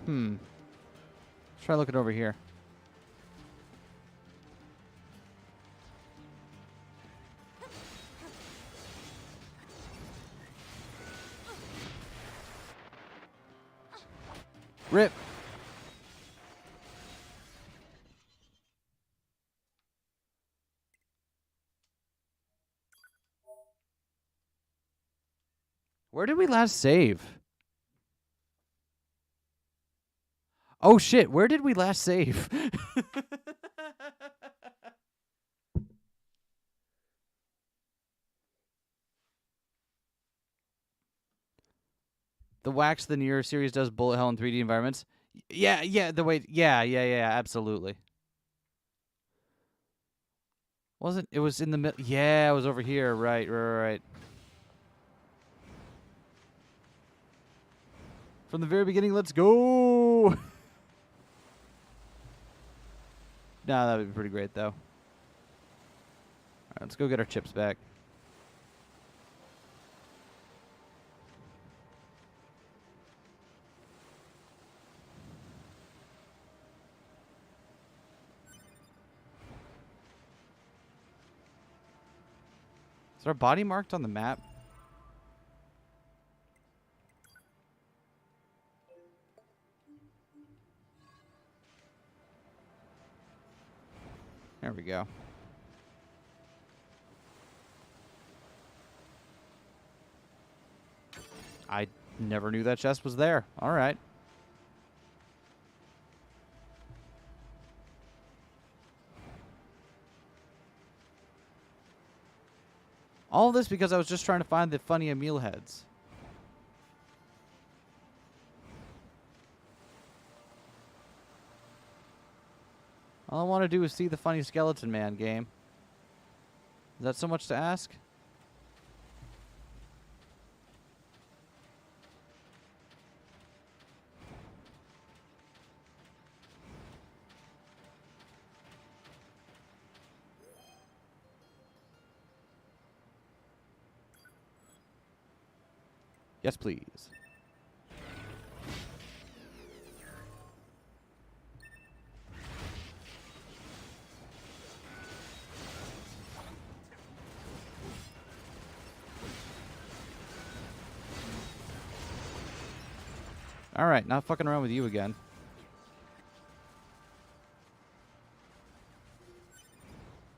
Let's try looking over here. Rip. Where did we last save? Oh shit, where did we last save? The wax the Near series does bullet hell in 3D environments. Yeah, absolutely. Wasn't it was in the middle? Yeah, it was over here. Right. From the very beginning, let's go. Nah, that would be pretty great though. All right, let's go get our chips back. Is our body marked on the map? There we go. I never knew that chest was there. All right. All of this because I was just trying to find the funny meal heads. All I want to do is see the funny skeleton man game. Is that so much to ask? Yes, please. All right, not fucking around with you again.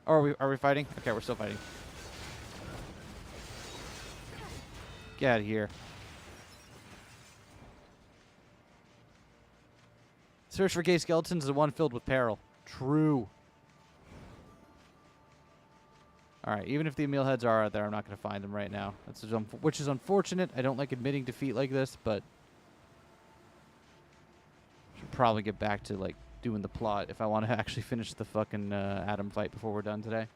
Oh, are we fighting? Okay, we're still fighting. Get out of here. Search for gay skeletons is the one filled with peril. True. All right, even if the meal heads are out there, I'm not going to find them right now. Which is unfortunate. I don't like admitting defeat like this, but should probably get back to like doing the plot if I want to actually finish the fucking Adam fight before we're done today.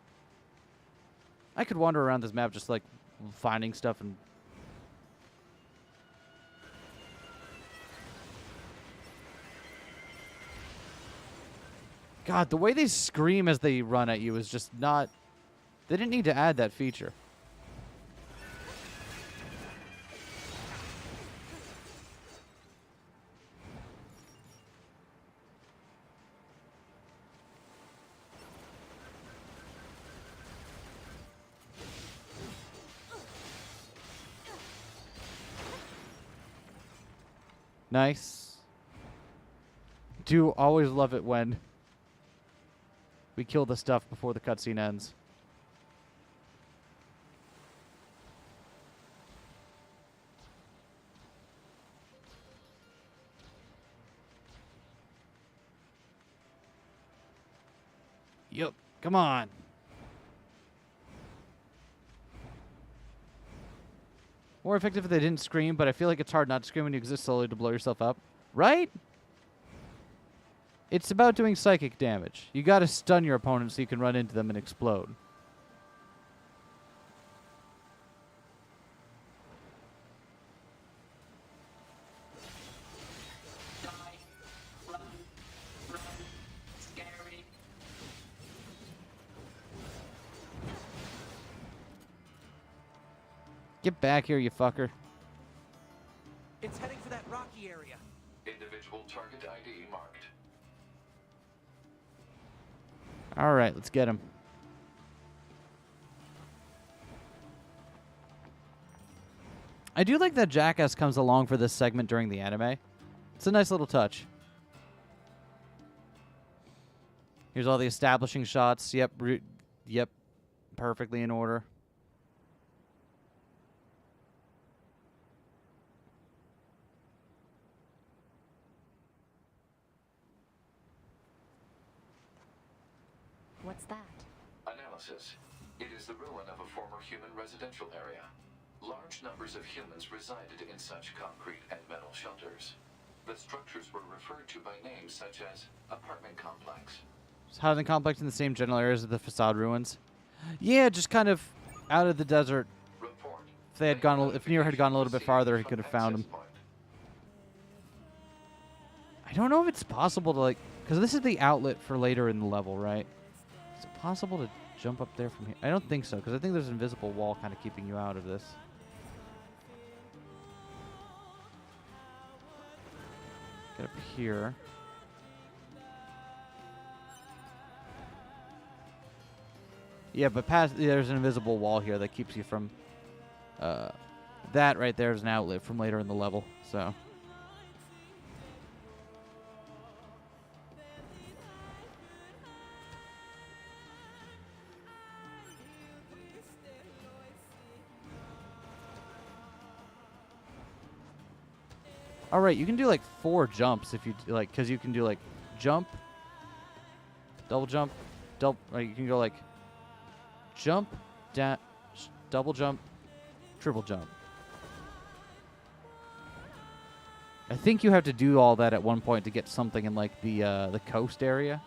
I could wander around this map just like finding stuff and God, the way they scream as they run at you is just not... They didn't need to add that feature. Nice. Do always love it when we kill the stuff before the cutscene ends. Yup. Come on. More effective if they didn't scream, but I feel like it's hard not to scream when you exist solely to blow yourself up. Right? It's about doing psychic damage. You gotta stun your opponent so you can run into them and explode. Get back here, you fucker. It's heading for that rocky area. Individual target ID marked. All right, let's get him. I do like that Jackass comes along for this segment during the anime. It's a nice little touch. Here's all the establishing shots. Yep, yep, perfectly in order. What's that? Analysis. It is the ruin of a former human residential area. Large numbers of humans resided in such concrete and metal shelters. The structures were referred to by names such as apartment complex. Housing complex in the same general areas as the facade ruins. Yeah, just kind of out of the desert. Report. If they had gone, if Nier had gone a little bit farther, he could have found him. I don't know if it's possible to like, because this is the outlet for later in the level, right? Is it possible to jump up there from here? I don't think so, because I think there's an invisible wall kind of keeping you out of this. Get up here. Yeah, but past there's an invisible wall here that keeps you from that right there is an outlet from later in the level. So all right, you can do like 4 jumps if you like, because you can do like jump, double jump, double. You can go like jump, dash, double jump, triple jump. I think you have to do all that at one point to get something in like the coast area.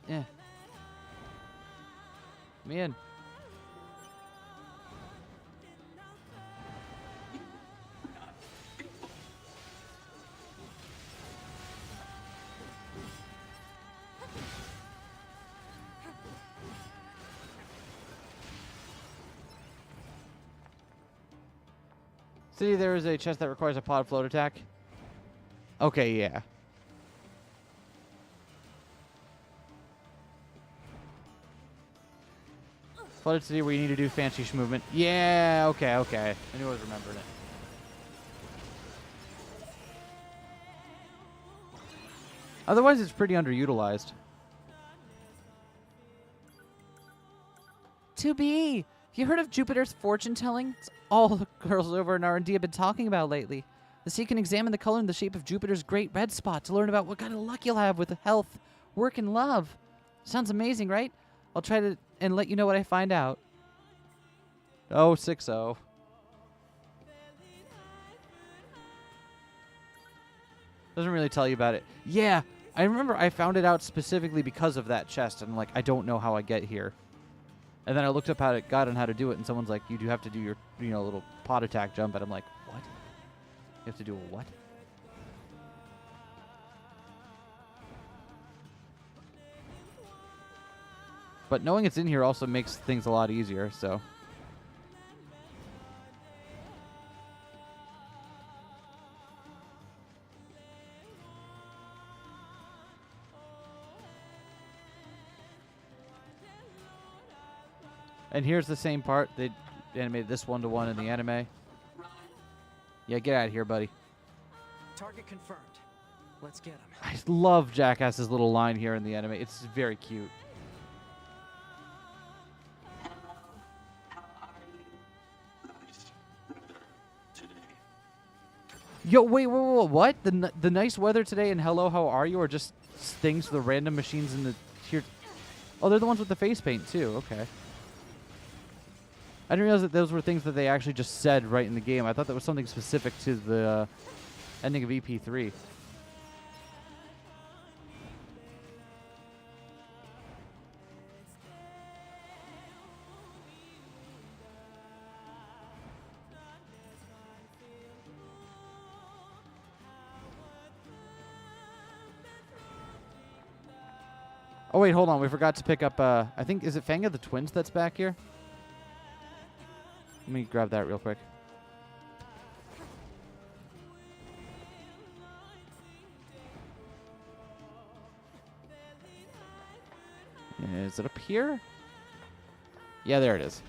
Yeah. Man. See, there is a chest that requires a pod float attack. Okay, yeah. Flooded city where you need to do fancy movement. Yeah, okay, okay. I knew I was remembering it. Otherwise, it's pretty underutilized. To be. You heard of Jupiter's fortune telling? It's all the girls over in R&D have been talking about lately. The sea can examine the color and the shape of Jupiter's great red spot to learn about what kind of luck you'll have with health, work, and love. Sounds amazing, right? I'll try to and let you know what I find out. 060. Doesn't really tell you about it. Yeah, I remember I found it out specifically because of that chest, and I'm like, I don't know how I get here. And then I looked up how it got and how to do it, and someone's like, you do have to do your, little pod attack jump, and I'm like, what? You have to do a what? But knowing it's in here also makes things a lot easier, so. And here's the same part. They animated this 1-to-1 in the anime. Yeah, get out of here, buddy. Target confirmed. Let's get him. I love Jackass's little line here in the anime. It's very cute. Yo, wait, what? The nice weather today and hello, how are you? Are just things to the random machines in the here. Oh, they're the ones with the face paint too. Okay. I didn't realize that those were things that they actually just said right in the game. I thought that was something specific to the ending of EP3. Oh, wait, hold on. We forgot to pick up, I think, is it Fanga the Twins that's back here? Let me grab that real quick. Is it up here? Yeah, there it is.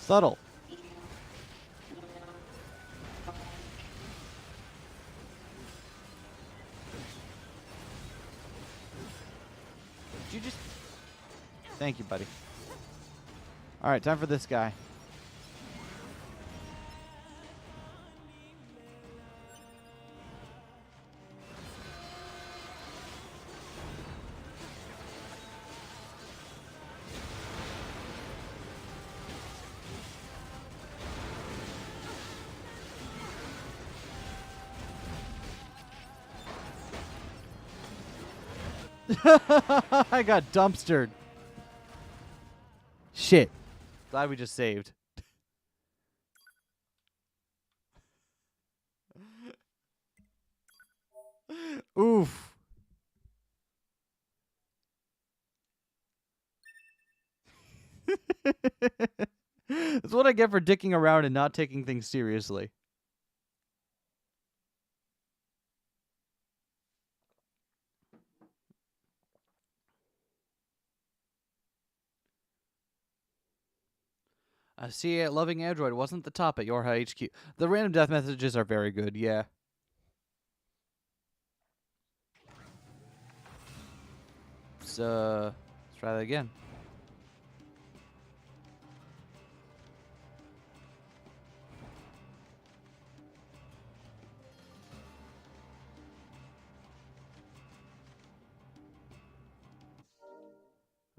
Subtle. Did you just... Thank you, buddy. All right, time for this guy. I got dumpstered. Shit. Glad we just saved. Oof. That's what I get for dicking around and not taking things seriously. I see it. Loving Android wasn't the top at your HQ. The random death messages are very good, yeah. So, let's try that again.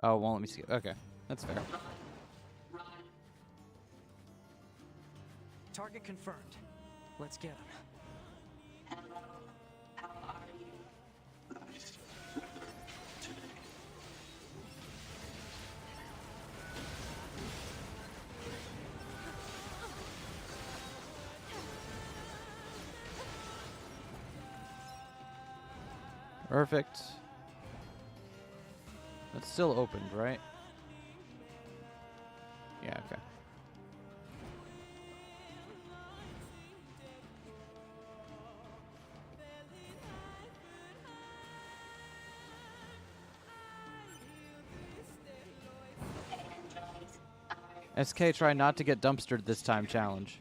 Oh, it won't let me see it. Okay, that's fair. Target confirmed. Let's get him. Perfect. That's still opened, right? Yeah, okay. Eskay, try not to get dumpstered this time challenge.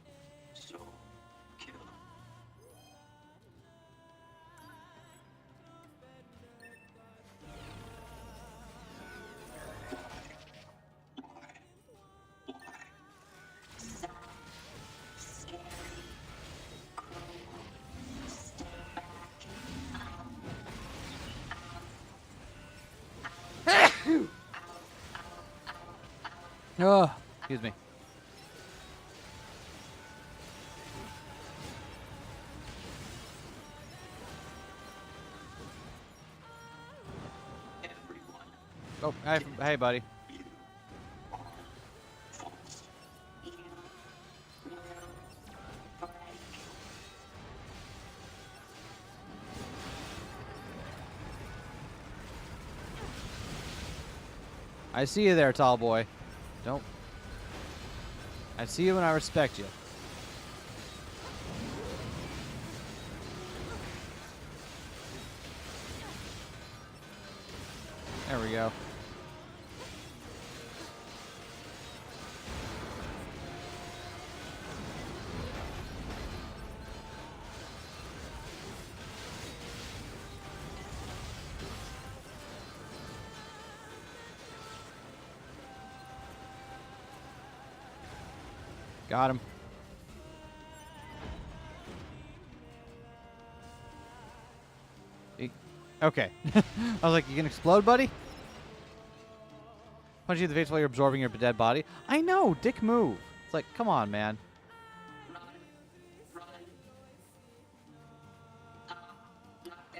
Oh, excuse me. Oh, hey, buddy. I see you there, tall boy. Don't. I see you and I respect you. There we go. Got him. Okay. I was like, you can explode, buddy? Punch you in the face while you're absorbing your dead body. I know, dick move. It's like, come on, man.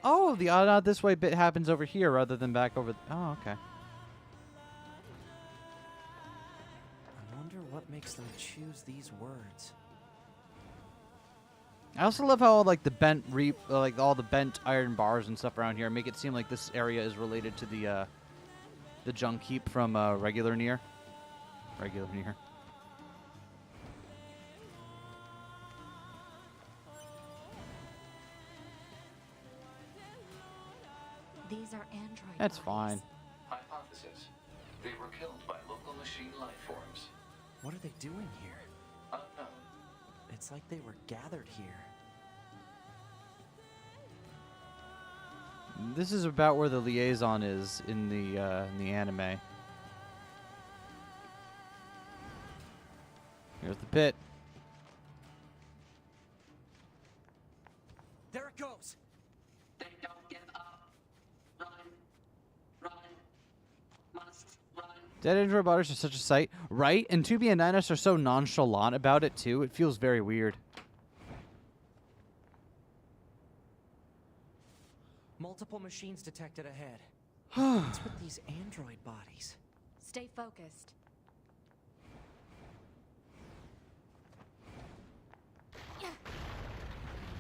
Oh, the not this way bit happens over here rather than back over. Oh, okay. I wonder what makes them choose these words. I also love how like the bent like all the bent iron bars and stuff around here make it seem like this area is related to the junk heap from Regular Near. Regular Near. These are android That's bodies. fine. Hypothesis. They were killed by local machine life forms. What are they doing here? Unknown. It's like they were gathered here. This is about where the liaison is in the anime. Here's the pit. There it goes! They don't give up. Run. Run. Must run. Dead android bodies are such a sight, right? And 2B and 9S are so nonchalant about it too. It feels very weird. Multiple machines detected ahead. What's with these android bodies? Stay focused.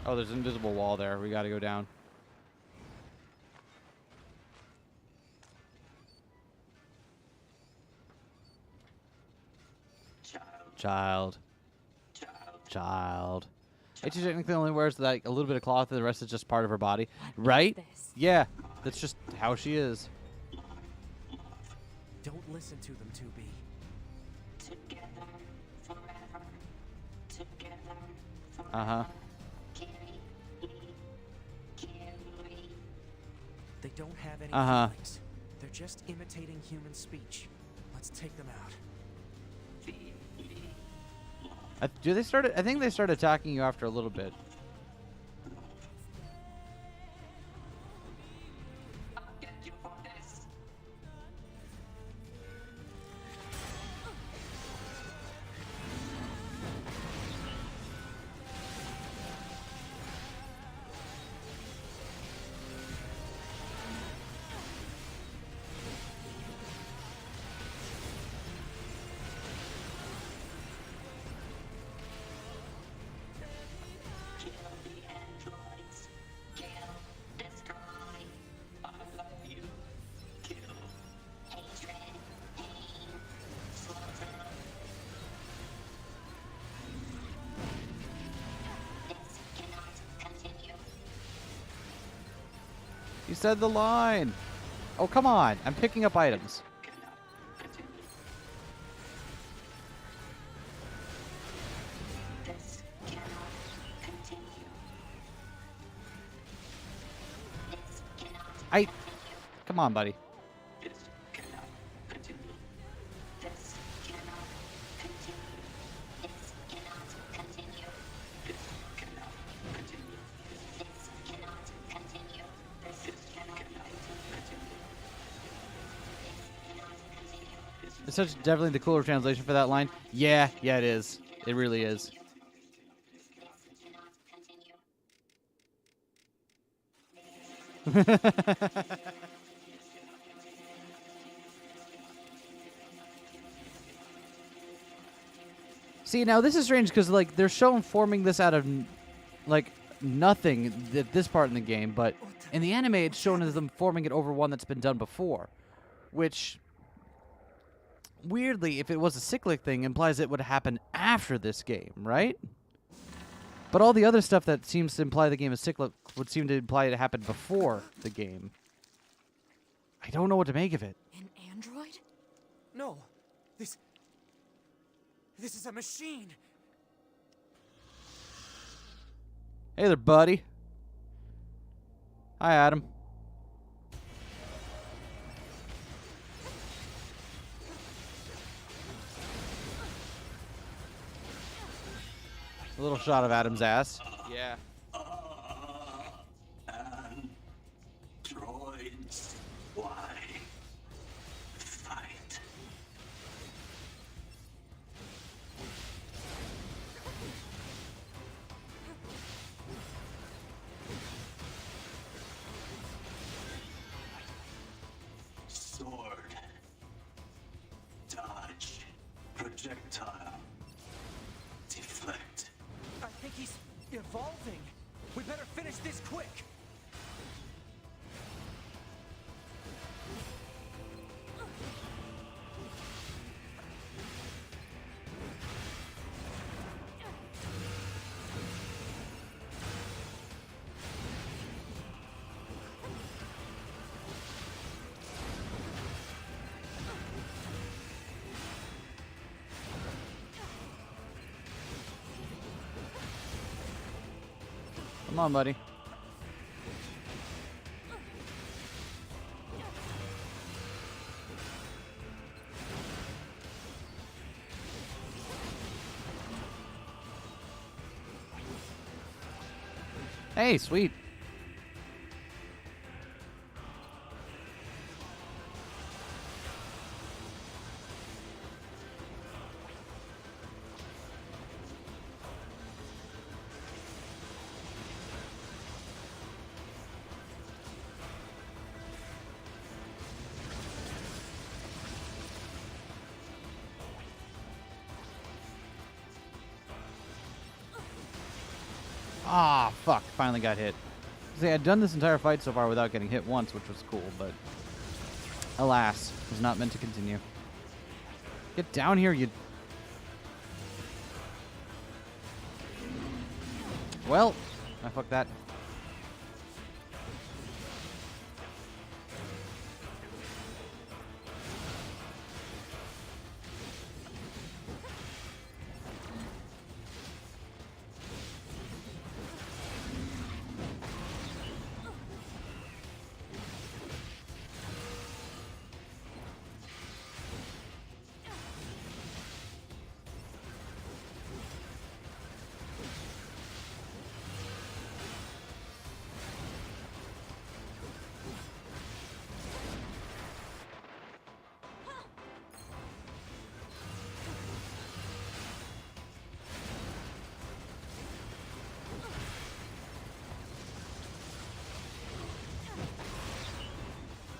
Oh, there's an invisible wall there. We gotta go down. Child. It technically only wears like a little bit of cloth and the rest is just part of her body. Right? Yeah. That's just how she is. Don't listen to them, 2B. Together forever. Together forever. Uh-huh. They don't have any feelings. They're just imitating human speech. Let's take them out. Do they start? I think they start attacking you after a little bit. I'll get you for this. You said the line. Oh, come on. I'm picking up items. This cannot continue. This cannot continue. Come on, buddy. This cannot continue. This cannot continue. This cannot continue. This cannot continue. This cannot continue. This cannot continue. This such definitely the cooler translation for that line. Yeah, it is. It really is. See, now this is strange because like they're showing forming this out of like nothing at this part in the game, but in the anime it's shown as them forming it over one that's been done before, which weirdly, if it was a cyclic thing, implies it would happen after this game, right? But all the other stuff that seems to imply the game is cyclic would seem to imply it happened before the game. I don't know what to make of it. An android? No. This is a machine. Hey there, buddy. Hi, Adam. A little shot of Adam's ass. Yeah. Androids, why fight? Sword, dodge, projectile, deflect. I think he's evolving. We better finish this quick. Come on, buddy. Hey, sweet. Ah, fuck. Finally got hit. See, I'd done this entire fight so far without getting hit once, which was cool, but alas, was not meant to continue. Get down here, you... Well, I fucked that.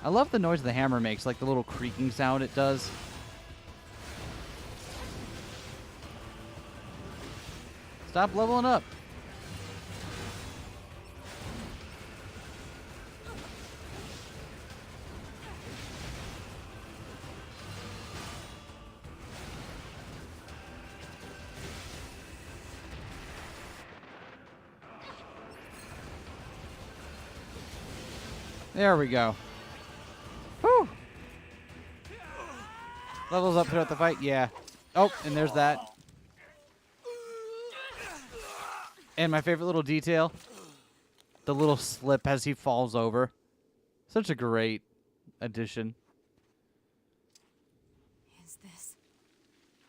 I love the noise the hammer makes, like the little creaking sound it does. Stop leveling up. There we go. Whew. Levels up throughout the fight, yeah. Oh, and there's that. And my favorite little detail, the little slip as he falls over. Such a great addition. Is this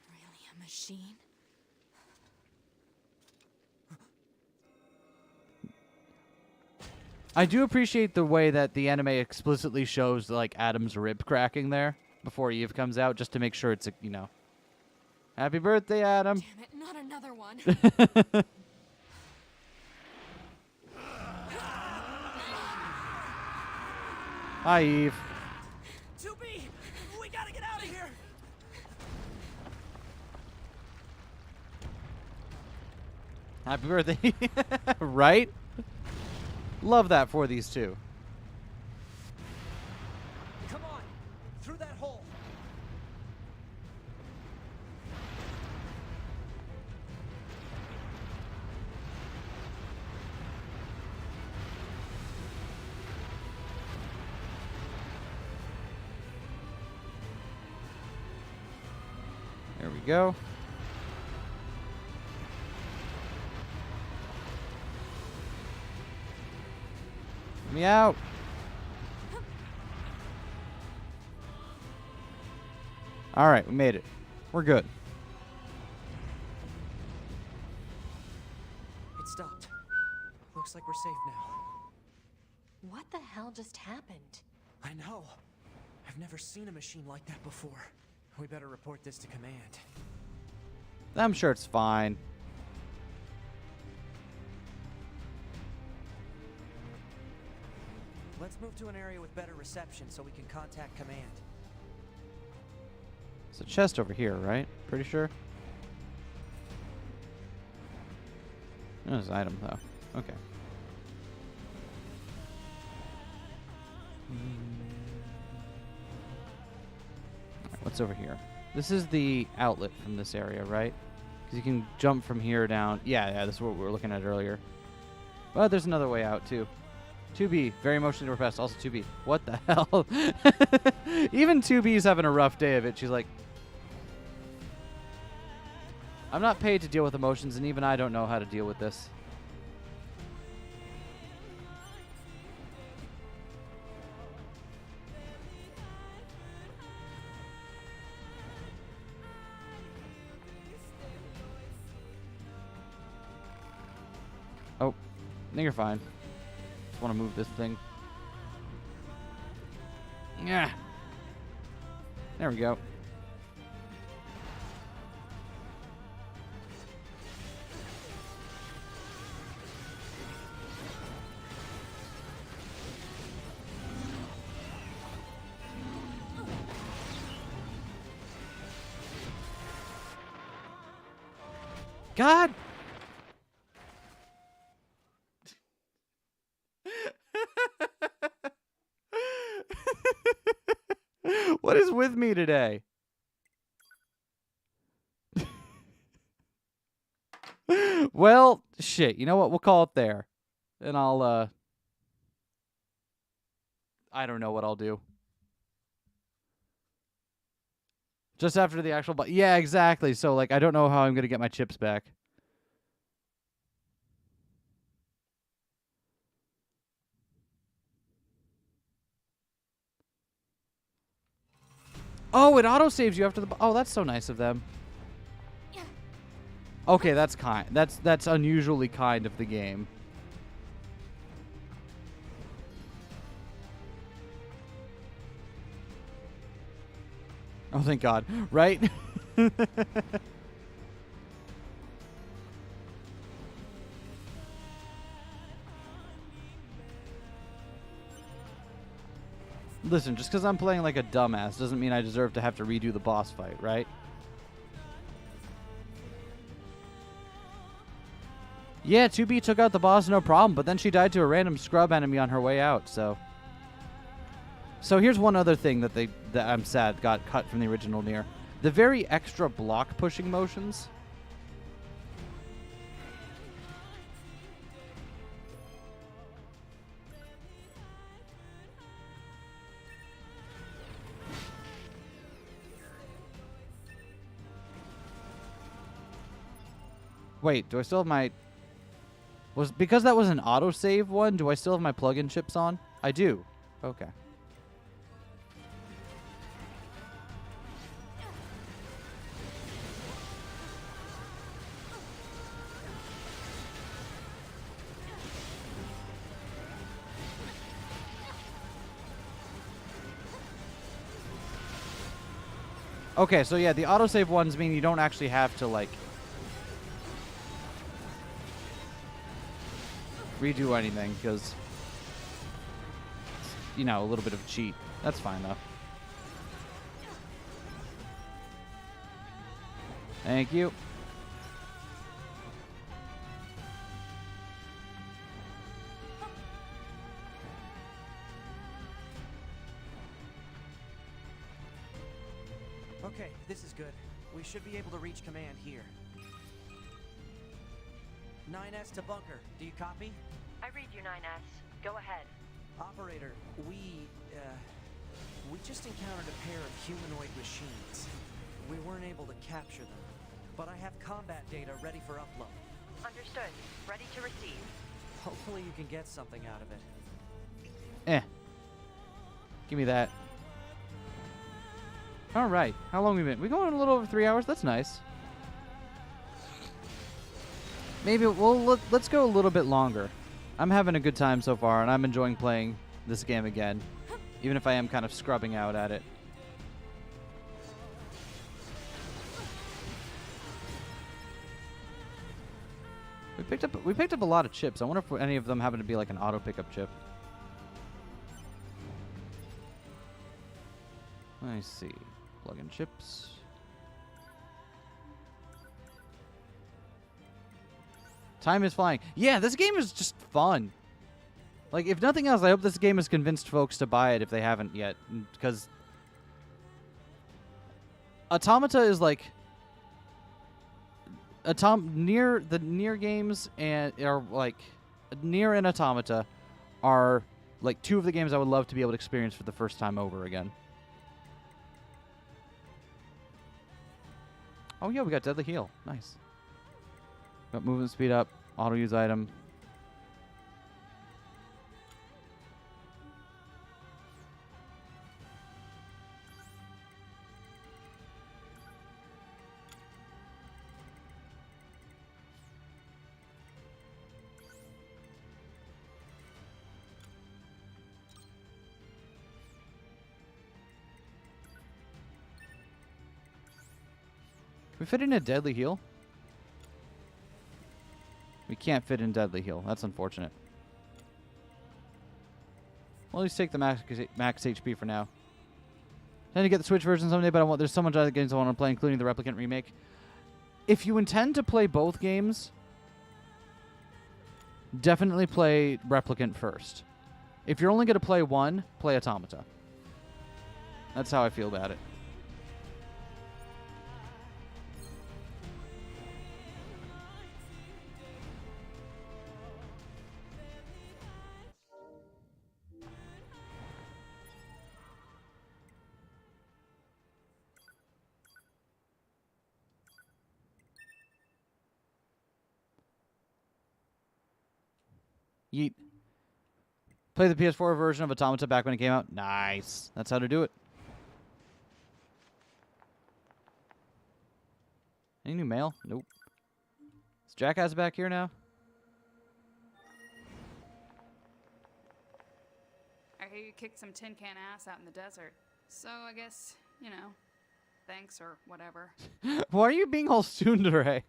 really a machine? I do appreciate the way that the anime explicitly shows like Adam's rib cracking there. before Eve comes out, just to make sure it's a, you know. Happy birthday, Adam. Damn it, not another one. Hi, Eve. 2B, we gotta get out of here. Happy birthday. Right? Love that for these two. Come on, through that hole. There we go. Let me out. All right, we made it. We're good. It stopped. Looks like we're safe now. What the hell just happened? I know. I've never seen a machine like that before. We better report this to command. I'm sure it's fine. Let's move to an area with better reception so we can contact command. There's a chest over here, right? Pretty sure. There's an item, though. Okay. Alright, what's over here? This is the outlet from this area, right? Because you can jump from here down. Yeah, this is what we were looking at earlier. But there's another way out, too. 2B, very emotionally repressed. Also 2B. What the hell? Even 2B's having a rough day of it. She's like, I'm not paid to deal with emotions, and even I don't know how to deal with this. Oh, I think you're fine. Just want to move this thing. Yeah. There we go. God! What is with me today? Well, shit. You know what? We'll call it there. And I'll, I don't know what I'll do. Just after the actual... Yeah, exactly. So, like, I don't know how I'm going to get my chips back. Oh, it autosaves you after the... Oh, that's so nice of them. Okay, that's kind. That's unusually kind of the game. Oh, thank God. Right? Listen, just because I'm playing like a dumbass doesn't mean I deserve to have to redo the boss fight, right? Yeah, 2B took out the boss, no problem, but then she died to a random scrub enemy on her way out, so... So here's one other thing that I'm sad got cut from the original Nier. The very extra block pushing motions. Wait, do I still have my... Because that was an autosave one, do I still have my plug-in chips on? I do. Okay. Okay, so yeah, the autosave ones mean you don't actually have to, like, redo anything, because, you know, a little bit of a cheat. That's fine, though. Thank you. Okay, this is good. We should be able to reach command here. 9S to bunker. Do you copy? I read you, 9S. Go ahead. Operator, we just encountered a pair of humanoid machines. We weren't able to capture them, but I have combat data ready for upload. Understood. Ready to receive. Hopefully you can get something out of it. Eh. Give me that. All right. How long we been? We going a little over 3 hours. That's nice. Maybe let's go a little bit longer. I'm having a good time so far, and I'm enjoying playing this game again, even if I am kind of scrubbing out at it. We picked up a lot of chips. I wonder if any of them happen to be like an auto pickup chip. I see. Plug in chips. Time is flying. Yeah, this game is just fun. Like, if nothing else, I hope this game has convinced folks to buy it if they haven't yet. Because Automata is like... Nier games and are like... Nier and Automata are like two of the games I would love to be able to experience for the first time over again. Oh yeah, we got Deadly Heal. Nice. Got movement speed up, auto use item. Can we fit in a Deadly Heal? We can't fit in Deadly Heal. That's unfortunate. We'll at least take the max HP for now. Trying to get the Switch version someday, but there's so much other games I want to play, including the Replicant remake. If you intend to play both games, definitely play Replicant first. If you're only going to play one, play Automata. That's how I feel about it. Yeet. Play the PS4 version of Automata back when it came out. Nice. That's how to do it. Any new mail? Nope. Is Jackass back here now? I hear you kicked some tin can ass out in the desert. So I guess, you know, thanks or whatever. Why are you being all tsundere? Hey,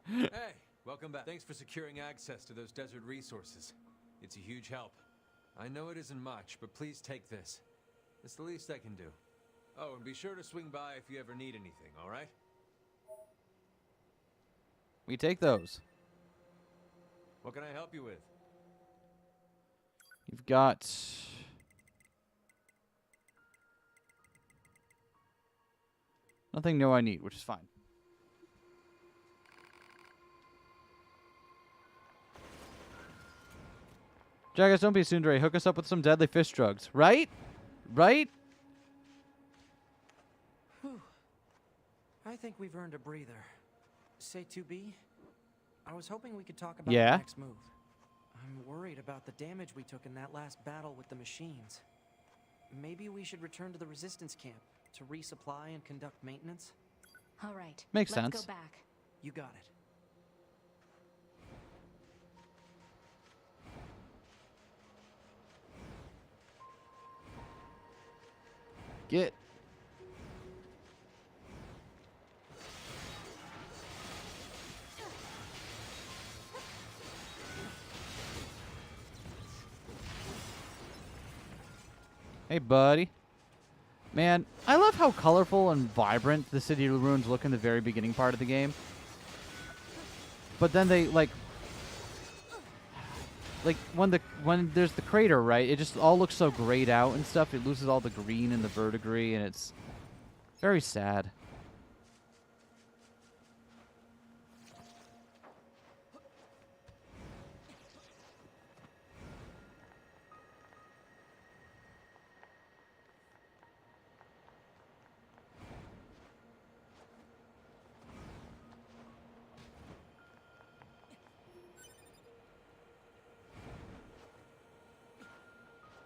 welcome back. Thanks for securing access to those desert resources. It's a huge help. I know it isn't much, but please take this. It's the least I can do. Oh, and be sure to swing by if you ever need anything, all right? We take those. What can I help you with? You've got... nothing new I need, which is fine. Jackass, don't be a tsundere. Hook us up with some deadly fish drugs. Right? Right? Whew. I think we've earned a breather. Say 2B? I was hoping we could talk about the next move. I'm worried about the damage we took in that last battle with the machines. Maybe we should return to the resistance camp to resupply and conduct maintenance? All right. Makes sense. Let's go back. You got it. Get. Hey, buddy. Man, I love how colorful and vibrant the City of Ruins look in the very beginning part of the game. But then they, like when there's the crater, right, it just all looks so grayed out and stuff. It loses all the green and the verdigris, and it's very sad.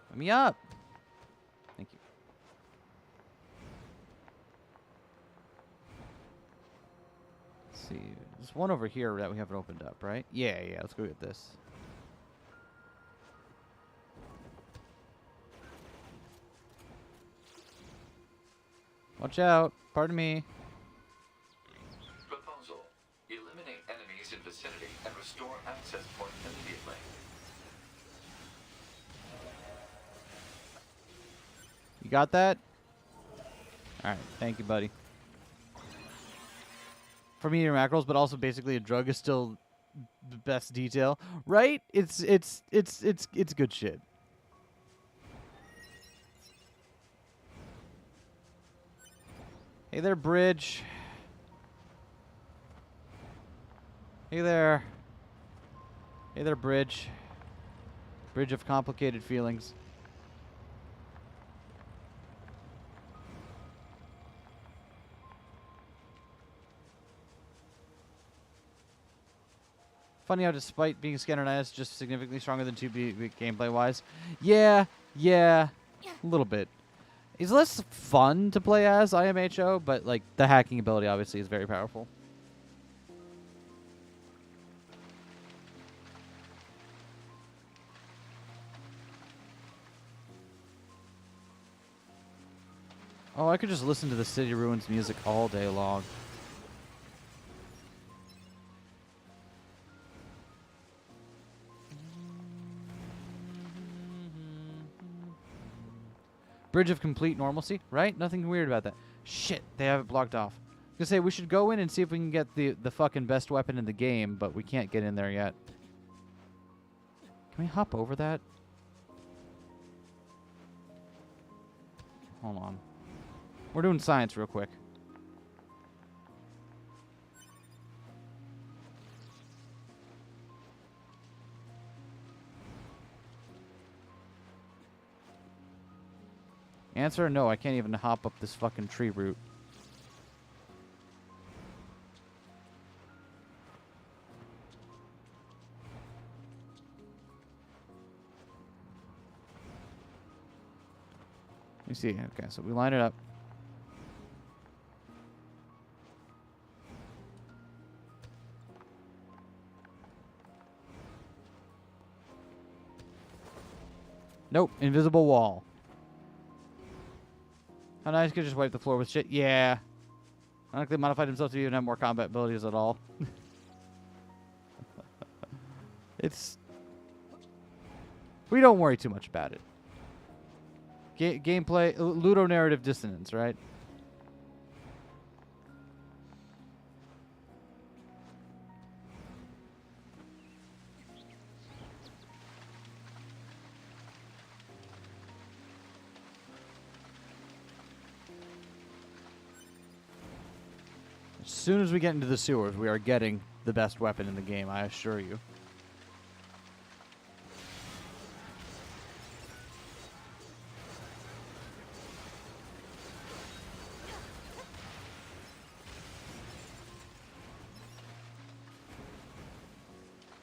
Let me up. Thank you. Let's see. There's one over here that we haven't opened up, right? Yeah, let's go get this. Watch out. Pardon me. Proposal. Eliminate enemies in vicinity and restore access point immediately. You got that? Alright, thank you, buddy. For eating mackerels, but also basically a drug is still the best detail. Right? It's good shit. Hey there, Bridge. Hey there. Hey there, Bridge. Bridge of complicated feelings. Funny how despite being standardized, just significantly stronger than 2B gameplay-wise. Yeah, a little bit. He's less fun to play as IMHO, but like the hacking ability obviously is very powerful. Oh, I could just listen to the City Ruins music all day long. Bridge of complete normalcy, right? Nothing weird about that. Shit, they have it blocked off. I was gonna say, we should go in and see if we can get the fucking best weapon in the game, but we can't get in there yet. Can we hop over that? Hold on. We're doing science real quick. Answer, no, I can't even hop up this fucking tree root. Let me see. Okay, so we line it up. Nope, invisible wall. How nice, could just wipe the floor with shit. Yeah. Ironically modified himself to even have more combat abilities at all. It's... We don't worry too much about it. Gameplay, ludonarrative dissonance, right? As soon as we get into the sewers, we are getting the best weapon in the game, I assure you.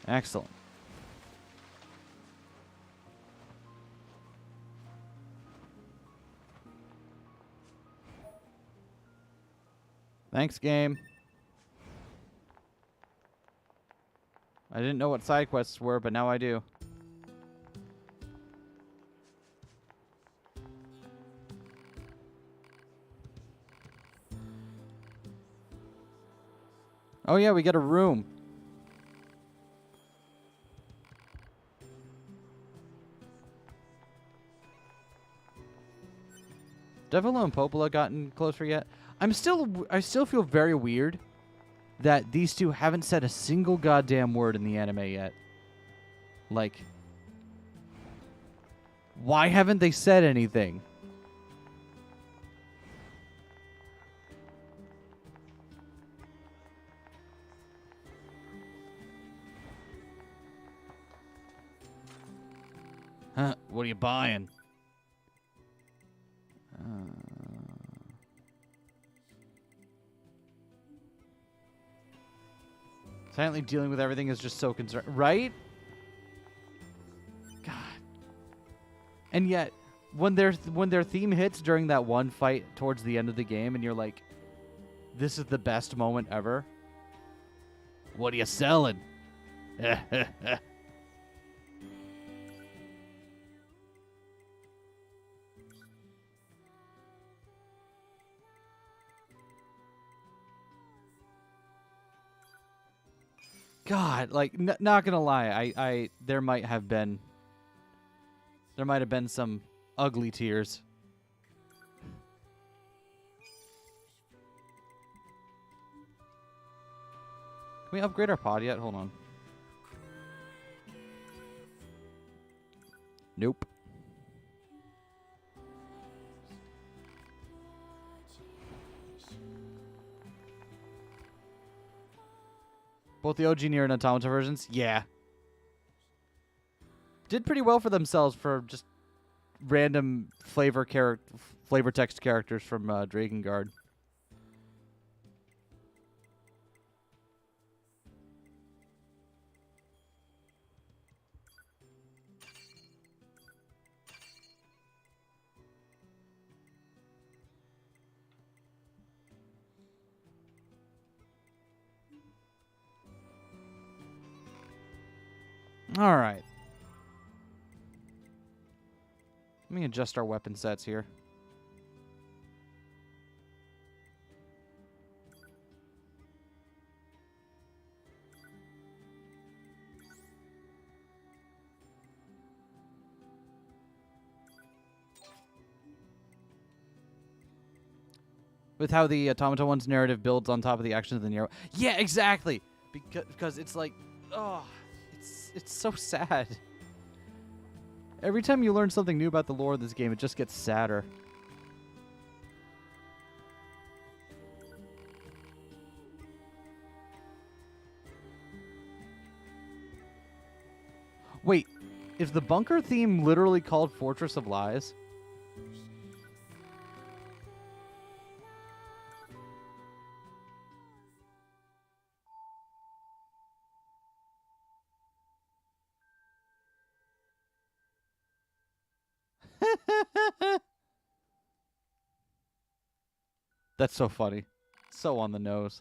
Excellent. Thanks, game. I didn't know what side quests were, but now I do. Oh yeah, we get a room. Devilo and Popola gotten closer yet? I still feel very weird that these two haven't said a single goddamn word in the anime yet. Like, why haven't they said anything? Huh? What are you buying? Silently dealing with everything is just so concerned, right? God. And yet, when their theme hits during that one fight towards the end of the game, and you're like, "This is the best moment ever." What are you selling? God, like, not gonna lie, there might have been some ugly tears. Can we upgrade our pod yet? Hold on. Nope. Both the OG Nier and Automata versions? Yeah. Did pretty well for themselves for just random flavor text characters from Drakengard. All right. Let me adjust our weapon sets here. With how the Automata one's narrative builds on top of the actions of the Nier. Yeah, exactly. Because it's like, oh, it's so sad. Every time you learn something new about the lore of this game, it just gets sadder. Wait, is the bunker theme literally called Fortress of Lies? That's so funny. So on the nose.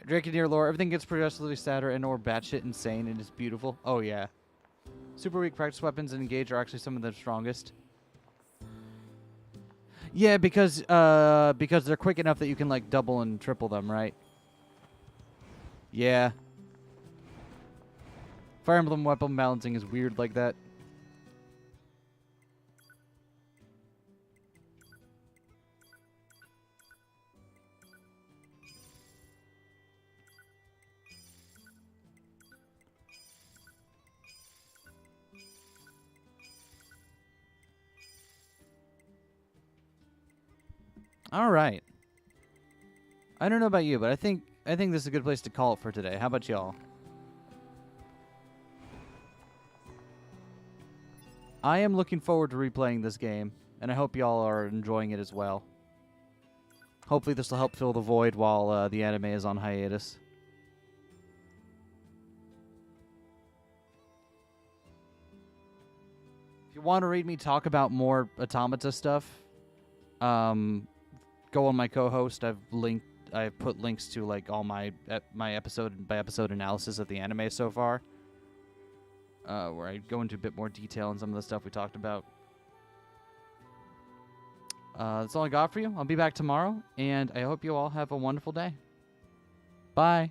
Drake and Nier lore, everything gets progressively sadder and or batshit insane, and it's beautiful. Oh yeah. Super weak practice weapons and engage are actually some of the strongest. Yeah, because they're quick enough that you can like double and triple them, right? Yeah. Fire Emblem weapon balancing is weird like that. All right. I don't know about you, but I think this is a good place to call it for today. How about y'all? I am looking forward to replaying this game, and I hope y'all are enjoying it as well. Hopefully this will help fill the void while the anime is on hiatus. If you want to read me talk about more Automata stuff, go on my co-host. I've linked I put links to like all my episode by episode analysis of the anime so far, where I go into a bit more detail on some of the stuff we talked about. That's all I got for you. I'll be back tomorrow, and I hope you all have a wonderful day. Bye.